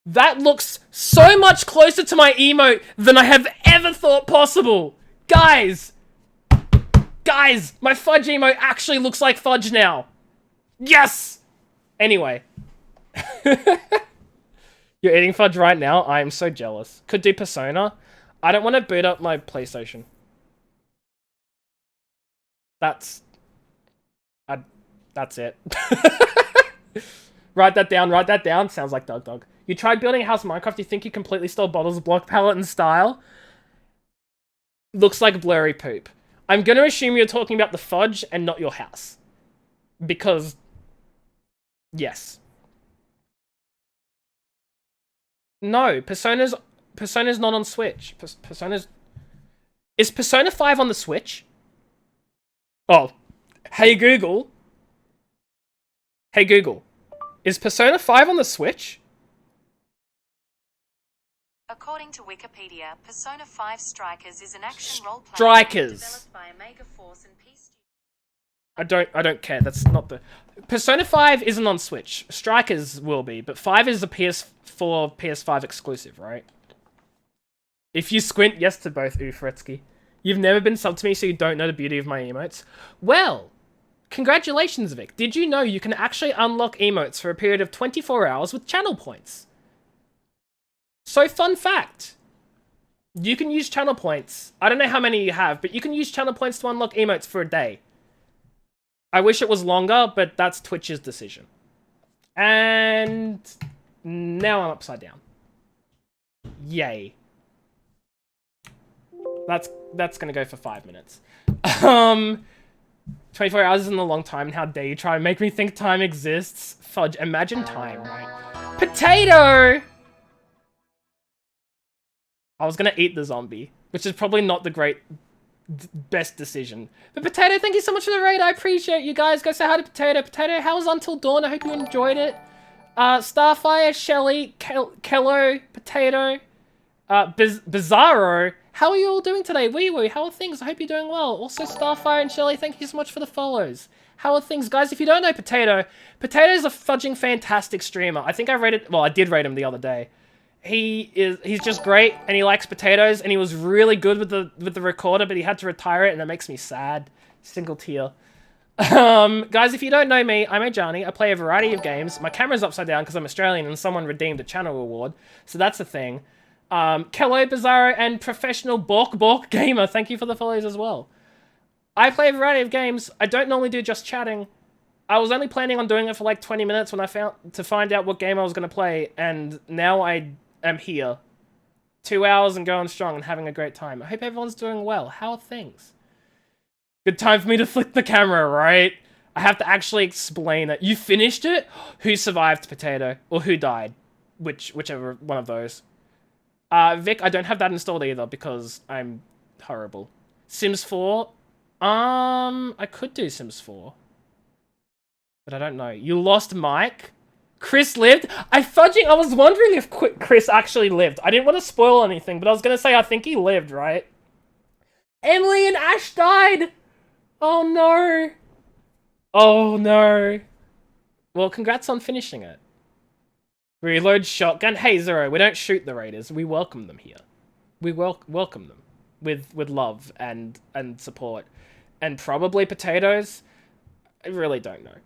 [SPEAKER 1] That looks so much closer to my emote than I have ever thought possible. Guys, my fudge emote actually looks like fudge now. Yes! Anyway. You're eating fudge right now? I am so jealous. Could do Persona. I don't want to boot up my PlayStation. That's it. Write that down. Sounds like Dog. You tried building a house in Minecraft, you think you completely stole Bottle's block palette and style? Looks like blurry poop. I'm gonna assume you're talking about the fudge and not your house. Because... Yes. No, Persona's not on Switch. Persona's... Is Persona 5 on the Switch? Oh. Hey Google. Is Persona 5 on the Switch?
[SPEAKER 2] According to Wikipedia, Persona 5 Strikers is an action role-playing game
[SPEAKER 1] Strikers.
[SPEAKER 2] developed by Omega Force and Peace.
[SPEAKER 1] I don't care. That's not the... Persona 5 isn't on Switch. Strikers will be, but 5 is a PS4, PS5 exclusive, right? If you squint, yes to both, Ufretsky. You've never been subbed to me, so you don't know the beauty of my emotes. Well, congratulations, Vic. Did you know you can actually unlock emotes for a period of 24 hours with channel points? So, fun fact. You can use channel points. I don't know how many you have, but you can use channel points to unlock emotes for a day. I wish it was longer, but that's Twitch's decision. And now I'm upside down. Yay. That's gonna go for 5 minutes. 24 hours isn't a long time, and how dare you try and make me think time exists? Fudge, imagine time, right? Potato! I was gonna eat the zombie, which is probably not the best decision. But Potato, thank you so much for the raid. I appreciate you guys. Go say hi to Potato. Potato, how was Until Dawn? I hope you enjoyed it. Starfire, Shelly, Kello, Potato, Bizarro. How are you all doing today? Wee wee, how are things? I hope you're doing well. Also, Starfire and Shelly, thank you so much for the follows. How are things, guys? If you don't know Potato, Potato's a fudging fantastic streamer. I think I rated, well, I did rate him the other day. He's just great, and he likes potatoes, and he was really good with the recorder, but he had to retire it, and that makes me sad. Single tear. Guys, if you don't know me, I'm Ajani. I play a variety of games. My camera's upside down because I'm Australian, and someone redeemed a channel reward, so that's a thing. Kello, Bizarro, and Professional Bork Gamer, thank you for the follows as well. I play a variety of games. I don't normally do just chatting. I was only planning on doing it for like 20 minutes when I find out what game I was going to play, and now I am here. 2 hours and going strong and having a great time. I hope everyone's doing well. How are things? Good time for me to flick the camera, right? I have to actually explain it. You finished it? Who survived Potato? Or who died? Whichever one of those. Vic, I don't have that installed either because I'm horrible. Sims 4? I could do Sims 4. But I don't know. You lost Mike? Chris lived? I was wondering if Chris actually lived. I didn't want to spoil anything, but I was going to say I think he lived, right? Emily and Ash died! Oh no! Oh no. Well, congrats on finishing it. Reload shotgun. Hey, Zero, we don't shoot the raiders. We welcome them here. We welcome them with love and support. And probably potatoes. I really don't know.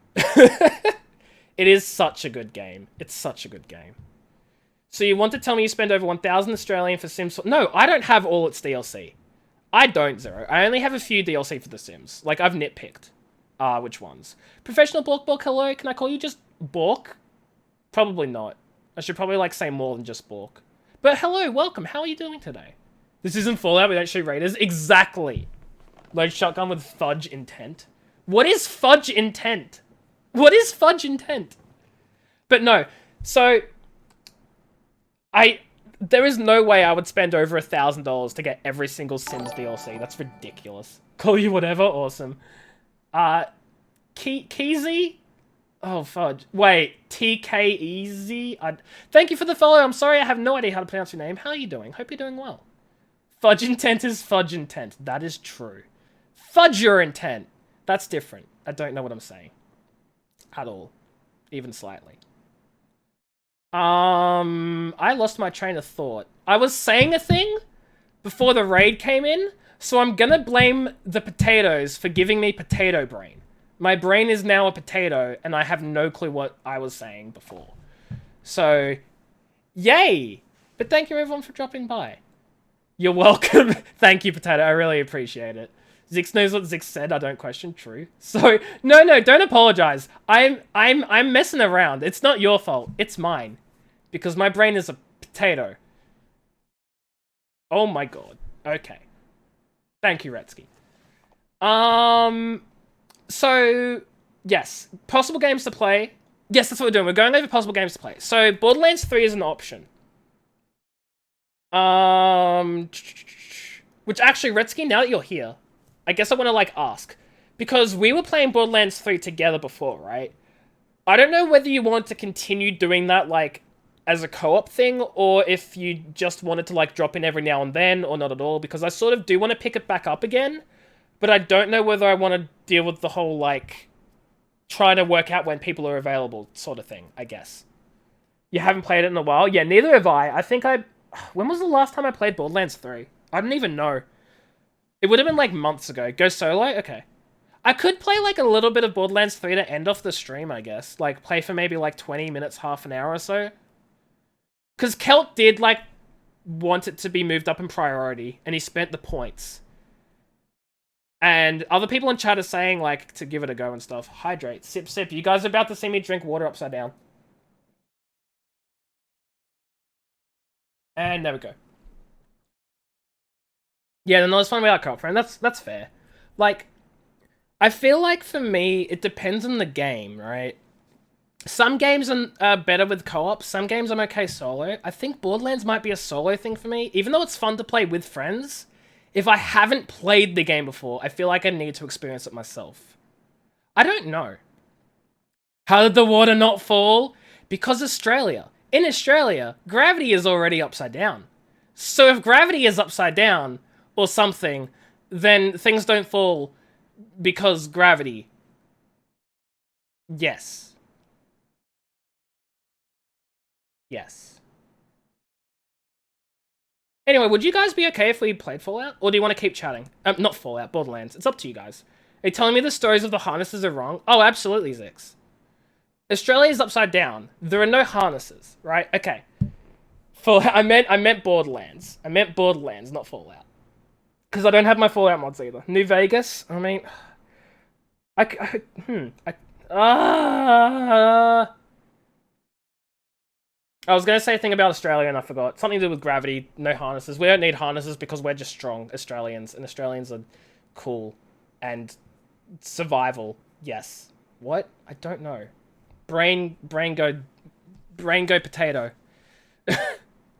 [SPEAKER 1] It is such a good game. It's such a good game. So you want to tell me you spend over 1,000 Australian for Sims 4? No, I don't have all its DLC. I don't, Zero. I only have a few DLC for The Sims. Like, I've nitpicked. Which ones? Professional Bork, hello? Can I call you just Bork? Probably not. I should probably, like, say more than just Bork. But hello, welcome. How are you doing today? This isn't Fallout, we don't shoot raiders. Exactly. Load shotgun with fudge intent. What is fudge intent? What is fudge intent? But no, so... There is no way I would spend over $1,000 to get every single Sims DLC. That's ridiculous. Call you whatever? Awesome. Keezy? Oh, fudge. Wait, TKEZ? Thank you for the follow. I'm sorry, I have no idea how to pronounce your name. How are you doing? Hope you're doing well. Fudge intent is fudge intent. That is true. Fudge your intent. That's different. I don't know what I'm saying. At all. Even slightly. I lost my train of thought. I was saying a thing before the raid came in, so I'm gonna blame the potatoes for giving me potato brain. My brain is now a potato, and I have no clue what I was saying before. So, yay! But thank you everyone for dropping by. You're welcome. Thank you, potato. I really appreciate it. Zix knows what Zix said. I don't question. True. So no, don't apologize. I'm messing around. It's not your fault. It's mine, because my brain is a potato. Oh my god. Okay. Thank you, Retsky. So yes, possible games to play. Yes, that's what we're doing. We're going over possible games to play. So Borderlands 3 is an option. Which actually, Retsky, now that you're here, I guess I want to, like, ask. Because we were playing Borderlands 3 together before, right? I don't know whether you want to continue doing that, like, as a co-op thing, or if you just wanted to, like, drop in every now and then, or not at all, because I sort of do want to pick it back up again, but I don't know whether I want to deal with the whole, like, trying to work out when people are available sort of thing, I guess. You haven't played it in a while? Yeah, neither have I. I think when was the last time I played Borderlands 3? I don't even know. It would have been like months ago. Go solo? Okay. I could play like a little bit of Borderlands 3 to end off the stream, I guess. Like, play for maybe like 20 minutes, half an hour or so. Because Kelt did, like, want it to be moved up in priority, and he spent the points. And other people in chat are saying, like, to give it a go and stuff. Hydrate. Sip, sip. You guys are about to see me drink water upside down. And there we go. Yeah, then there's fun without co-op friend. That's fair. Like, I feel like for me, it depends on the game, right? Some games are better with co-op. Some games I'm okay solo. I think Borderlands might be a solo thing for me. Even though it's fun to play with friends, if I haven't played the game before, I feel like I need to experience it myself. I don't know. How did the water not fall? Because Australia. In Australia, gravity is already upside down. So if gravity is upside down, or something, then things don't fall because gravity. Yes. Yes. Anyway, would you guys be okay if we played Fallout? Or do you want to keep chatting? Not Fallout, Borderlands. It's up to you guys. Are you telling me the stories of the harnesses are wrong? Oh, absolutely, Zix. Australia is upside down. There are no harnesses, right? Okay. I meant Borderlands. I meant Borderlands, not Fallout. Because I don't have my Fallout mods either. New Vegas? I mean... I was going to say a thing about Australia and I forgot. Something to do with gravity, no harnesses. We don't need harnesses because we're just strong Australians. And Australians are cool. And survival, yes. What? I don't know. Brain go potato.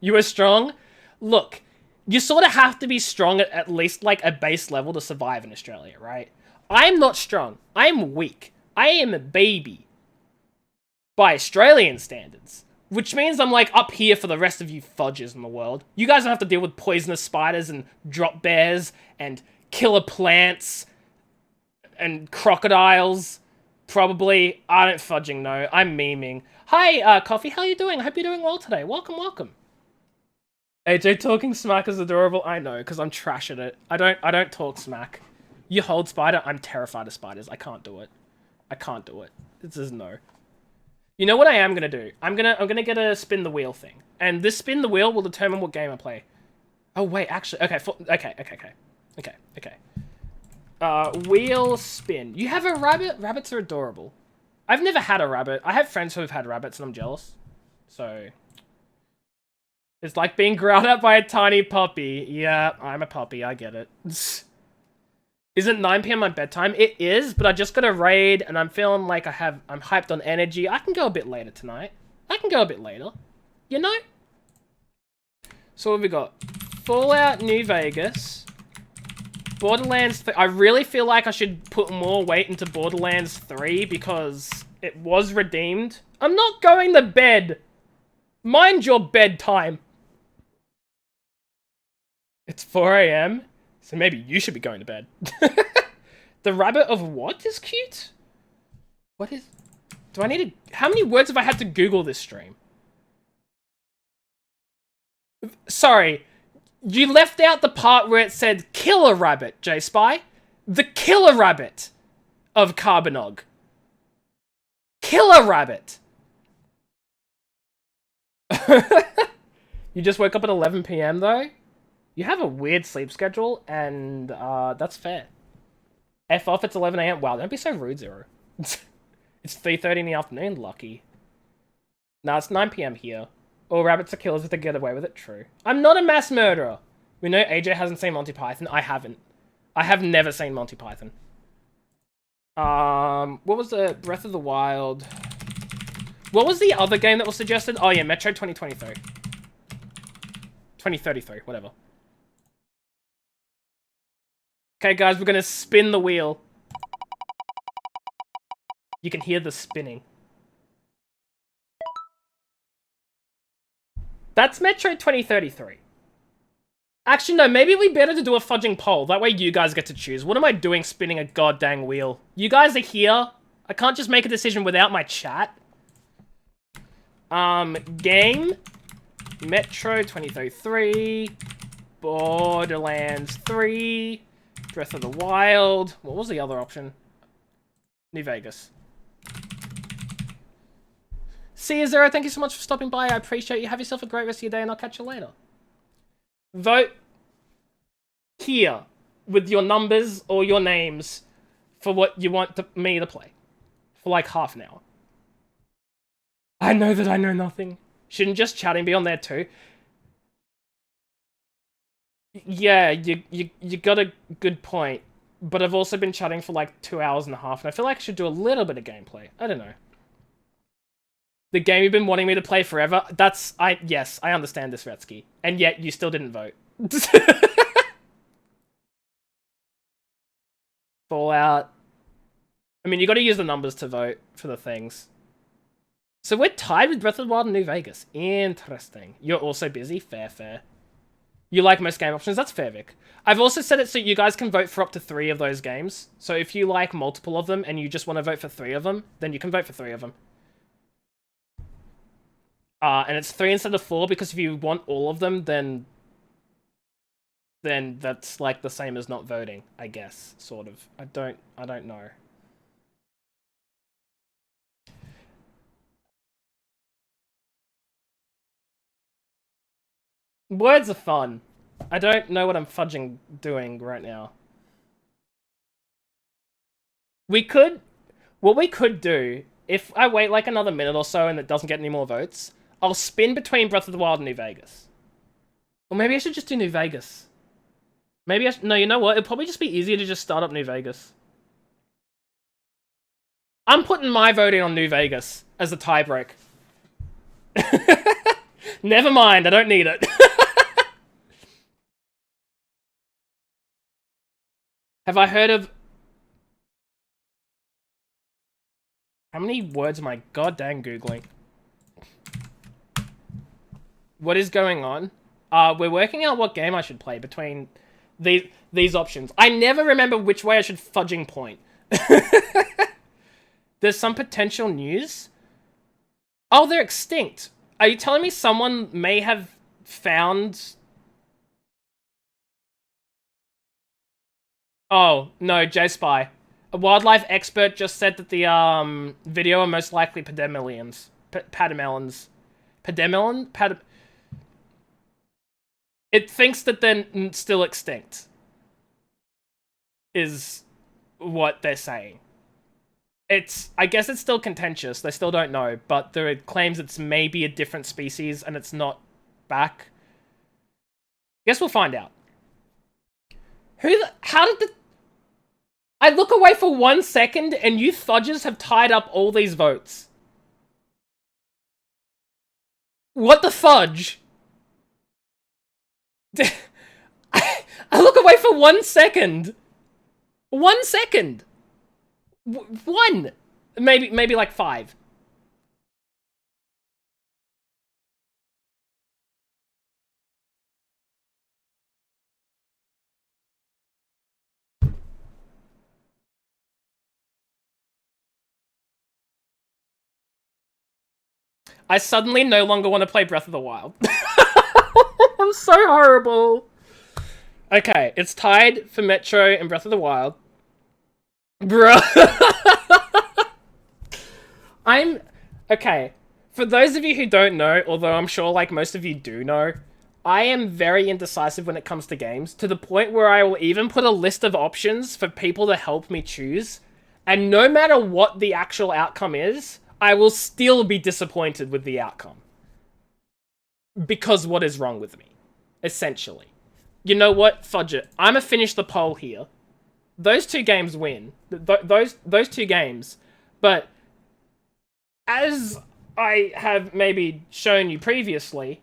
[SPEAKER 1] You are strong? Look, you sort of have to be strong at least like a base level to survive in Australia, right? I'm not strong. I'm weak. I am a baby. By Australian standards. Which means I'm like up here for the rest of you fudges in the world. You guys don't have to deal with poisonous spiders and drop bears and killer plants and crocodiles. Probably. I don't fudging know. I'm memeing. Hi, Coffee. How you doing? I hope you're doing well today. Welcome, welcome. AJ talking smack is adorable. I know, because I'm trash at it. I don't talk smack. You hold spider. I'm terrified of spiders. I can't do it. I can't do it. This is no. You know what I am gonna do? I'm gonna get a spin the wheel thing, and this spin the wheel will determine what game I play. Oh wait, actually, okay, okay. Wheel spin. You have a rabbit? Rabbits are adorable. I've never had a rabbit. I have friends who have had rabbits, and I'm jealous. So it's like being growled at by a tiny puppy. Yeah, I'm a puppy. I get it. Isn't 9 PM my bedtime? It is, but I just got a raid and I'm feeling like I'm hyped on energy. I can go a bit later tonight. I can go a bit later. You know? So what have we got? Fallout New Vegas. Borderlands 3. I really feel like I should put more weight into Borderlands 3 because it was redeemed. I'm not going to bed. Mind your bedtime. It's 4 AM. So maybe you should be going to bed. The rabbit of what is cute? What is... Do I need to... How many words have I had to Google this stream? Sorry. You left out the part where it said killer rabbit, J-Spy. The killer rabbit of Carbonog. Killer rabbit. You just woke up at 11 PM though? You have a weird sleep schedule, and that's fair. F off, it's 11 AM. Wow, don't be so rude, Zero. It's 3:30 in the afternoon, lucky. Nah, it's 9 PM here. All rabbits are killers if they get away with it, true. I'm not a mass murderer. We know AJ hasn't seen Monty Python. I haven't. I have never seen Monty Python. What was the Breath of the Wild? What was the other game that was suggested? Oh yeah, Metro 2023. 2033, whatever. Okay, guys, we're gonna spin the wheel. You can hear the spinning. That's Metro 2033. Actually, no, maybe we better to do a fudging poll. That way you guys get to choose. What am I doing spinning a goddamn wheel? You guys are here. I can't just make a decision without my chat. Game. Metro 2033. Borderlands 3. Breath of the Wild. What was the other option? New Vegas. See you, Zero. Thank you so much for stopping by. I appreciate you. Have yourself a great rest of your day, and I'll catch you later. Vote here with your numbers or your names for what you want me to play for like half an hour. I know that I know nothing. Shouldn't just chatting be on there too? Yeah, you got a good point. But I've also been chatting for like 2 hours and a half, and I feel like I should do a little bit of gameplay. I don't know. The game you've been wanting me to play forever. Yes, I understand this, Retsky. And yet, you still didn't vote. Fallout. I mean, you gotta use the numbers to vote for the things. So we're tied with Breath of the Wild and New Vegas. Interesting. You're also busy? Fair, fair. You like most game options? That's fair, Vic. I've also set it so you guys can vote for up to 3 of those games. So if you like multiple of them and you just want to vote for 3 of them, then you can vote for 3 of them. And it's 3 instead of 4 because if you want all of them, then that's like the same as not voting, I guess, sort of. I don't know. Words are fun. I don't know what I'm fudging doing right now. We could What we could do, if I wait like another minute or so and it doesn't get any more votes, I'll spin between Breath of the Wild and New Vegas. Or maybe I should just do New Vegas. Maybe I no, you know what? It'd probably just be easier to just start up New Vegas. I'm putting my vote in on New Vegas as a tiebreak. Never mind, I don't need it. Have I heard of... How many words am I goddamn Googling? What is going on? We're working out what game I should play between these options. I never remember which way I should fudging point. There's some potential news. Oh, they're extinct. Are you telling me someone may have found... Oh, no, J-Spy. A wildlife expert just said that the video are most likely pademelons. Pademelons. Pademelon? It thinks that they're still extinct. Is what they're saying. I guess it's still contentious. They still don't know, but there are claims it's maybe a different species and back. Guess we'll find out. How did the... I look away for 1 second and you fudges have tied up all these votes. What the fudge? I look away for 1 second. 1 second. One. Maybe like 5. I suddenly no longer want to play Breath of the Wild. I'm so horrible. Okay, it's tied for Metro and Breath of the Wild. Bruh. Okay, for those of you who don't know, although I'm sure like most of you do know, I am very indecisive when it comes to games, to the point where I will even put a list of options for people to help me choose, and no matter what the actual outcome is, I will still be disappointed with the outcome. Because what is wrong with me? Essentially. You know what? Fudge it. I'm gonna finish the poll here. Those two games win. Those two games. But as I have maybe shown you previously,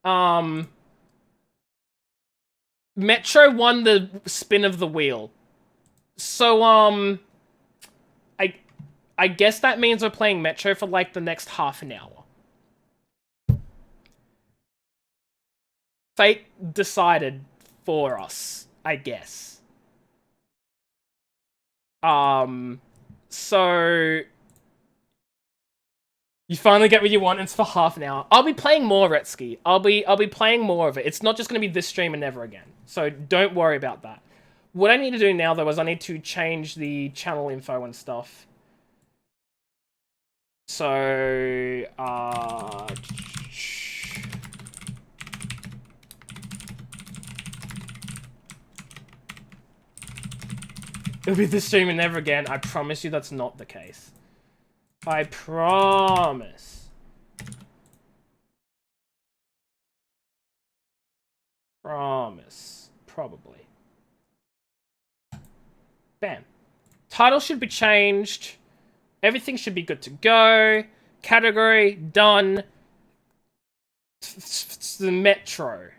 [SPEAKER 1] Metro won the spin of the wheel. So, I guess that means we're playing Metro for like the next half an hour. Fate decided for us, I guess. So you finally get what you want, and it's for half an hour. I'll be playing more Retsky. I'll be playing more of it. It's not just gonna be this stream and never again. So don't worry about that. What I need to do now though is I need to change the channel info and stuff. So it'll be this stream and never again. I promise you that's not the case. I promise. Promise. Probably. Bam. Title should be changed. Everything should be good to go. Category, done. The Metro.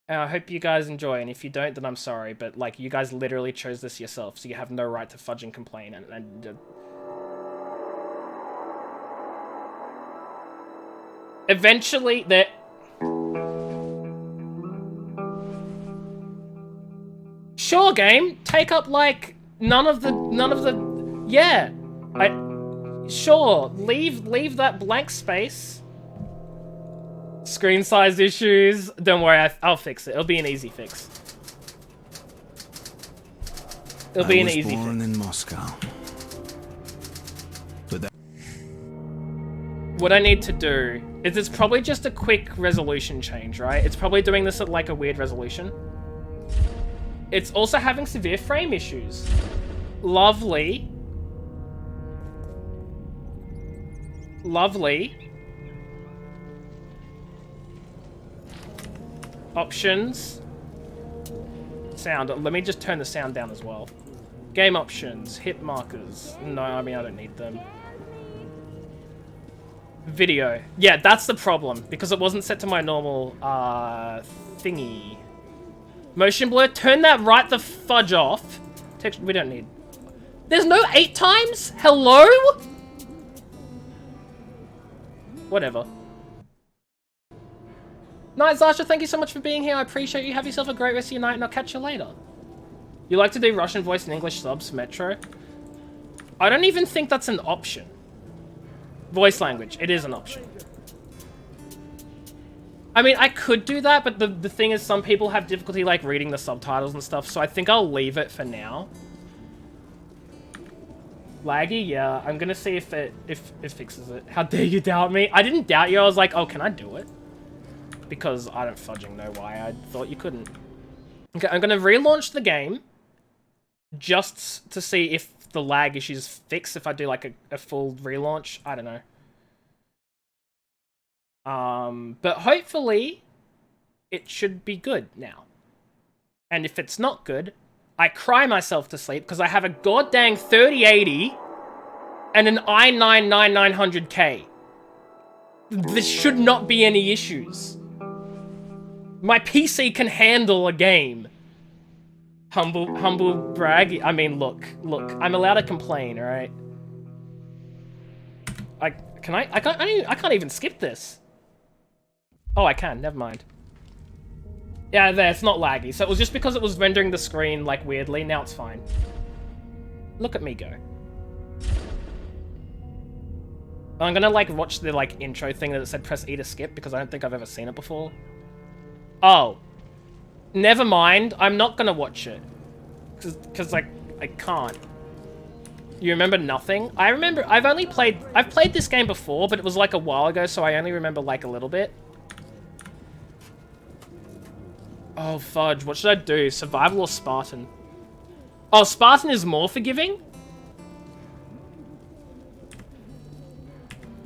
[SPEAKER 1] And I hope you guys enjoy, and if you don't, then I'm sorry, but, like, you guys literally chose this yourself, so you have no right to fudge and complain, and eventually, there... Sure, game, take up, like, none of the, yeah. Sure, leave that blank space. Screen size issues. Don't worry, I'll fix it. It'll be an easy fix. It'll be an easy fix. I was born in Moscow. But what I need to do is it's probably just a quick resolution change, right? It's probably doing this at like a weird resolution. It's also having severe frame issues. Lovely. Lovely. Options. Sound. Let me just turn the sound down as well. Game options. Hit markers. No, I mean, I don't need them. Video. Yeah, that's the problem. Because it wasn't set to my normal, thingy. Motion blur. Turn that right the fudge off. Text. We don't need. There's no 8 times? Hello? Whatever. Night Zasha, thank you so much for being here. I appreciate you. Have yourself a great rest of your night, and I'll catch you later. You like to do Russian voice and English subs, Metro? I don't even think that's an option. Voice language. It is an option. I mean, I could do that, but the thing is some people have difficulty, like, reading the subtitles and stuff, so I think I'll leave it for now. Laggy? Yeah. I'm gonna see if it fixes it. How dare you doubt me? I didn't doubt you. I was like, oh, can I do it? Because I don't fudging know why I thought you couldn't. Okay, I'm gonna relaunch the game. Just to see if the lag issues fix if I do like a full relaunch. I don't know. But hopefully it should be good now. And if it's not good, I cry myself to sleep because I have a goddamn 3080 and an i9 9900K. There should not be any issues. My PC can handle a game. Humble brag. I mean, look. I'm allowed to complain, all right? I can't even skip this. Oh, I can. Never mind. Yeah, there. It's not laggy. So it was just because it was rendering the screen like weirdly. Now it's fine. Look at me go. I'm gonna like watch the like intro thing that it said press E to skip because I don't think I've ever seen it before. Oh. Never mind. I'm not gonna watch it. Cause like, I can't. You remember nothing? I remember, I've played this game before, but it was like a while ago, so I only remember like a little bit. Oh, fudge. What should I do? Survival or Spartan? Oh, Spartan is more forgiving?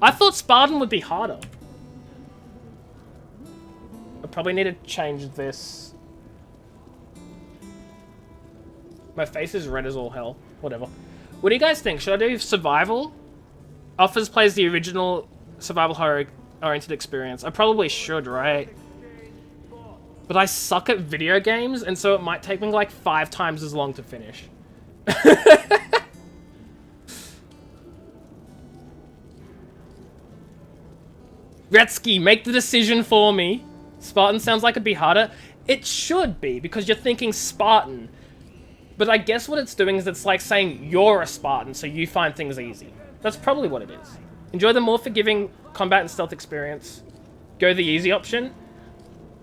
[SPEAKER 1] I thought Spartan would be harder. I probably need to change this. My face is red as all hell. Whatever. What do you guys think? Should I do survival? Offers plays the original survival horror-oriented experience. I probably should, right? But I suck at video games, and so it might take me like 5 times as long to finish. Retsky, make the decision for me. Spartan sounds like it'd be harder. It should be, because you're thinking Spartan. But I guess what it's doing is it's like saying you're a Spartan, so you find things easy. That's probably what it is. Enjoy the more forgiving combat and stealth experience. Go the easy option.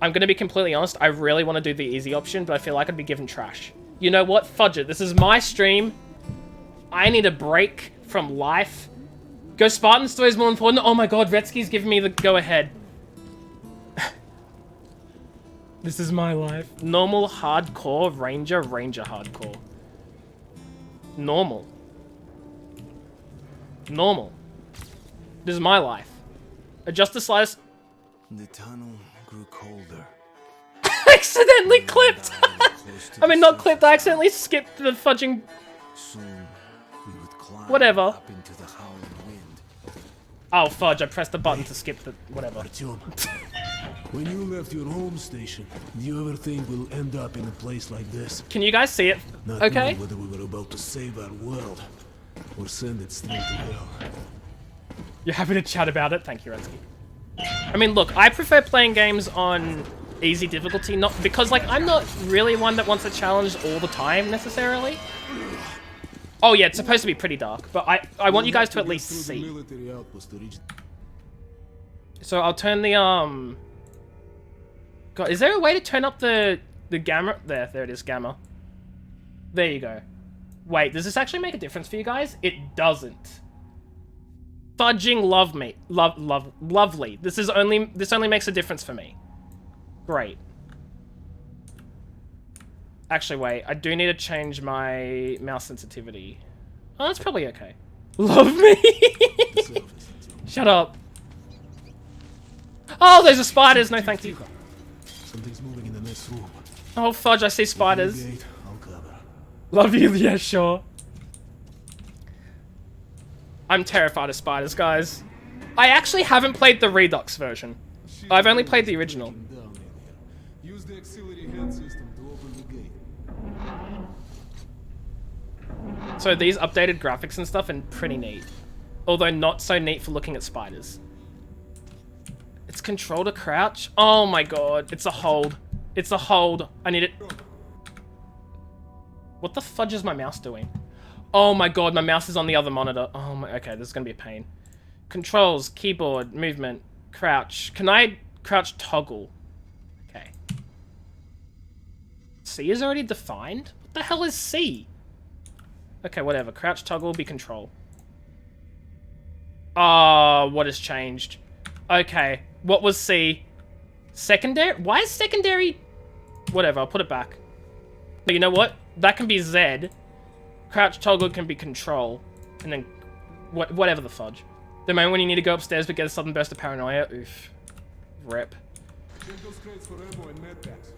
[SPEAKER 1] I'm going to be completely honest, I really want to do the easy option, but I feel like I'd be given trash. You know what? Fudge it. This is my stream. I need a break from life. Go Spartan story is more important. Oh my god, Retsky's giving me the go-ahead. This is my life. Normal, hardcore, ranger, hardcore. Normal. Normal. This is my life. Adjust the slightest.
[SPEAKER 4] The tunnel grew colder.
[SPEAKER 1] Accidentally clipped! I mean, not clipped, I accidentally skipped the fudging...
[SPEAKER 4] Soon we would climb
[SPEAKER 1] whatever.
[SPEAKER 4] up into the howling wind.
[SPEAKER 1] Oh, fudge, I pressed the button to skip the... whatever.
[SPEAKER 5] Artyom, when you left your home station, do you ever think we'll end up in a place like this?
[SPEAKER 1] Can you guys see it?
[SPEAKER 5] Not
[SPEAKER 1] Okay.
[SPEAKER 5] knowing whether we were about to save our world or send it straight to hell.
[SPEAKER 1] You're happy to chat about it? Thank you, Retsky. I mean, look, I prefer playing games on easy difficulty, not because, like, I'm not really one that wants a challenge all the time, necessarily. Oh, yeah, it's supposed to be pretty dark, but I want you guys to at least see. So I'll turn the, God, is there a way to turn up the gamma? There it is, gamma. There you go. Wait, does this actually make a difference for you guys? It doesn't. Fudging lovely. This only makes a difference for me. Great. Actually, wait. I do need to change my mouse sensitivity. Oh, that's probably okay. Love me? Shut up. Oh, those are spiders. No, thank you.
[SPEAKER 5] Something's moving in the next room.
[SPEAKER 1] Oh, fudge. I see spiders.
[SPEAKER 5] Gate, I'll cover.
[SPEAKER 1] Love you. Yeah, sure. I'm terrified of spiders, guys. I actually haven't played the Redux version. I've only played the original.
[SPEAKER 5] Down in here. Use the auxiliary hand system to open the gate.
[SPEAKER 1] So these updated graphics and stuff are pretty neat. Although not so neat for looking at spiders. It's control to crouch? Oh my god. It's a hold. It's a hold. I need it. What the fudge is my mouse doing? Oh my god, my mouse is on the other monitor. Oh my, okay, this is gonna be a pain. Controls, keyboard, movement, crouch. Can I crouch toggle? Okay. C is already defined? What the hell is C? Okay, whatever. Crouch toggle will be control. Oh, what has changed? Okay, what was C? Secondary? Why is secondary? Whatever, I'll put it back. But you know what? That can be Z. Crouch toggle can be control. And then whatever the fudge. The moment when you need to go upstairs but get a sudden burst of paranoia. Oof. Rip.
[SPEAKER 5] Check those crates for ammo and med packs.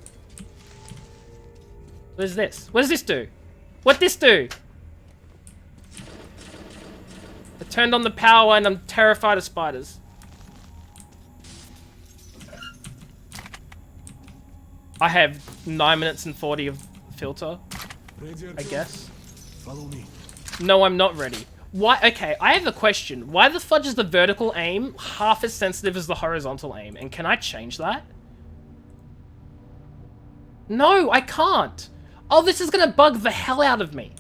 [SPEAKER 1] What is this? What does this do? What'd this do? I turned on the power and I'm terrified of spiders. I have 9 minutes and 40 of filter, I guess.
[SPEAKER 5] Follow me.
[SPEAKER 1] No, I'm not ready. Why? Okay, I have a question. Why the fudge is the vertical aim half as sensitive as the horizontal aim? And can I change that? No, I can't. Oh, this is gonna bug the hell out of me.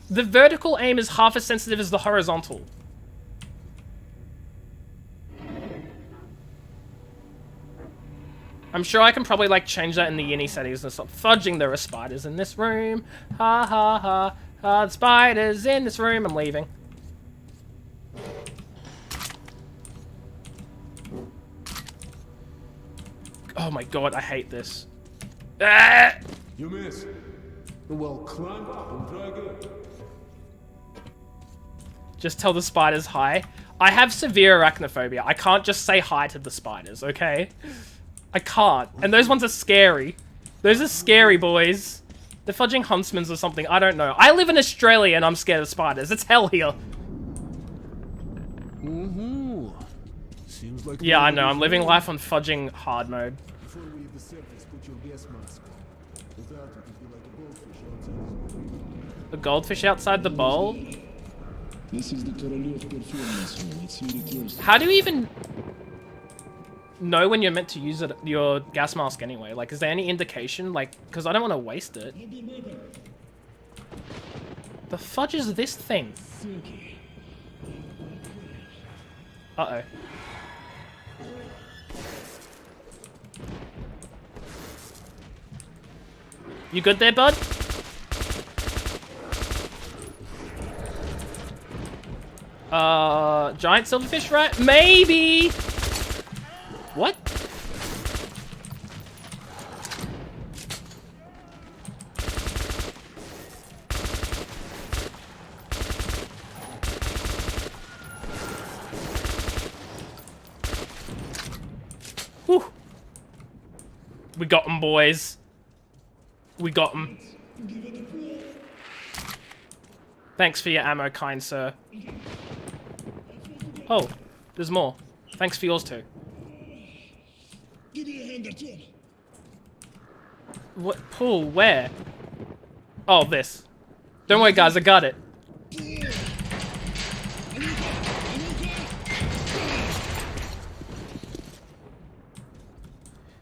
[SPEAKER 1] The vertical aim is half as sensitive as the horizontal. I'm sure I can probably like change that in the Yini settings and stop fudging. There are spiders in this room. Ha ha ha. Spiders in this room. I'm leaving. Oh my god, I hate this. Ah!
[SPEAKER 5] You miss. Well, climb up and try again.
[SPEAKER 1] Just tell the spiders hi. I have severe arachnophobia. I can't just say hi to the spiders, okay? I can't. And those ones are scary. Those are scary, boys. They're fudging huntsmans or something. I don't know. I live in Australia and I'm scared of spiders. It's hell here.
[SPEAKER 5] Mm-hmm. Seems like
[SPEAKER 1] Yeah, I know. I'm living life on fudging hard mode.
[SPEAKER 5] Before we leave the surface, put your gas mask on. Without it, you feel like a goldfish outside the bowl.
[SPEAKER 1] A goldfish outside the bowl?
[SPEAKER 6] This is the Korolev performance room. It's very close.
[SPEAKER 1] How do you even know when you're meant to use it, your gas mask anyway? Like, is there any indication? Like, because I don't want to waste it. The fudge is this thing? Uh-oh. You good there, bud? Giant silverfish, right? Maybe! What? Whew. We got them, boys. We got them. Thanks for your ammo, kind sir. Oh, there's more. Thanks for yours too.
[SPEAKER 6] Give me a hand or two.
[SPEAKER 1] What? Pull? Where? Oh, this. Don't worry, guys. I got it.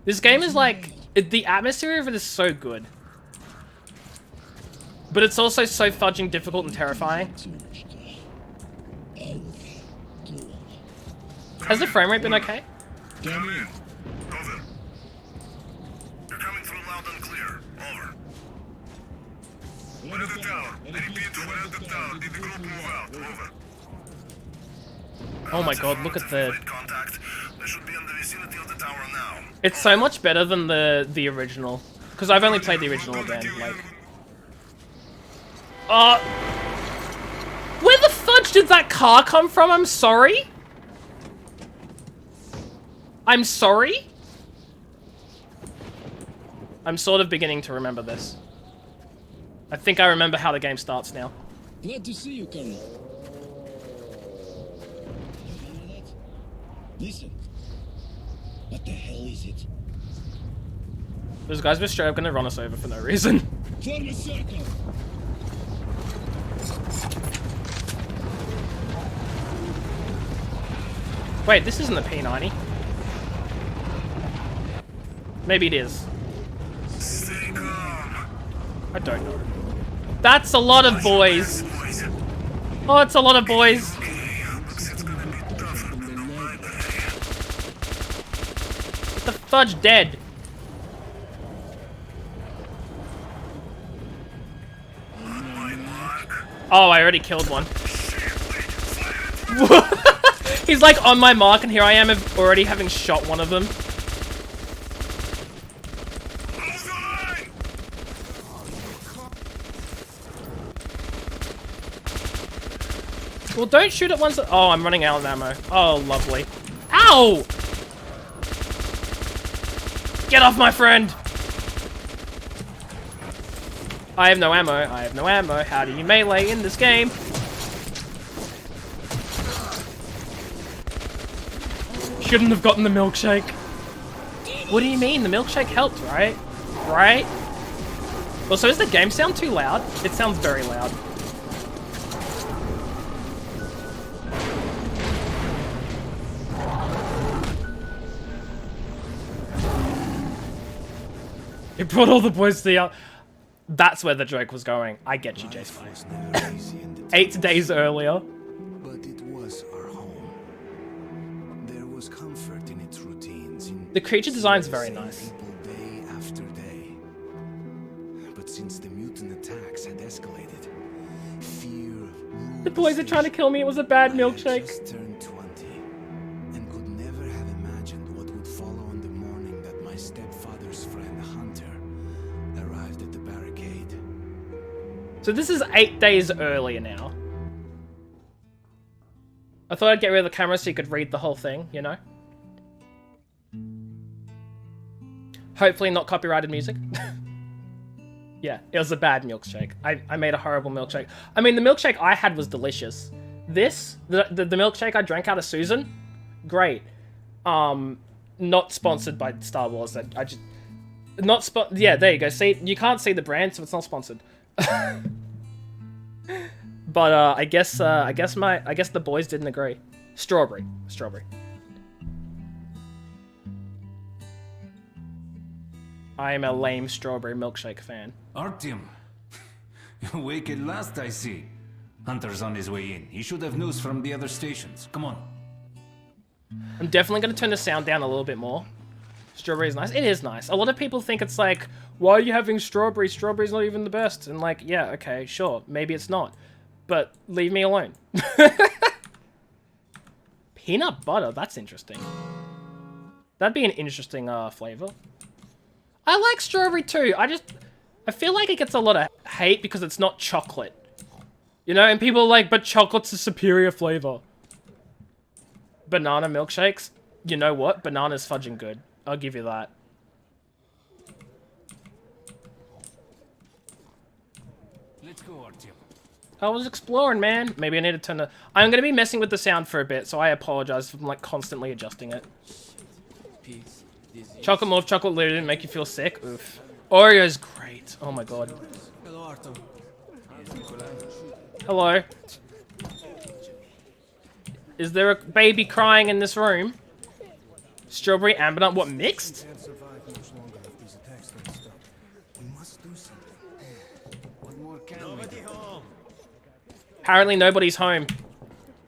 [SPEAKER 1] This game is like... the atmosphere of it is so good. But it's also so fudging difficult and terrifying. Has the frame rate been okay?
[SPEAKER 3] Come in. Over. You're coming through loud and clear. Over. We're at the tower. I repeat, we're at the tower. Did the group move out? Over.
[SPEAKER 1] Oh my god, look at the...
[SPEAKER 3] Contact. They should be in the vicinity of the tower now.
[SPEAKER 1] It's so much better than the original. Because I've only played the original again, like... Where the fudge did that car come from? I'm sorry? I'm sorry? I'm sort of beginning to remember this. I think I remember how the game starts now.
[SPEAKER 6] Glad to see you, Colonel. You hear that? Listen. What the hell is it?
[SPEAKER 1] Those guys were straight up gonna run us over for no reason.
[SPEAKER 6] Form a circle.
[SPEAKER 1] Wait, this isn't the P90. Maybe it is.
[SPEAKER 3] Stay calm.
[SPEAKER 1] I don't know. That's a lot of boys. Oh, it's a lot of boys.
[SPEAKER 3] Looks it's gonna be tougher than my day.
[SPEAKER 1] The fudge dead.
[SPEAKER 3] On my mark.
[SPEAKER 1] Oh, I already killed one.
[SPEAKER 3] Shit, wait, fire it.
[SPEAKER 1] He's like on my mark, and here I am already having shot one of them.
[SPEAKER 3] Hold the line.
[SPEAKER 1] Well, don't shoot at ones that... Oh, I'm running out of ammo. Oh, lovely. Ow! Get off my friend! I have no ammo. I have no ammo. How do you melee in this game? Shouldn't have gotten the milkshake. What do you mean? The milkshake helped, right? Right? Also, does the game sound too loud? It sounds very loud. It brought all the boys to the... That's where the joke was going. I get you, Jace.
[SPEAKER 4] Life was never easy in the
[SPEAKER 1] 8 days earlier.
[SPEAKER 4] but it was our home. There was comfort in its routines. In
[SPEAKER 1] The creature design's very
[SPEAKER 4] seeing
[SPEAKER 1] nice.
[SPEAKER 4] people day after day. But since the mutant attacks had escalated, fear ruled
[SPEAKER 1] The boys are trying to kill me. It was a bad
[SPEAKER 4] I had
[SPEAKER 1] milkshake.
[SPEAKER 4] just turned 20 and could never have imagined what would follow on the morning that my stepfather's friend Hunter arrived at the barricade.
[SPEAKER 1] So this is 8 days earlier now. I thought I'd get rid of the camera so you could read the whole thing, you know? Hopefully not copyrighted music. Yeah, it was a bad milkshake. I made a horrible milkshake. I mean, the milkshake I had was delicious. This, the milkshake I drank out of Susan, great. Not sponsored by Star Wars. I just... Yeah, there you go. See, you can't see the brand, so it's not sponsored. But I guess the boys didn't agree. Strawberry. I am a lame strawberry milkshake fan.
[SPEAKER 7] Artyom, you're awake at last, I see. Hunter's on his way in. He should have news from the other stations. Come on.
[SPEAKER 1] I'm definitely going to turn the sound down a little bit more. Strawberry is nice. It is nice. A lot of people think it's like, why are you having strawberry? Strawberry's not even the best. And like, yeah, okay, sure. Maybe it's not. But leave me alone. Peanut butter? That's interesting. That'd be an interesting flavor. I like strawberry too. I feel like it gets a lot of hate because it's not chocolate. You know, and people are like, but chocolate's a superior flavor. Banana milkshakes? You know what? Banana's fudging good. I'll give you that.
[SPEAKER 7] Let's go, Artyom.
[SPEAKER 1] I was exploring, man. Maybe I need to turn the... I'm going to be messing with the sound for a bit, so I apologize for like constantly adjusting it. Chocolate morph, chocolate literally didn't make you feel sick? Oof. Oreo's great. Oh my god. Hello. Is there a baby crying in this room? Strawberry and banana. What, mixed? Apparently nobody's home.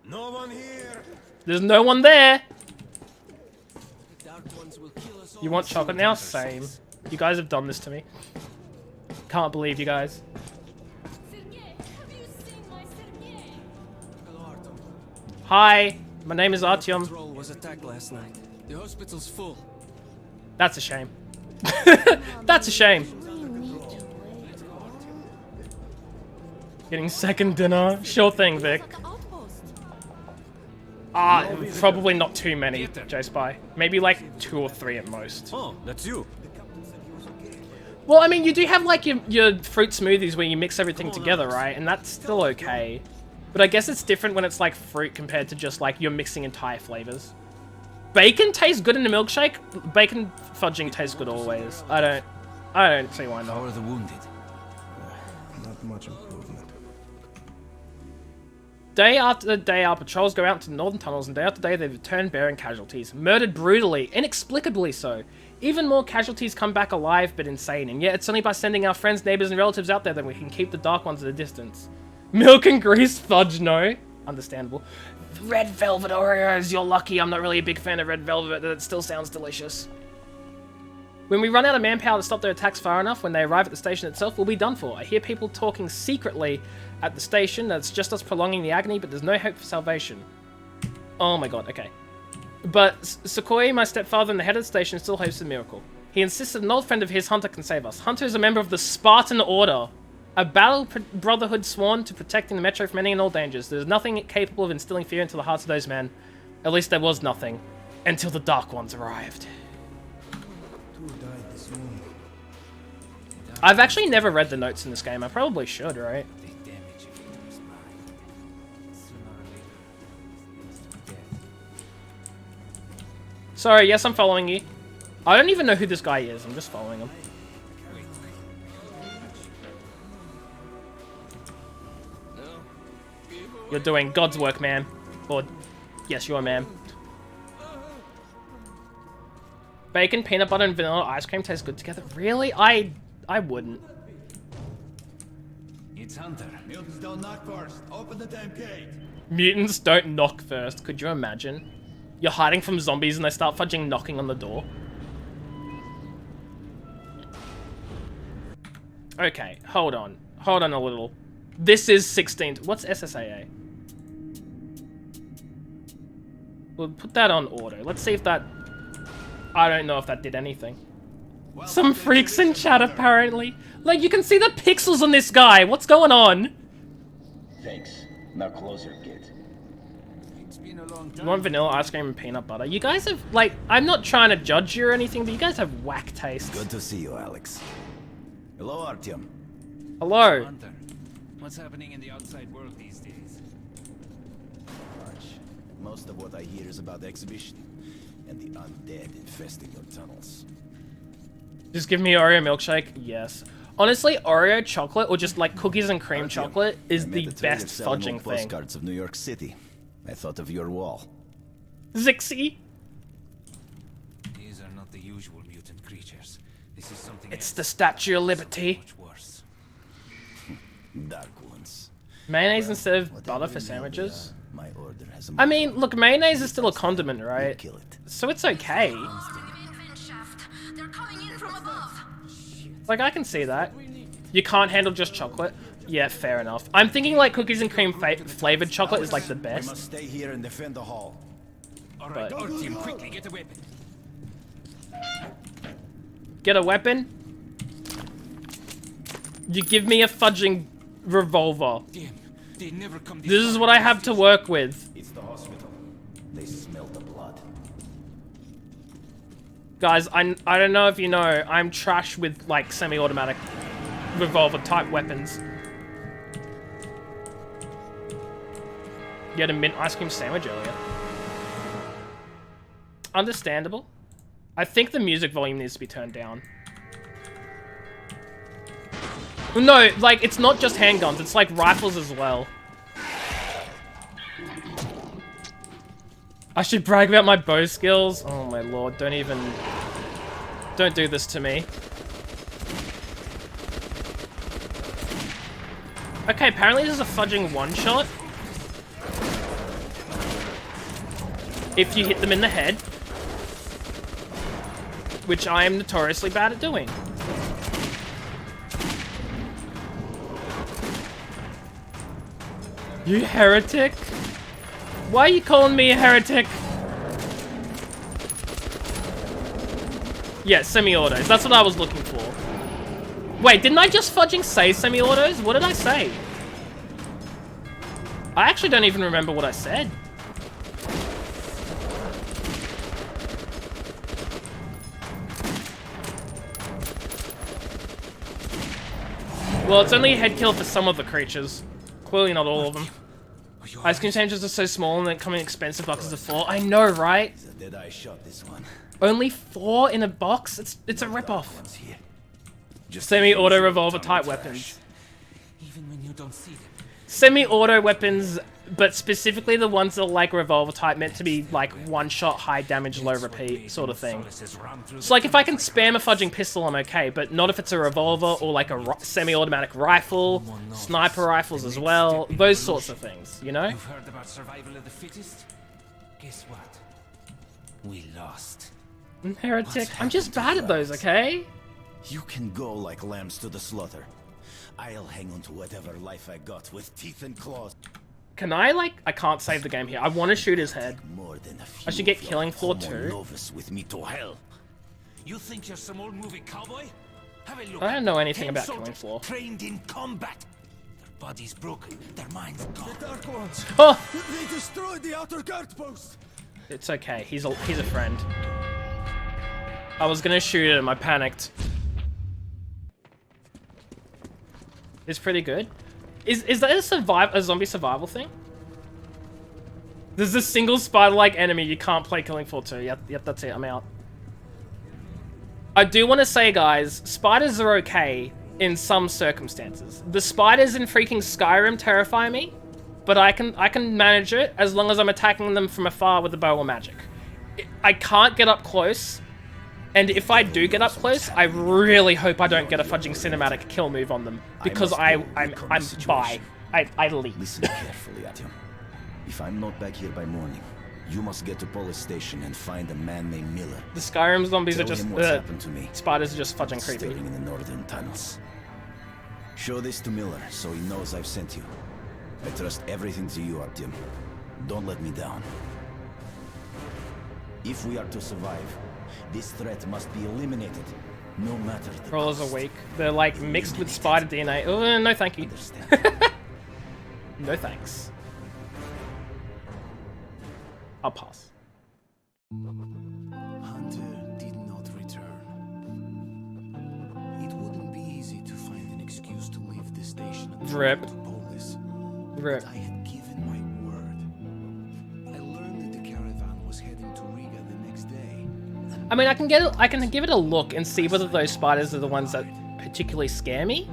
[SPEAKER 5] No one here.
[SPEAKER 1] There's no one there. You want chocolate now? Same. You guys have done this to me. Can't believe you guys. Hi, my name is Artyom.
[SPEAKER 8] Patrol was attacked last night. The hospital's full.
[SPEAKER 1] That's a shame. That's a shame. Getting second dinner? Sure thing, Vic. Probably not too many, J-Spy. Maybe like 2 or 3 at most.
[SPEAKER 8] Oh, that's you.
[SPEAKER 1] Well, I mean, you do have like your fruit smoothies where you mix everything together, right? And that's still okay. But I guess it's different when it's like fruit compared to just like you're mixing entire flavors. Bacon tastes good in a milkshake. Bacon fudging tastes good always. I don't see why
[SPEAKER 7] How
[SPEAKER 1] not.
[SPEAKER 7] are the wounded?
[SPEAKER 5] Not much improvement.
[SPEAKER 1] Day after day, our patrols go out to the northern tunnels, and day after day, they return bearing casualties. Murdered brutally, inexplicably so. Even more casualties come back alive, but insane. And yet, it's only by sending our friends, neighbors, and relatives out there that we can keep the Dark Ones at a distance. Milk and grease fudge, no. Understandable. Red velvet Oreos, you're lucky. I'm not really a big fan of red velvet, but it still sounds delicious. When we run out of manpower to stop their attacks far enough, when they arrive at the station itself, we'll be done for. I hear people talking secretly at the station. That's just us prolonging the agony, but there's no hope for salvation. Oh my god, okay. But Sequoia, my stepfather and the head of the station, still hopes a miracle. He insists that an old friend of his, Hunter, can save us. Hunter is a member of the Spartan Order, a battle brotherhood sworn to protecting the Metro from any and all dangers. There's nothing capable of instilling fear into the hearts of those men. At least there was nothing, until the Dark Ones arrived. I've actually never read the notes in this game. I probably should, right? Sorry, yes, I'm following you. I don't even know who this guy is. I'm just following him. You're doing God's work, man. Or, yes, you're a man. Bacon, peanut butter, and vanilla ice cream taste good together. Really? I wouldn't.
[SPEAKER 7] It's Hunter.
[SPEAKER 6] Mutants don't knock first. Open the damn gate.
[SPEAKER 1] Mutants don't knock first. Could you imagine? You're hiding from zombies and they start fudging knocking on the door. Okay, hold on. Hold on a little. This is 16. What's SSAA? We'll put that on auto. Let's see if that... I don't know if that did anything. Some freaks in chat, apparently. Like, you can see the pixels on this guy. What's going on?
[SPEAKER 6] Thanks. Now closer, kid.
[SPEAKER 7] It's been a long
[SPEAKER 1] You
[SPEAKER 7] time.
[SPEAKER 1] want vanilla ice cream and peanut butter? You guys have, like, I'm not trying to judge you or anything, but you guys have whack tastes.
[SPEAKER 6] Good to see you, Alex. Hello, Artyom.
[SPEAKER 1] Hello.
[SPEAKER 7] Hunter, what's happening in the outside world these days?
[SPEAKER 6] Much. Most of what I hear is about the exhibition and the undead infesting your tunnels.
[SPEAKER 1] Just give me Oreo milkshake. Yes. Honestly, Oreo chocolate or just like cookies and cream
[SPEAKER 6] Artyom,
[SPEAKER 1] chocolate is
[SPEAKER 6] I met
[SPEAKER 1] the
[SPEAKER 6] the trader
[SPEAKER 1] best
[SPEAKER 6] selling
[SPEAKER 1] fudging
[SPEAKER 6] old
[SPEAKER 1] thing.
[SPEAKER 6] postcards of New York City. I thought of your wall.
[SPEAKER 1] Zixie.
[SPEAKER 7] These are not the usual mutant creatures. This is something
[SPEAKER 1] It's
[SPEAKER 7] else.
[SPEAKER 1] the Statue of Liberty.
[SPEAKER 7] Much worse.
[SPEAKER 6] Dark ones.
[SPEAKER 1] Mayonnaise instead of
[SPEAKER 6] Whatever
[SPEAKER 1] butter for
[SPEAKER 6] you know,
[SPEAKER 1] sandwiches.
[SPEAKER 6] my order has a
[SPEAKER 1] I mean, look, mayonnaise is still a condiment, right?
[SPEAKER 6] kill it.
[SPEAKER 1] So it's okay.
[SPEAKER 9] They're coming in from above.
[SPEAKER 1] Like, I can see that. You can't handle just chocolate? Yeah, fair enough. I'm thinking like cookies and cream flavored chocolate is like the
[SPEAKER 6] We
[SPEAKER 1] best.
[SPEAKER 6] must stay here and defend the hall.
[SPEAKER 7] Alright,
[SPEAKER 1] But-
[SPEAKER 7] our team, quickly get a weapon.
[SPEAKER 1] Get a weapon? You give me a fudging revolver.
[SPEAKER 7] Damn, they never come
[SPEAKER 1] This is what I have to work with.
[SPEAKER 6] It's the hospital. They smell the blood.
[SPEAKER 1] Guys, I don't know if you know, I'm trash with like semi-automatic revolver type weapons. You had a mint ice cream sandwich earlier. Understandable. I think the music volume needs to be turned down. No, like, it's not just handguns, it's like rifles as well. I should brag about my bow skills. Oh my lord, don't do this to me. Okay, apparently this is a fudging one-shot. If you hit them in the head. Which I am notoriously bad at doing. You heretic? Why are you calling me a heretic? Yeah, semi-autos. That's what I was looking for. Wait, didn't I just fudging say semi-autos? What did I say? I actually don't even remember what I said. Well, it's only a head kill for some of the creatures. Clearly not all of them. Ice cream sandwiches are so small and they come in expensive boxes of 4. I know, right?
[SPEAKER 6] Dead-eye shot, this one.
[SPEAKER 1] Only 4 in a box? It's a ripoff.
[SPEAKER 6] Just
[SPEAKER 1] Semi-auto revolver type weapons.
[SPEAKER 7] Even when you don't see them.
[SPEAKER 1] Semi-auto weapons, but specifically the ones that are like revolver type, meant to be like one-shot, high damage, low repeat sort of thing. So like if I can spam a fudging pistol, I'm okay, but not if it's a revolver or like a semi-automatic rifle, sniper rifles as well, those sorts of things, you know?
[SPEAKER 7] You've heard about survival of the fittest? Guess what? We lost.
[SPEAKER 1] Heretic. I'm just bad at those, okay?
[SPEAKER 6] You can go like lambs to the slaughter. I'll hang on to whatever life I got with teeth and claws.
[SPEAKER 1] Can I, like... I can't save the game here. I want to shoot his head.
[SPEAKER 6] More than a few
[SPEAKER 1] I should get
[SPEAKER 6] of
[SPEAKER 1] killing
[SPEAKER 6] your
[SPEAKER 1] floor
[SPEAKER 6] homo
[SPEAKER 1] 2.
[SPEAKER 6] novus with me to hell.
[SPEAKER 7] You think you're some old movie cowboy? Have a look.
[SPEAKER 1] I don't know anything
[SPEAKER 7] 10
[SPEAKER 1] about
[SPEAKER 7] soldiers
[SPEAKER 1] killing floor.
[SPEAKER 7] trained in combat. Their bodies broken, their minds gone.
[SPEAKER 5] Dark Ones!
[SPEAKER 1] Oh!
[SPEAKER 5] They destroyed the outer guard post!
[SPEAKER 1] It's okay. He's a friend. I was gonna shoot him. I panicked. It's pretty good. Is that a zombie survival thing? There's a single spider-like enemy. You can't play Killing Floor 2. Yep, that's it. I'm out. I do want to say, guys, spiders are okay in some circumstances. The spiders in freaking Skyrim terrify me, but I can manage it as long as I'm attacking them from afar with a bow or magic. I can't get up close. And if I do get up close, I really hope I don't get a fudging cinematic kill move on them, because I'm bi. I leap.
[SPEAKER 6] Listen carefully, Artyom. If I'm not back here by morning, you must get to police station and find a man named Miller.
[SPEAKER 1] The Skyrim zombies are
[SPEAKER 6] Tell
[SPEAKER 1] just
[SPEAKER 6] him what's happened to me.
[SPEAKER 1] spiders are just fudging creepy.
[SPEAKER 6] Stirring in the northern tunnels. Show this to Miller so he knows I've sent you. I trust everything to you, Artyom. Don't let me down. If we are to survive, this threat must be eliminated, no matter the
[SPEAKER 1] Crawlers
[SPEAKER 6] cost.
[SPEAKER 1] are weak. They're like mixed with spider DNA. Oh, no thank you.
[SPEAKER 6] Understand?
[SPEAKER 1] No thanks. I'll pass.
[SPEAKER 4] Hunter did not return. It wouldn't be easy to find an excuse to leave the station and
[SPEAKER 1] Rip.
[SPEAKER 4] go to Polis.
[SPEAKER 1] Rip.
[SPEAKER 4] But I had given my word. I learned that the caravan was heading to Riga the next day.
[SPEAKER 1] I mean, I can give it a look and see whether those spiders are the ones that particularly scare me.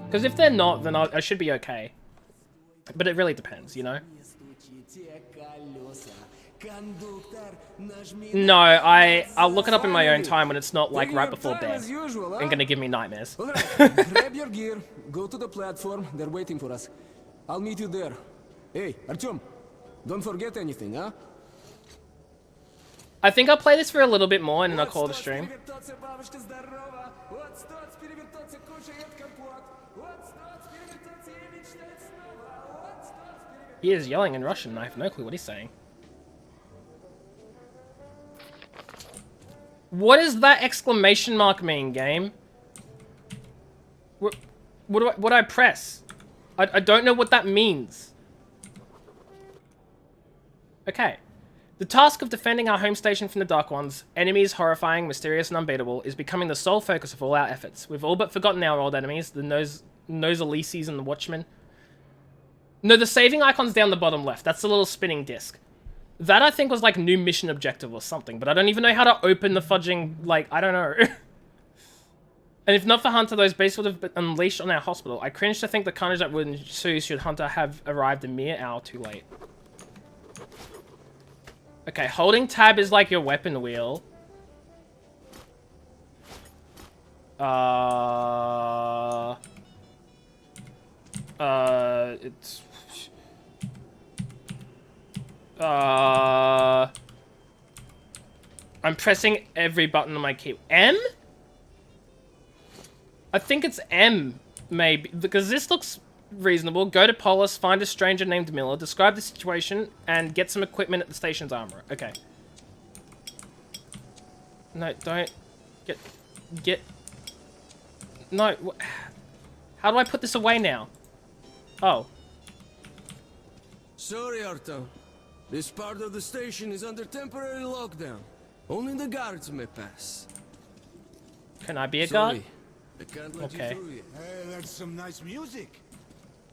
[SPEAKER 1] Because if they're not, then I should be okay. But it really depends, you know? No, I'll look it up in my own time when it's not like right before bed. And gonna give me nightmares.
[SPEAKER 8] Grab your gear, go to the platform, they're waiting for us. I'll meet you there. Hey, Artyom, don't forget anything, huh?
[SPEAKER 1] I think I'll play this for a little bit more and then I'll call the stream. He is yelling in Russian and I have no clue what he's saying. What does that exclamation mark mean, game? What do I press? I don't know what that means. Okay. The task of defending our home station from the Dark Ones, enemies horrifying, mysterious, and unbeatable, is becoming the sole focus of all our efforts. We've all but forgotten our old enemies, the Nosalises and the Watchmen. No, the saving icon's down the bottom left. That's the little spinning disc. That, I think, was like new mission objective or something, but I don't even know how to open the fudging, like, I don't know. And if not for Hunter, those beasts would have been unleashed on our hospital. I cringe to think the carnage that would ensue should Hunter have arrived a mere hour too late. Okay, holding tab is like your weapon wheel. It's... I'm pressing every button on my key. M? I think it's M, maybe, because this looks reasonable. Go to Polis, find a stranger named Miller, describe the situation, and get some equipment at the station's armorer. Okay. No, don't. Get. No. How do I put this away now? Oh.
[SPEAKER 8] Sorry, Artem. This part of the station is under temporary lockdown. Only the guards may pass.
[SPEAKER 1] Can I be a guard?
[SPEAKER 8] Sorry, I can't let
[SPEAKER 1] Okay.
[SPEAKER 8] you through yet.
[SPEAKER 5] Hey, that's some nice music.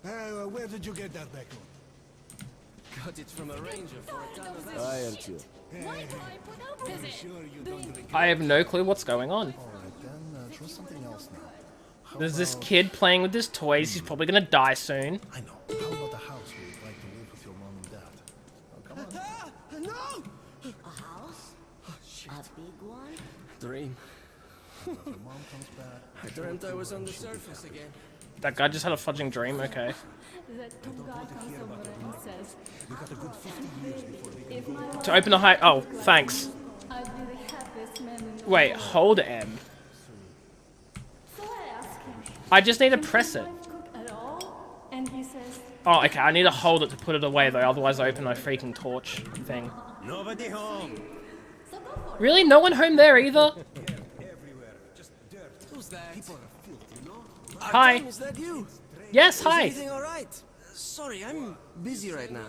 [SPEAKER 5] Where did you get that back on?
[SPEAKER 8] Got it from a ranger for a ton of
[SPEAKER 4] Hi, Artyom.
[SPEAKER 9] Why do I put up with it?
[SPEAKER 5] Sure you don't drink.
[SPEAKER 1] I have no clue what's going on.
[SPEAKER 10] Alright then, try something else now. How
[SPEAKER 1] There's this
[SPEAKER 10] about-
[SPEAKER 1] kid playing with his toys. He's probably gonna die soon.
[SPEAKER 10] I know. How about a house where you'd like to live with your mom and dad? Oh, come on.
[SPEAKER 8] No!
[SPEAKER 9] A house? A big one?
[SPEAKER 8] Dream.
[SPEAKER 10] If your mom comes back,
[SPEAKER 8] I dreamt I was on the surface again.
[SPEAKER 1] That guy just had a fudging dream. Okay.
[SPEAKER 11] That two guy comes over and says, if my
[SPEAKER 1] To open the high. Oh, thanks.
[SPEAKER 11] I'd be the happiest man in the
[SPEAKER 1] Wait,
[SPEAKER 11] world.
[SPEAKER 1] hold M.
[SPEAKER 11] So I ask him,
[SPEAKER 1] I just need to
[SPEAKER 11] "Can
[SPEAKER 1] press
[SPEAKER 11] your
[SPEAKER 1] it.
[SPEAKER 11] wife cook at all?" And he says,
[SPEAKER 1] Oh, okay. I need to hold it to put it away though. Otherwise, I open my freaking torch thing.
[SPEAKER 6] Nobody home.
[SPEAKER 11] so go for it.
[SPEAKER 1] Really? No one home there either.
[SPEAKER 8] Who's that?
[SPEAKER 1] Hi.
[SPEAKER 8] Artem, is that you?
[SPEAKER 1] Yes.
[SPEAKER 8] Is
[SPEAKER 1] Hi.
[SPEAKER 8] everything alright? Sorry, I'm busy right now.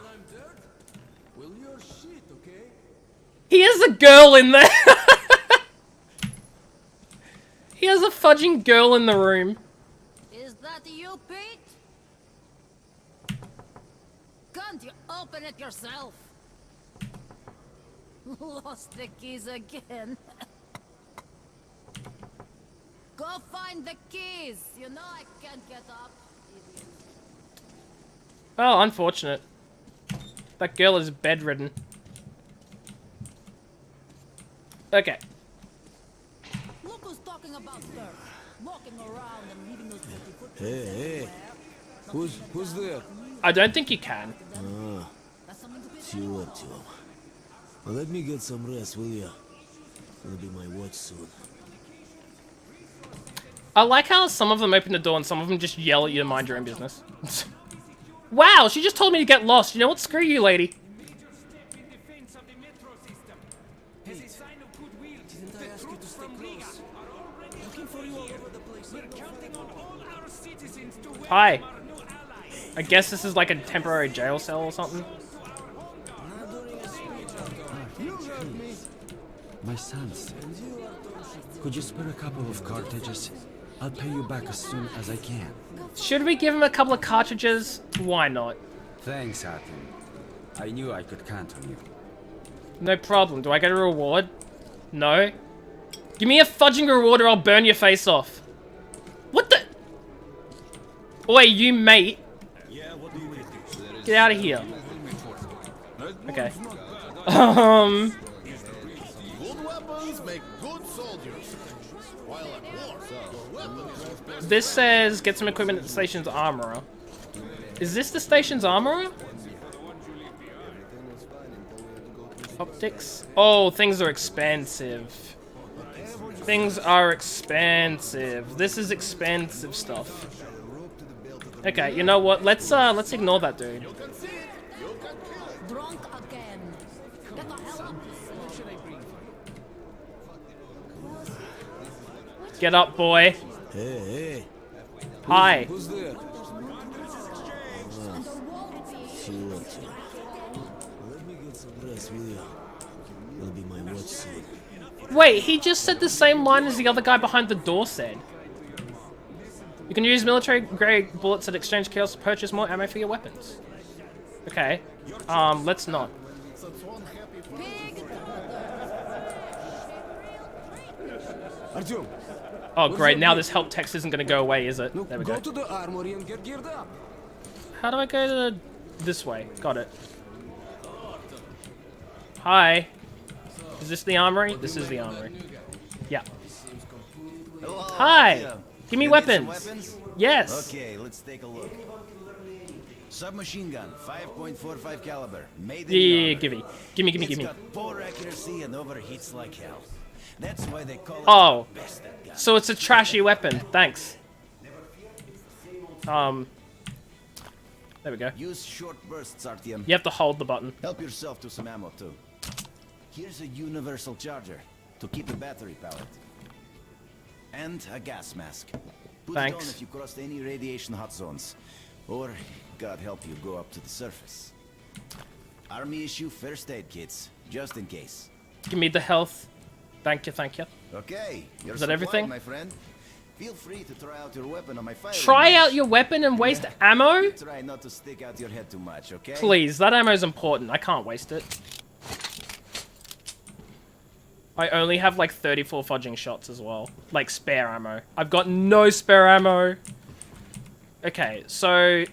[SPEAKER 8] Will your shit, okay?
[SPEAKER 1] He has a girl in there. He has a fudging girl in the room.
[SPEAKER 9] Is that you, Pete? Can't you open it yourself? Lost the keys again. Go find the keys. You know I can't get up. Idiot.
[SPEAKER 1] Oh, unfortunate. That girl is bedridden. Okay.
[SPEAKER 9] Look who's talking about dirt. Walking around and leaving those dirty footprints
[SPEAKER 4] Hey,
[SPEAKER 9] everywhere.
[SPEAKER 8] Who's there?
[SPEAKER 1] I don't think you can.
[SPEAKER 9] That's something to be
[SPEAKER 4] it's you, Artyom. Well, let me get some rest, will ya? It'll be my watch soon.
[SPEAKER 1] I like how some of them open the door and some of them just yell at you to mind your own business. Wow, she just told me to get lost. You know what? Screw you, lady.
[SPEAKER 8] Didn't I ask you to stay close? Looking for you all over the place.
[SPEAKER 1] Hi. I guess this is like a temporary jail cell or something.
[SPEAKER 8] Not during a speech, Artem. You heard me.
[SPEAKER 12] My sons, could you spare a couple of cartridges? I'll pay you back as soon as I can.
[SPEAKER 1] Should we give him a couple of cartridges? Why not?
[SPEAKER 12] Thanks, Artem. I knew I could count on you.
[SPEAKER 1] No problem. Do I get a reward? No? Give me a fudging reward or I'll burn your face off. What the? Oi, you mate. Get out of here. Okay.
[SPEAKER 5] Good weapons make good soldiers. While at war, your weapons
[SPEAKER 1] This says get some equipment at the station's armorer. Is this the station's armorer? Optics. Oh, things are expensive. Things are expensive. This is expensive stuff. Okay, you know what? Let's ignore that dude.
[SPEAKER 9] drunk again. Get the hell up.
[SPEAKER 1] Get up, boy.
[SPEAKER 4] Hey.
[SPEAKER 1] Hi.
[SPEAKER 8] Who's there?
[SPEAKER 4] It's you, Artyom. Let me get some rest, will ya? It'll be my watch soon.
[SPEAKER 1] Wait, he just said the same line as the other guy behind the door said. You can use military-grade bullets at exchange chaos to purchase more ammo for your weapons. Okay. Let's not.
[SPEAKER 8] Artyom,
[SPEAKER 1] Oh, great. Now this help text isn't going to go away, is it?
[SPEAKER 8] look,
[SPEAKER 1] There we
[SPEAKER 8] go
[SPEAKER 1] go.
[SPEAKER 8] to the armory and get geared up.
[SPEAKER 1] How do I go to this way? Got it. Hi. Is this the armory? This is the armory. Yeah.
[SPEAKER 6] Hello,
[SPEAKER 1] Hi.
[SPEAKER 6] Artyom.
[SPEAKER 1] Give me
[SPEAKER 6] You need some
[SPEAKER 1] weapons.
[SPEAKER 6] weapons?
[SPEAKER 1] Yes.
[SPEAKER 6] Okay, let's take a look. Submachine gun, 5.45 caliber, made in
[SPEAKER 1] Yeah,
[SPEAKER 6] the
[SPEAKER 1] gimme.
[SPEAKER 6] It's got poor accuracy and overheats like hell. That's why they call it
[SPEAKER 1] Oh.
[SPEAKER 6] bastard gun.
[SPEAKER 1] So it's a trashy weapon. Thanks. There we go.
[SPEAKER 6] Use short bursts, Artyom.
[SPEAKER 1] You have to hold the button.
[SPEAKER 6] Help yourself to some ammo too. Here's a universal charger to keep the battery powered. And a gas mask. Put
[SPEAKER 1] Thanks.
[SPEAKER 6] it on if you crossed any radiation hot zones. Or, God help you, go up to the surface. Army issue first aid kits, just in case.
[SPEAKER 1] Give me the health. Thank you, thank you.
[SPEAKER 6] Okay, you're
[SPEAKER 1] Is that everything?
[SPEAKER 6] my friend. Feel free to try out your weapon on my fire.
[SPEAKER 1] Try out your weapon and waste ammo?
[SPEAKER 6] Try not to stick out your head too much, okay?
[SPEAKER 1] Please, that ammo's important. I can't waste it. I only have like 34 fudging shots as well. Like spare ammo. I've got no spare ammo. Okay, so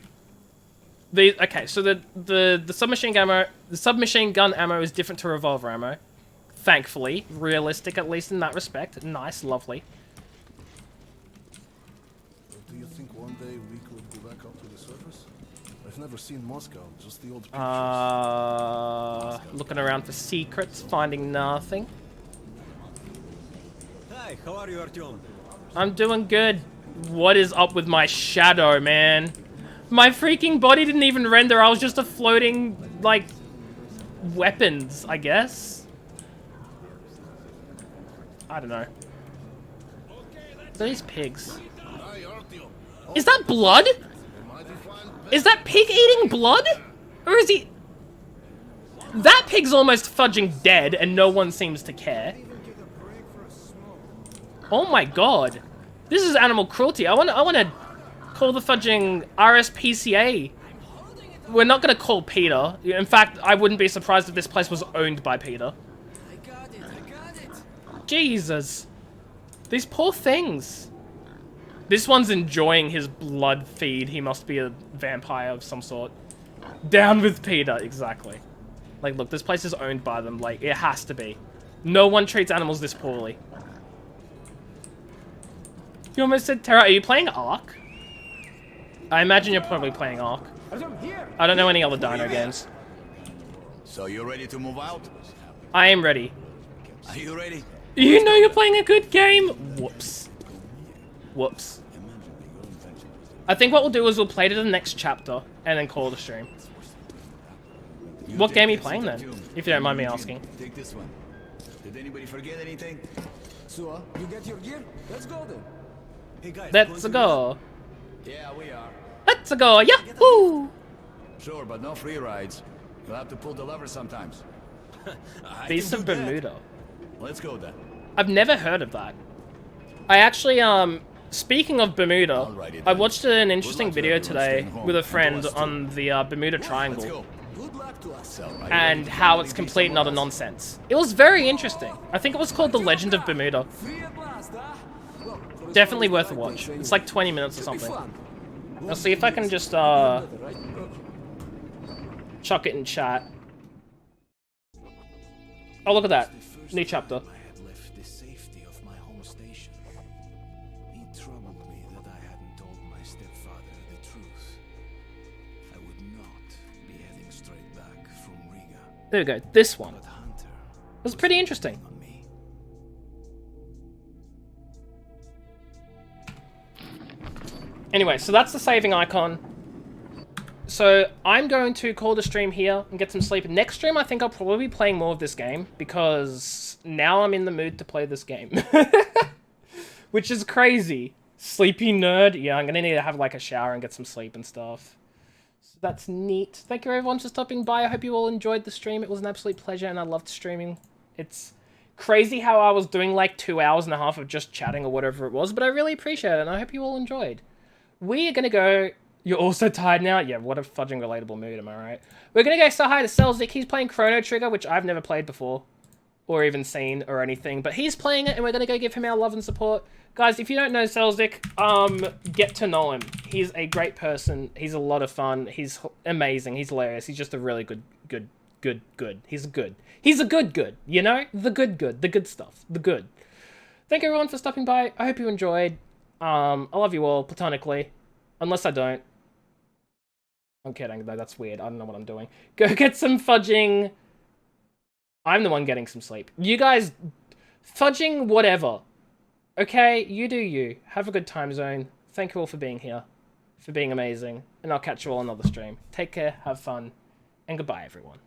[SPEAKER 1] the submachine gun ammo is different to revolver ammo. Thankfully, realistic at least in that respect. Nice, lovely.
[SPEAKER 10] Do you think one day we could go back up to the surface? I've never seen Moscow, just the old pictures.
[SPEAKER 1] Looking around for secrets, finding nothing.
[SPEAKER 12] Hi, how are you, Artyom?
[SPEAKER 1] I'm doing good. What is up with my shadow, man? My freaking body didn't even render. I was just a floating, like, weapons, I guess. I don't know. These pigs. Is that blood? Is that pig eating blood? Or is he... That pig's almost fudging dead and no one seems to care. Oh my god. This is animal cruelty. I want to call the fudging RSPCA. We're not going to call Peter. In fact, I wouldn't be surprised if this place was owned by Peter.
[SPEAKER 8] I got it.
[SPEAKER 1] Jesus. These poor things. This one's enjoying his blood feed. He must be a vampire of some sort. Down with Peter, exactly. Like, look, this place is owned by them. Like, it has to be. No one treats animals this poorly. You almost said Terra. Are you playing Ark? I imagine you're probably playing Ark. I don't know any other dino games.
[SPEAKER 6] So you're ready to move out?
[SPEAKER 1] I am ready.
[SPEAKER 6] Are you ready?
[SPEAKER 1] You know you're playing a good game? Whoops. Whoops. I think what we'll do is we'll play to the next chapter and then call the stream. What game are you playing then? If you don't mind me asking.
[SPEAKER 6] Take this one. Did anybody forget anything?
[SPEAKER 8] So, you get your gear? Let's go then.
[SPEAKER 12] Hey guys,
[SPEAKER 1] Let's go.
[SPEAKER 6] Yeah, we are.
[SPEAKER 1] Let's go. Yahoo!
[SPEAKER 6] Sure, but no free rides. You'll have to pull the lever sometimes.
[SPEAKER 1] Beast of Bermuda.
[SPEAKER 6] Let's go then.
[SPEAKER 1] I've never heard of that. I actually, speaking of Bermuda, I watched an interesting video today with a friend on the Bermuda Triangle.
[SPEAKER 8] Good luck to us.
[SPEAKER 1] And how it's complete not a nonsense. It was very interesting. I think it was called The Legend of Bermuda.
[SPEAKER 8] Free at last, huh? Well,
[SPEAKER 1] Definitely worth a watch. It's like 20 minutes or something. I'll see if I can just chuck it in chat. Oh, look at that. New chapter.
[SPEAKER 4] I had left the safety of my home station. It troubled me that I hadn't told my stepfather the truth. I would not be heading straight back from Riga.
[SPEAKER 1] There we go. This one.
[SPEAKER 4] But Hunter
[SPEAKER 1] It was pretty interesting.
[SPEAKER 4] on me.
[SPEAKER 1] Anyway, so that's the saving icon. So I'm going to call the stream here and get some sleep. Next stream, I think I'll probably be playing more of this game because now I'm in the mood to play this game. Which is crazy. Sleepy nerd. Yeah, I'm going to need to have like a shower and get some sleep and stuff. So that's neat. Thank you everyone for stopping by. I hope you all enjoyed the stream. It was an absolute pleasure and I loved streaming. It's crazy how I was doing like 2 hours and a half of just chatting or whatever it was, but I really appreciate it and I hope you all enjoyed. We are going to go... You're also tired now? Yeah, what a fudging relatable mood, am I right? We're going to go say hi to Selzik. He's playing Chrono Trigger, which I've never played before. Or even seen or anything. But he's playing it, and we're going to go give him our love and support. Guys, if you don't know Selzik, get to know him. He's a great person. He's a lot of fun. He's amazing. He's hilarious. He's just a really good. He's good. He's a good, you know? The good. The good stuff. The good. Thank you everyone for stopping by. I hope you enjoyed. I love you all, platonically. Unless I don't. I'm kidding, though, that's weird. I don't know what I'm doing. Go get some fudging. I'm the one getting some sleep. You guys, fudging whatever. Okay, you do you. Have a good time zone. Thank you all for being here. For being amazing. And I'll catch you all on another stream. Take care, have fun, and goodbye, everyone.